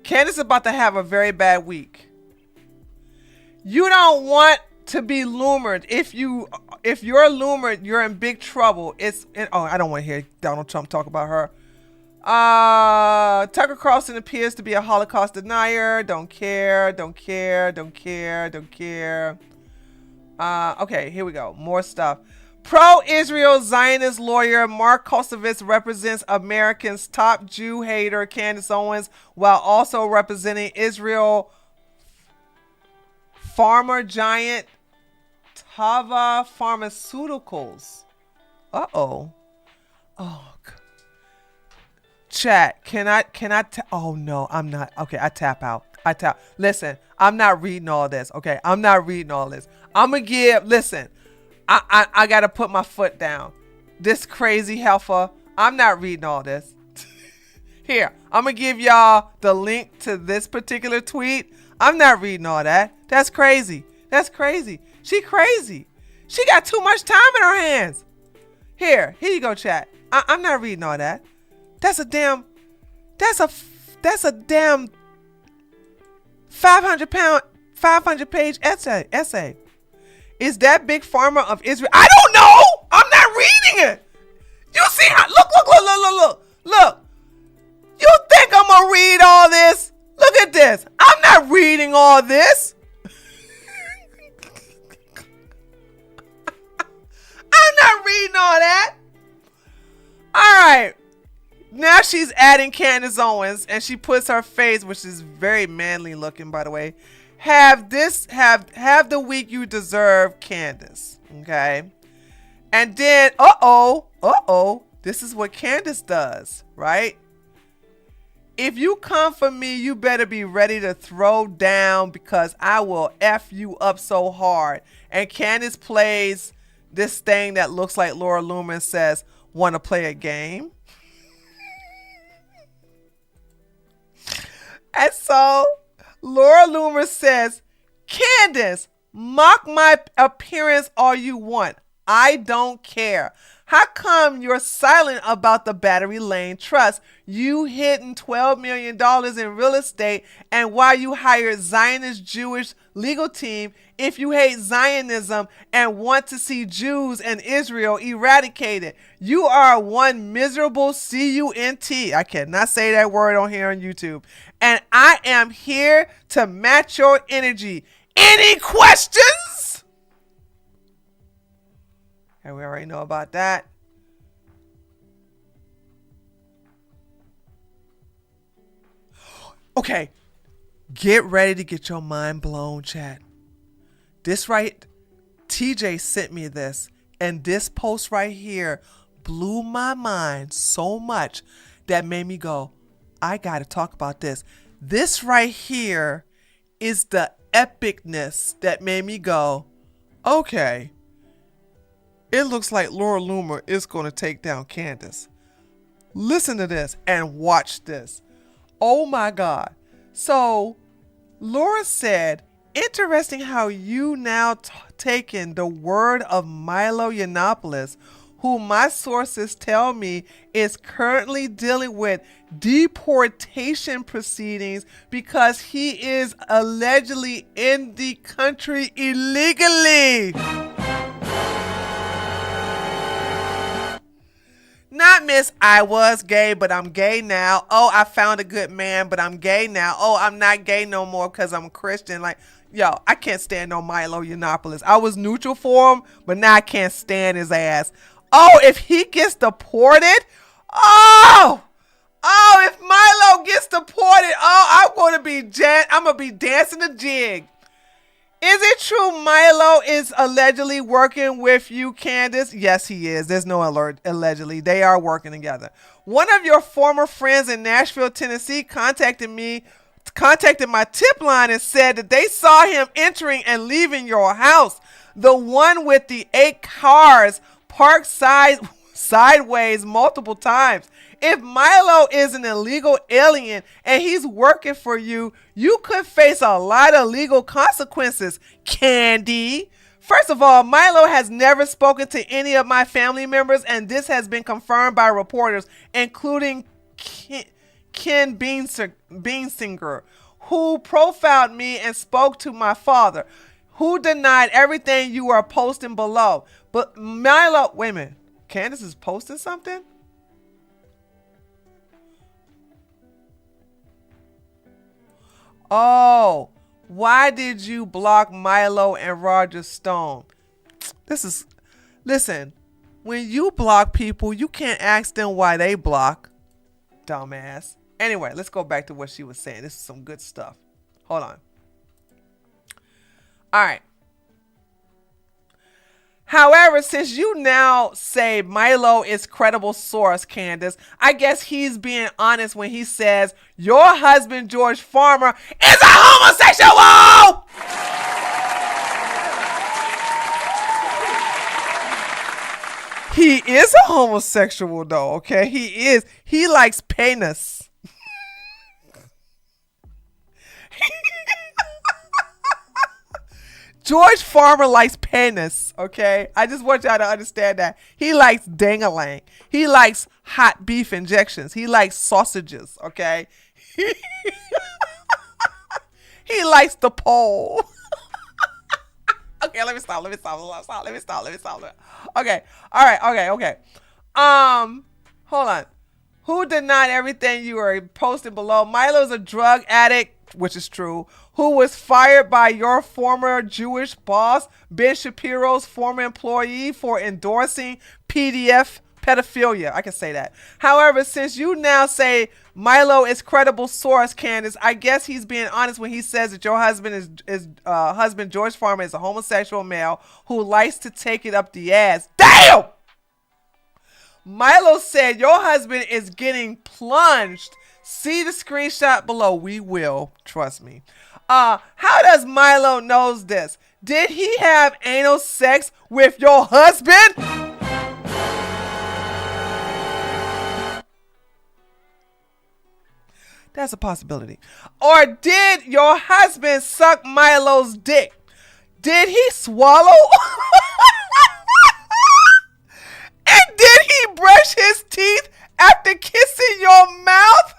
Candace is about to have a very bad week. You don't want to be loomered. If you're loomered, you're in big trouble. I don't want to hear Donald Trump talk about her. Tucker Carlson appears to be a Holocaust denier. Don't care. Okay, here we go. More stuff. Pro-Israel Zionist lawyer Mark Kosowitz represents Americans' top Jew hater Candace Owens while also representing Israel pharma giant Tava Pharmaceuticals. Oh, chat, oh no, I'm not. Okay, I tap out. Listen, I'm not reading all this. Okay, I'm not reading all this. Listen, I gotta put my foot down. This crazy heifer, I'm not reading all this. Here, I'm gonna give y'all the link to this particular tweet. I'm not reading all that. That's crazy. She crazy. She got too much time in her hands. Here you go, chat. I'm not reading all that. That's a damn 500 page essay. Is that big pharma of Israel? I don't know. I'm not reading it. You see how, look. You think I'm gonna read all this? Look at this. I'm not reading all this. I'm not reading reading all that. All right. Now she's adding Candace Owens, and she puts her face, which is very manly looking, by the way. Have the week you deserve, Candace. Okay. And then, this is what Candace does, right? If you come for me, you better be ready to throw down because I will F you up so hard. And Candace plays this thing that looks like Laura Loomer and says, want to play a game? And so Laura Loomer says, Candace, mock my appearance all you want. I don't care. How come you're silent about the Battery Lane Trust? You hidden $12 million in real estate, and why you hired Zionist Jewish legal team if you hate Zionism and want to see Jews and Israel eradicated. You are one miserable cunt. I cannot say that word on here on YouTube. And I am here to match your energy. Any questions? And we already know about that. Okay. Get ready to get your mind blown, chat. This right, TJ sent me this. And this post right here blew my mind so much that made me go, I got to talk about this. This right here is the epicness that made me go, okay. It looks like Laura Loomer is going to take down Candace. Listen to this and watch this. Oh my God. So Laura said, interesting how you now taken the word of Milo Yiannopoulos, who my sources tell me is currently dealing with deportation proceedings because he is allegedly in the country illegally. Not Miss I was gay, but I'm gay now. Oh, I found a good man, but I'm gay now. Oh, I'm not gay no more because I'm Christian. Like, yo, I can't stand no Milo Yiannopoulos. I was neutral for him, but now I can't stand his ass. Oh, if he gets deported, if Milo gets deported, I'm gonna be dancing a jig. Is it true Milo is allegedly working with you, Candace? Yes, he is. There's no alert. Allegedly, they are working together. One of your former friends in Nashville, Tennessee, contacted my tip line and said that they saw him entering and leaving your house. The one with the 8 cars parked sideways multiple times. If Milo is an illegal alien and he's working for you, you could face a lot of legal consequences, Candy. First of all, Milo has never spoken to any of my family members, and this has been confirmed by reporters, including Ken Beansinger, who profiled me and spoke to my father, who denied everything you are posting below. But Milo, wait a minute, Candace is posting something? Oh, why did you block Milo and Roger Stone? Listen, when you block people, you can't ask them why they block. Dumbass. Anyway, let's go back to what she was saying. This is some good stuff. Hold on. All right. However, since you now say Milo is credible source, Candace, I guess he's being honest when he says your husband, George Farmer, is a homosexual! He is a homosexual though, okay? He is. He likes penis. George Farmer likes penis, okay? I just want y'all to understand that. He likes dang-a-lang. He likes hot beef injections. He likes sausages, okay? He likes the pole. Okay, let me stop. Okay, all right, okay. Hold on. Who denied everything you were posting below? Milo's a drug addict, which is true, who was fired by your former Jewish boss, Ben Shapiro's former employee, for endorsing PDF pedophilia. I can say that. However, since you now say Milo is credible source, Candace, I guess he's being honest when he says that your husband husband George Farmer is a homosexual male who likes to take it up the ass. Damn! Milo said your husband is getting plunged. See the screenshot below. We will. Trust me. How does Milo knows this? Did he have anal sex with your husband? That's a possibility. Or did your husband suck Milo's dick? Did he swallow? And did he brush his teeth after kissing your mouth?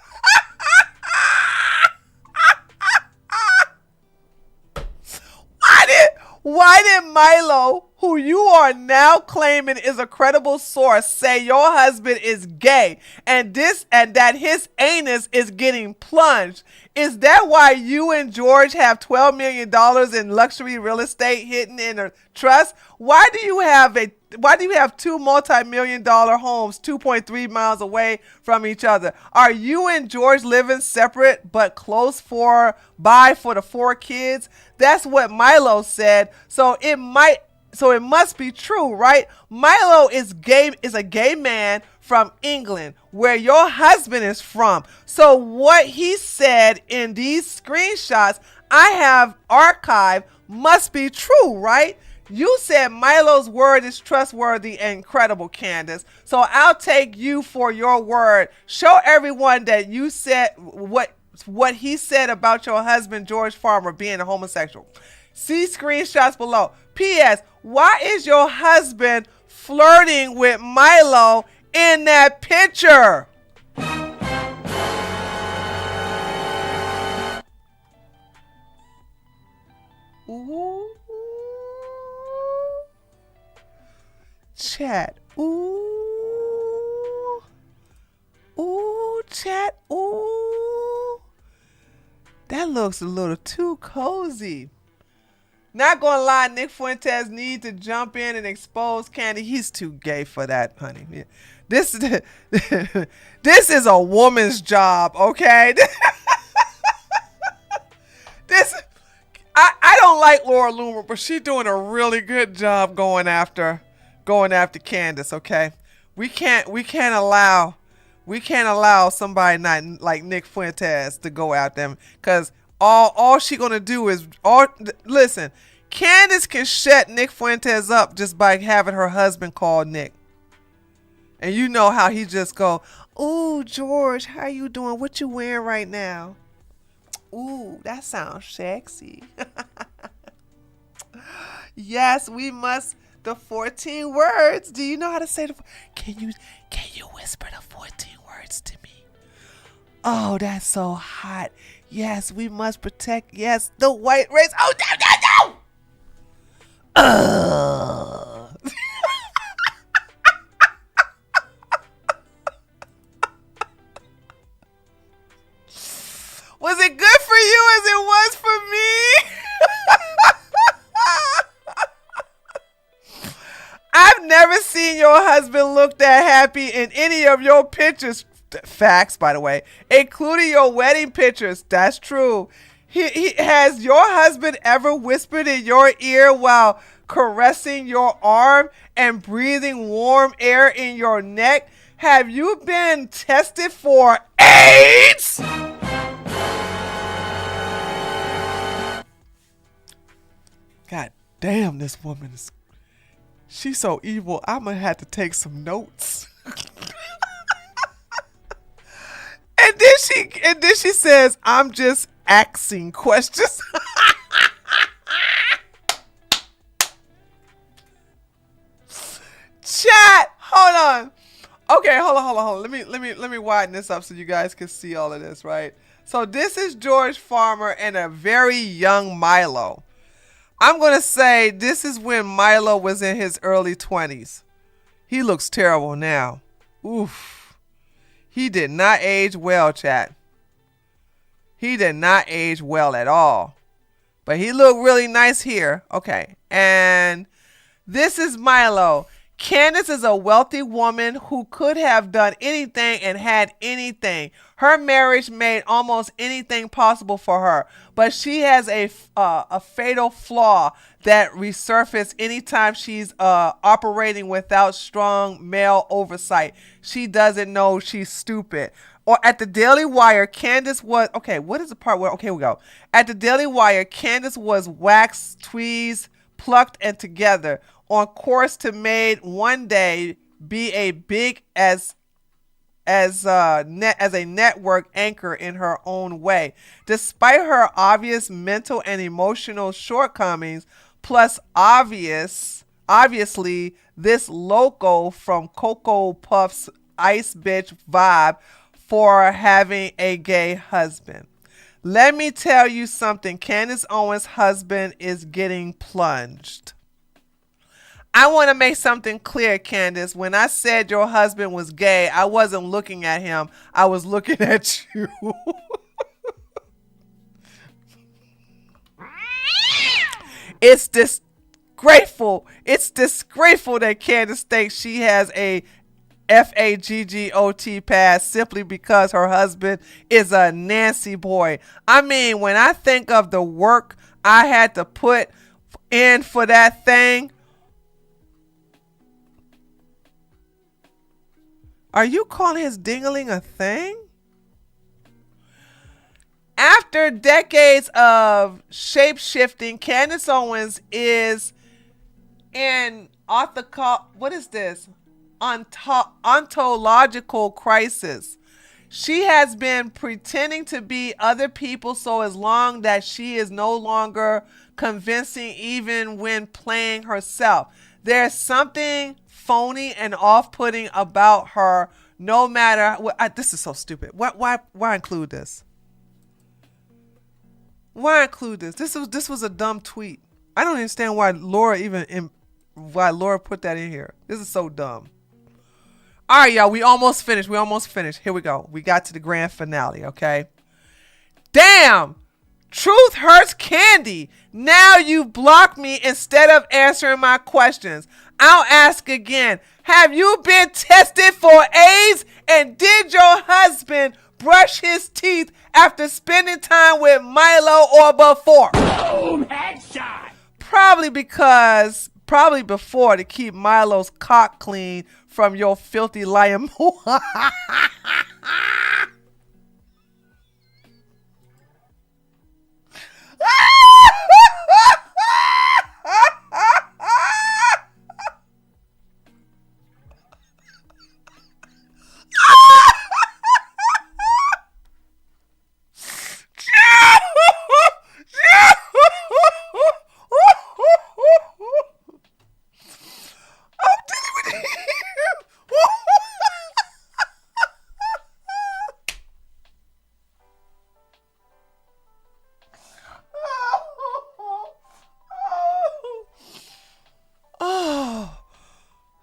Why did Milo, who you are now claiming is a credible source, say your husband is gay and that his anus is getting plunged? Is that why you and George have $12 million in luxury real estate hidden in a trust? Why do you have two multi-million-dollar homes 2.3 miles away from each other? Are you and George living separate but close for the 4 kids? That's what Milo said. So it must be true, right? Milo is a gay man from England, where your husband is from. So what he said in these screenshots I have archived must be true, right? You said Milo's word is trustworthy and credible, Candace. So I'll take you for your word. Show everyone that you said what he said about your husband, George Farmer, being a homosexual. See screenshots below. P.S. Why is your husband flirting with Milo in that picture? Ooh. Chat. Ooh. Ooh, chat. Ooh. That looks a little too cozy. Not gonna lie, Nick Fuentes needs to jump in and expose Candy. He's too gay for that, honey. Yeah. This is a woman's job, okay? I don't like Laura Loomer, but she's doing a really good job going after Candace, okay? We can't allow somebody not like Nick Fuentes to go out them, because all she gonna do is listen. Candace can shut Nick Fuentes up just by having her husband call Nick, and you know how he just go, "Ooh, George, how you doing? What you wearing right now? Ooh, that sounds sexy." Yes, we must. The 14 words. Do you know how to say Can you whisper the 14 words to me? Oh, that's so hot. Yes, we must protect. Yes, the white race. Oh, no. Was it good for you as it was for me? I've never seen your husband look that happy in any of your pictures. Facts, by the way, including your wedding pictures. That's true. He has your husband ever whispered in your ear while caressing your arm and breathing warm air in your neck? Have you been tested for AIDS? God damn, this woman is... She's so evil. I'm gonna have to take some notes. And then she says, "I'm just asking questions." Chat, hold on. Okay, hold on. Let me widen this up so you guys can see all of this, right? So this is George Farmer and a very young Milo. I'm going to say this is when Milo was in his early 20s. He looks terrible now. Oof. He did not age well, chat. He did not age well at all. But he looked really nice here. Okay. And this is Milo. Candace is a wealthy woman who could have done anything and had anything. Her marriage made almost anything possible for her. But she has a fatal flaw that resurfaces anytime she's operating without strong male oversight. She doesn't know she's stupid. Or at the Daily Wire, Candace was... Okay, what is the part where... Okay, we go. At the Daily Wire, Candace was waxed, tweezed, plucked, and together, on course to made one day be a big as a network anchor in her own way. Despite her obvious mental and emotional shortcomings, plus obviously this loco from Cocoa Puff's ice bitch vibe for having a gay husband. Let me tell you something. Candace Owens' husband is getting plunged. I want to make something clear, Candace. When I said your husband was gay, I wasn't looking at him. I was looking at you. It's disgraceful. It's disgraceful that Candace thinks she has a FAGGOT pass simply because her husband is a Nancy boy. I mean, when I think of the work I had to put in for that thing. Are you calling his dingling a thing? After decades of shape-shifting, Candace Owens is in what is this? Ontological crisis. She has been pretending to be other people so as long that she is no longer convincing even when playing herself. There's something phony and off-putting about her, no matter what. This is so stupid. Why include this? Why include this? This was a dumb tweet. I don't understand why Laura put that in here. This is so dumb. All right, y'all. We almost finished. Here we go. We got to the grand finale. Okay. Damn. Truth hurts Candy. Now you block me instead of answering my questions. I'll ask again. Have you been tested for AIDS? And did your husband brush his teeth after spending time with Milo or before?
Boom! Headshot!
Probably before, to keep Milo's cock clean from your filthy lion.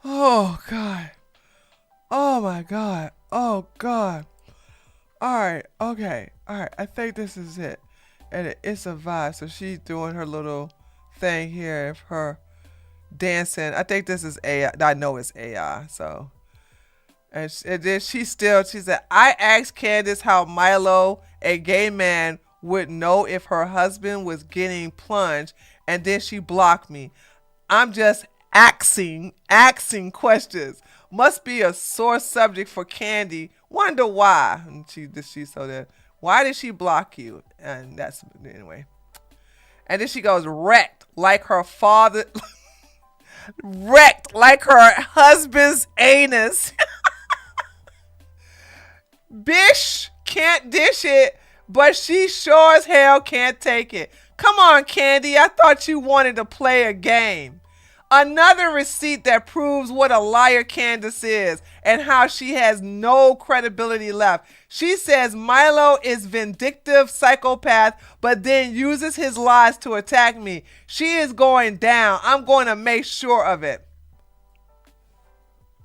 Oh God. Oh my God. Oh God. All right. Okay. All right. I think this is it. And it's a vibe. So she's doing her little thing here of her dancing. I think this is AI. I know it's AI. So, and then she said, I asked Candace how Milo, a gay man, would know if her husband was getting plunged, and then she blocked me. I'm just asking questions. Must be a sore subject for Candy. Wonder why. And why did she block you? And that's anyway. And then she goes, wrecked like her father, wrecked like her husband's anus. Bish can't dish it, but she sure as hell can't take it. Come on, Candy. I thought you wanted to play a game. Another receipt that proves what a liar Candace is and how she has no credibility left. She says Milo is vindictive psychopath, but then uses his lies to attack me. She is going down. I'm going to make sure of it.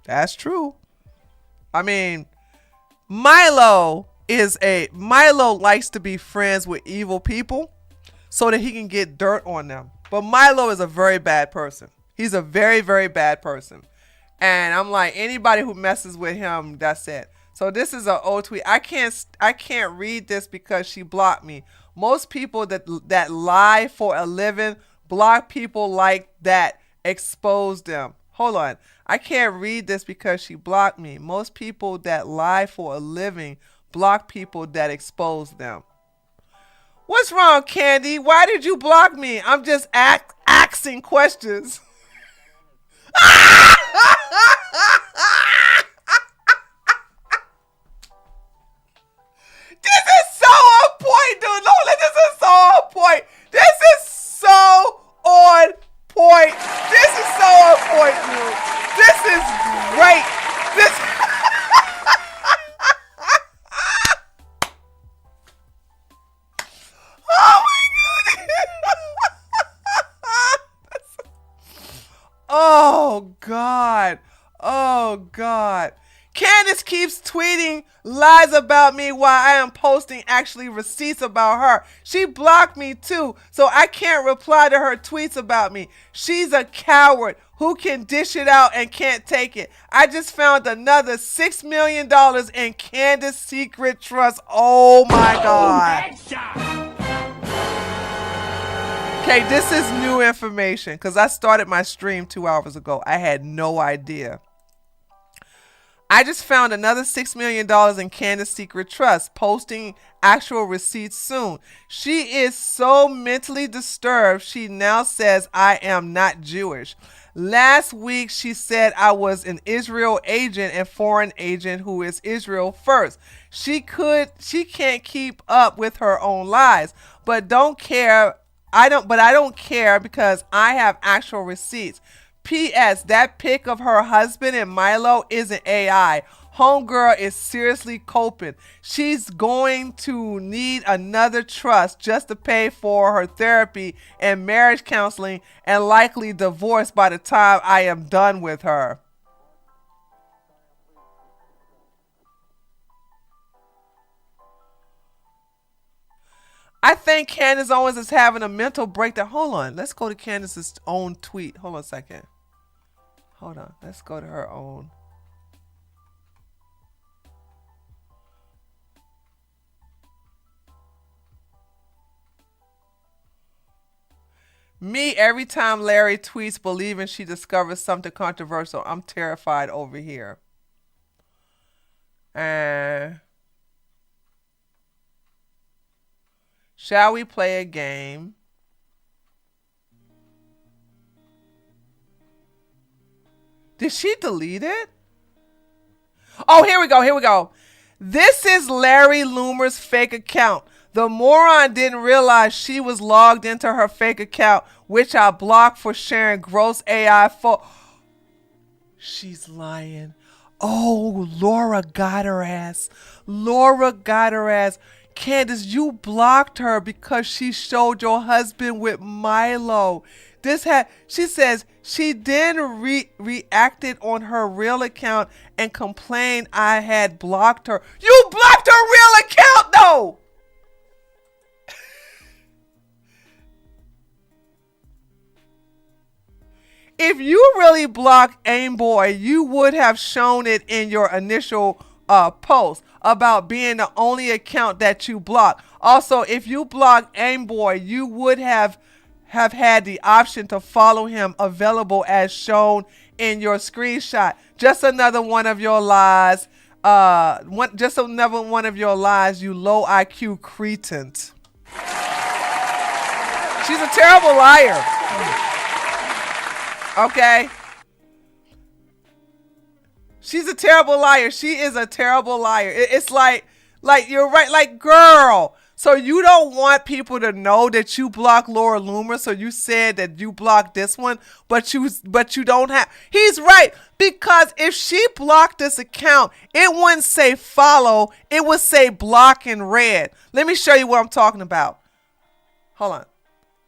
That's true. I mean, Milo Milo likes to be friends with evil people so that he can get dirt on them. But Milo is a very bad person. He's a very, very bad person. And I'm like, anybody who messes with him, that's it. So this is an old tweet. I can't read this because she blocked me. Most people that lie for a living block people like that, expose them. Hold on. I can't read this because she blocked me. Most people that lie for a living block people that expose them. What's wrong, Candy? Why did you block me? I'm just asking questions. This is so on point, dude. Lola, this is so on point. This is so on point. This is so on point, dude. This is great. This. Oh my goodness. Oh God. Oh God. Candace keeps tweeting lies about me while I am posting actually receipts about her. She blocked me too, so I can't reply to her tweets about me. She's a coward who can dish it out and can't take it. I just found another $6 million in Candace Secret Trust. Oh my God. Okay, this is new information because I started my stream 2 hours ago. I had no idea. I just found another $6 million in Candace Secret Trust, posting actual receipts soon. She is so mentally disturbed, she now says I am not Jewish. Last week, she said I was an Israel agent and foreign agent who is Israel first. She can't keep up with her own lies, but don't care. I don't care because I have actual receipts. P.S. That pic of her husband and Milo isn't AI. Homegirl is seriously coping. She's going to need another trust just to pay for her therapy and marriage counseling and likely divorce by the time I am done with her. I think Candace Owens is having a mental breakdown. Hold on. Let's go to Candace's own tweet. Hold on a second. Hold on. Let's go to her own. Me, every time Larry tweets believing she discovers something controversial, I'm terrified over here. Shall we play a game? Did she delete it? Oh, here we go. This is Larry Loomer's fake account. The moron didn't realize she was logged into her fake account, which I blocked for sharing gross AI photos. She's lying. Oh, Laura got her ass. Candace, you blocked her because she showed your husband with Milo. She says she then reacted on her real account and complained I had blocked her. You blocked her real account though. If you really blocked Aimboy, you would have shown it in your initial post about being the only account that you blocked. Also, if you blocked Aimboy, you would have had the option to follow him available as shown in your screenshot. Just another one of your lies. Just another one of your lies, you low IQ cretin. She's a terrible liar. Okay? She's a terrible liar. She is a terrible liar. It's like you're right. Like, girl. So you don't want people to know that you blocked Laura Loomer. So you said that you blocked this one, but you don't have. He's right, because if she blocked this account, it wouldn't say follow. It would say block in red. Let me show you what I'm talking about. Hold on.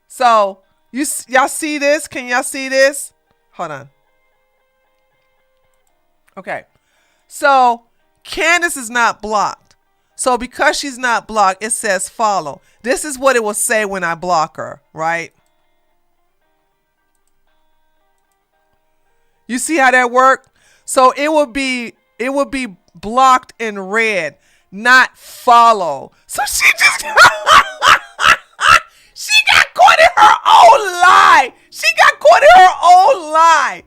So y'all see this? Can y'all see this? Hold on. Okay. So Candace is not blocked. So because she's not blocked, it says follow. This is what it will say when I block her, right? You see how that worked? So it would be blocked in red, not follow. So she just she got caught in her own lie. She got caught in her own lie.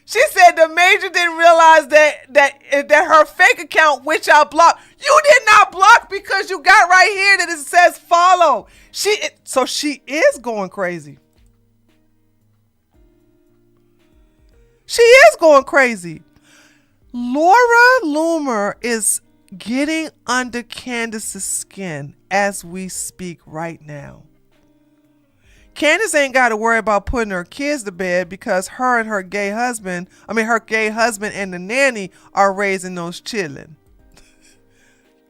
She said the major didn't realize that her fake account, which I blocked, you did not block because you got right here that it says follow. So she is going crazy. She is going crazy. Laura Loomer is getting under Candace's skin as we speak right now. Candace ain't got to worry about putting her kids to bed because her gay husband and the nanny are raising those children.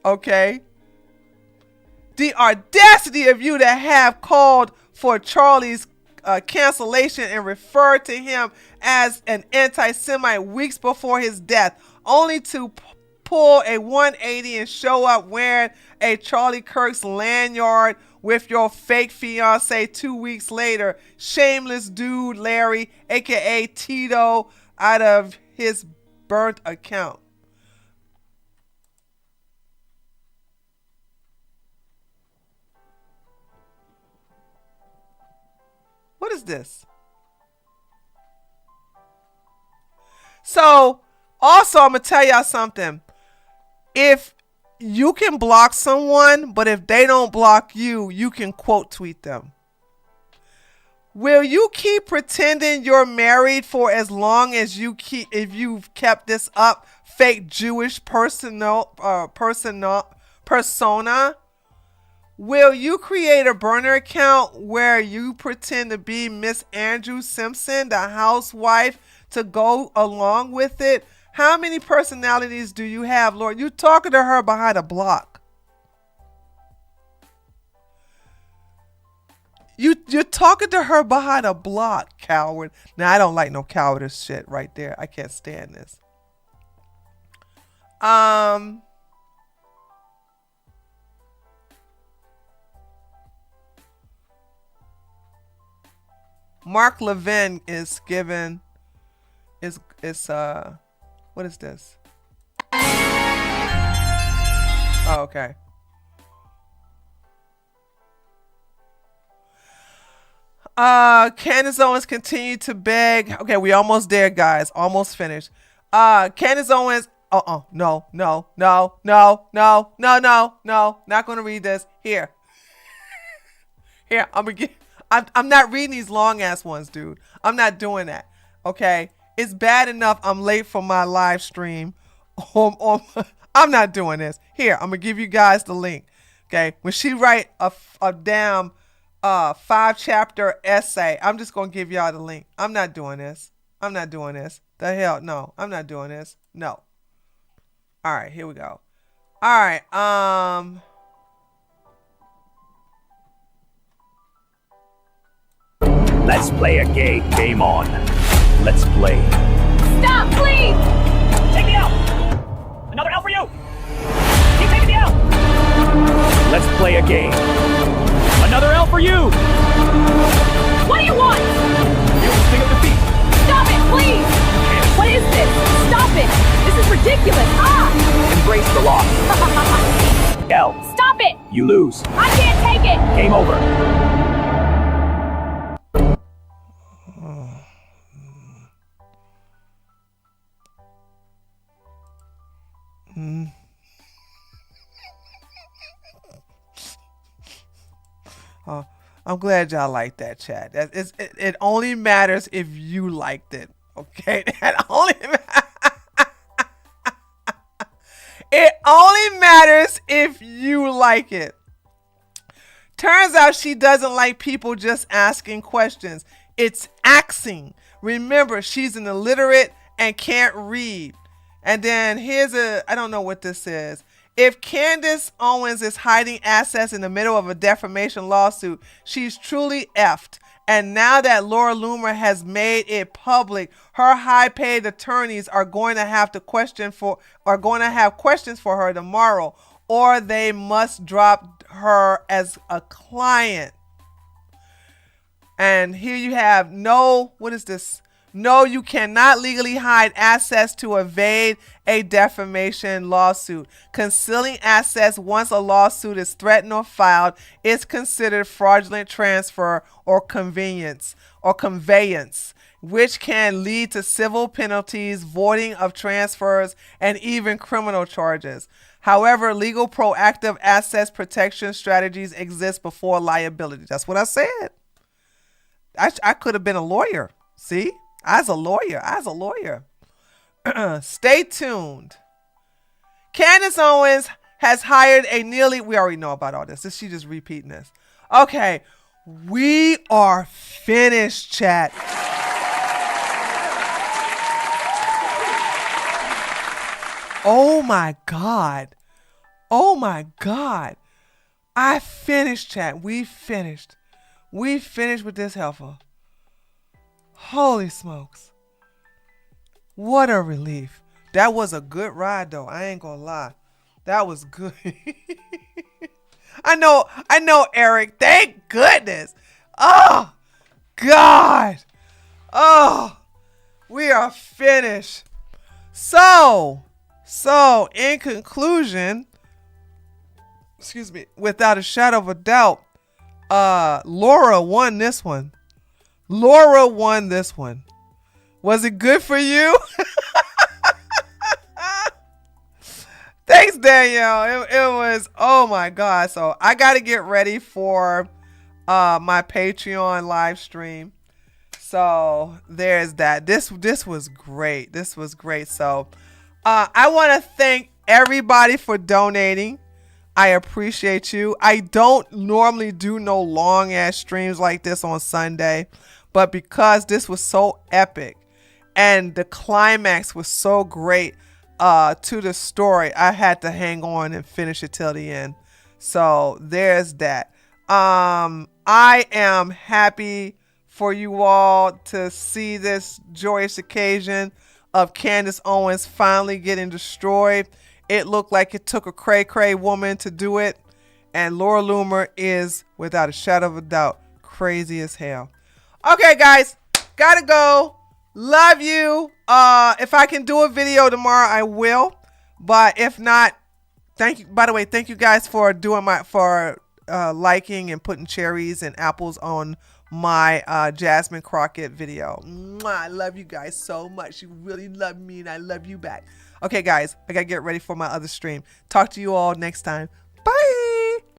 Okay? The audacity of you to have called for Charlie's cancellation and referred to him as an anti-Semite weeks before his death, only to pull a 180 and show up wearing a Charlie Kirk's lanyard with your fake fiance 2 weeks later. Shameless dude Larry, aka Tito, out of his burnt account. What is this? So, also, I'm going to tell y'all something. If you can block someone, but if they don't block you, you can quote tweet them. Will you keep pretending you're married for as long as if you've kept this up, fake Jewish persona? Will you create a burner account where you pretend to be Miss Andrew Simpson, the housewife, to go along with it? How many personalities do you have, Lord? You talking to her behind a block. You're talking to her behind a block, coward. Now, I don't like no cowardice shit right there. I can't stand this. Mark Levin is given is what is this? Oh, okay. Candace Owens continued to beg. Okay, we almost there, guys. Almost finished. Candace Owens. No. Not gonna read this. Here. I'm not reading these long ass ones, dude. I'm not doing that. Okay, it's bad enough I'm late for my live stream. I'm not doing this. Here, I'm gonna give you guys the link. Okay, when she write a damn 5-chapter essay, I'm just gonna give y'all the link. I'm not doing this. The hell, no. I'm not doing this. No. All right, here we go. All right.
Let's play a game. Game on. Let's play.
Stop, please!
Take me out! Another L for you! Keep taking me out! Let's play a game. Another L for you!
What do you want?
Feel the sting of defeat.
Stop it, please! What is this? Stop it! This is ridiculous! Ah!
Embrace the loss. L.
Stop it!
You lose.
I can't take it!
Game over.
I'm glad y'all liked that, chat. It only matters if you liked it. Okay, it only matters if you like it. Turns out she doesn't like people just asking questions. It's axing. Remember, she's an illiterate and can't read. And then I don't know what this is. If Candace Owens is hiding assets in the middle of a defamation lawsuit, she's truly effed. And now that Laura Loomer has made it public, her high-paid attorneys are going to have questions for her tomorrow. or they must drop her as a client. And here you have no, what is this? No, you cannot legally hide assets to evade a defamation lawsuit. Concealing assets once a lawsuit is threatened or filed is considered fraudulent transfer or conveyance, which can lead to civil penalties, voiding of transfers, and even criminal charges. However, legal proactive assets protection strategies exist before liability. That's what I said. I could have been a lawyer. See? I was a lawyer. Stay tuned. Candace Owens has hired a nearly, we already know about all this. She's just repeating this. Okay, we are finished, chat. Oh my God. Oh my God. I finished, chat. We finished. We finished with this heifer. Holy smokes. What a relief. That was a good ride though. I ain't gonna lie. That was good. I know, Eric. Thank goodness. Oh, God. Oh, we are finished. So, in conclusion, excuse me, without a shadow of a doubt, Laura won this one. Laura won this one. Was it good for you? Thanks, Danielle. It was, oh my God. So I got to get ready for my Patreon live stream. So there's that. This was great. This was great. So I want to thank everybody for donating. I appreciate you. I don't normally do no long ass streams like this on Sunday, but because this was so epic and the climax was so great to the story, I had to hang on and finish it till the end. So there's that. I am happy for you all to see this joyous occasion of Candace Owens finally getting destroyed. It looked like it took a cray-cray woman to do it. And Laura Loomer is, without a shadow of a doubt, crazy as hell. Okay, guys. Gotta go. Love you. If I can do a video tomorrow, I will. But if not, thank you. By the way, thank you guys for doing liking and putting cherries and apples on my Jasmine Crockett video. Mwah, I love you guys so much. You really love me and I love you back. Okay, guys, I gotta get ready for my other stream. Talk to you all next time. Bye.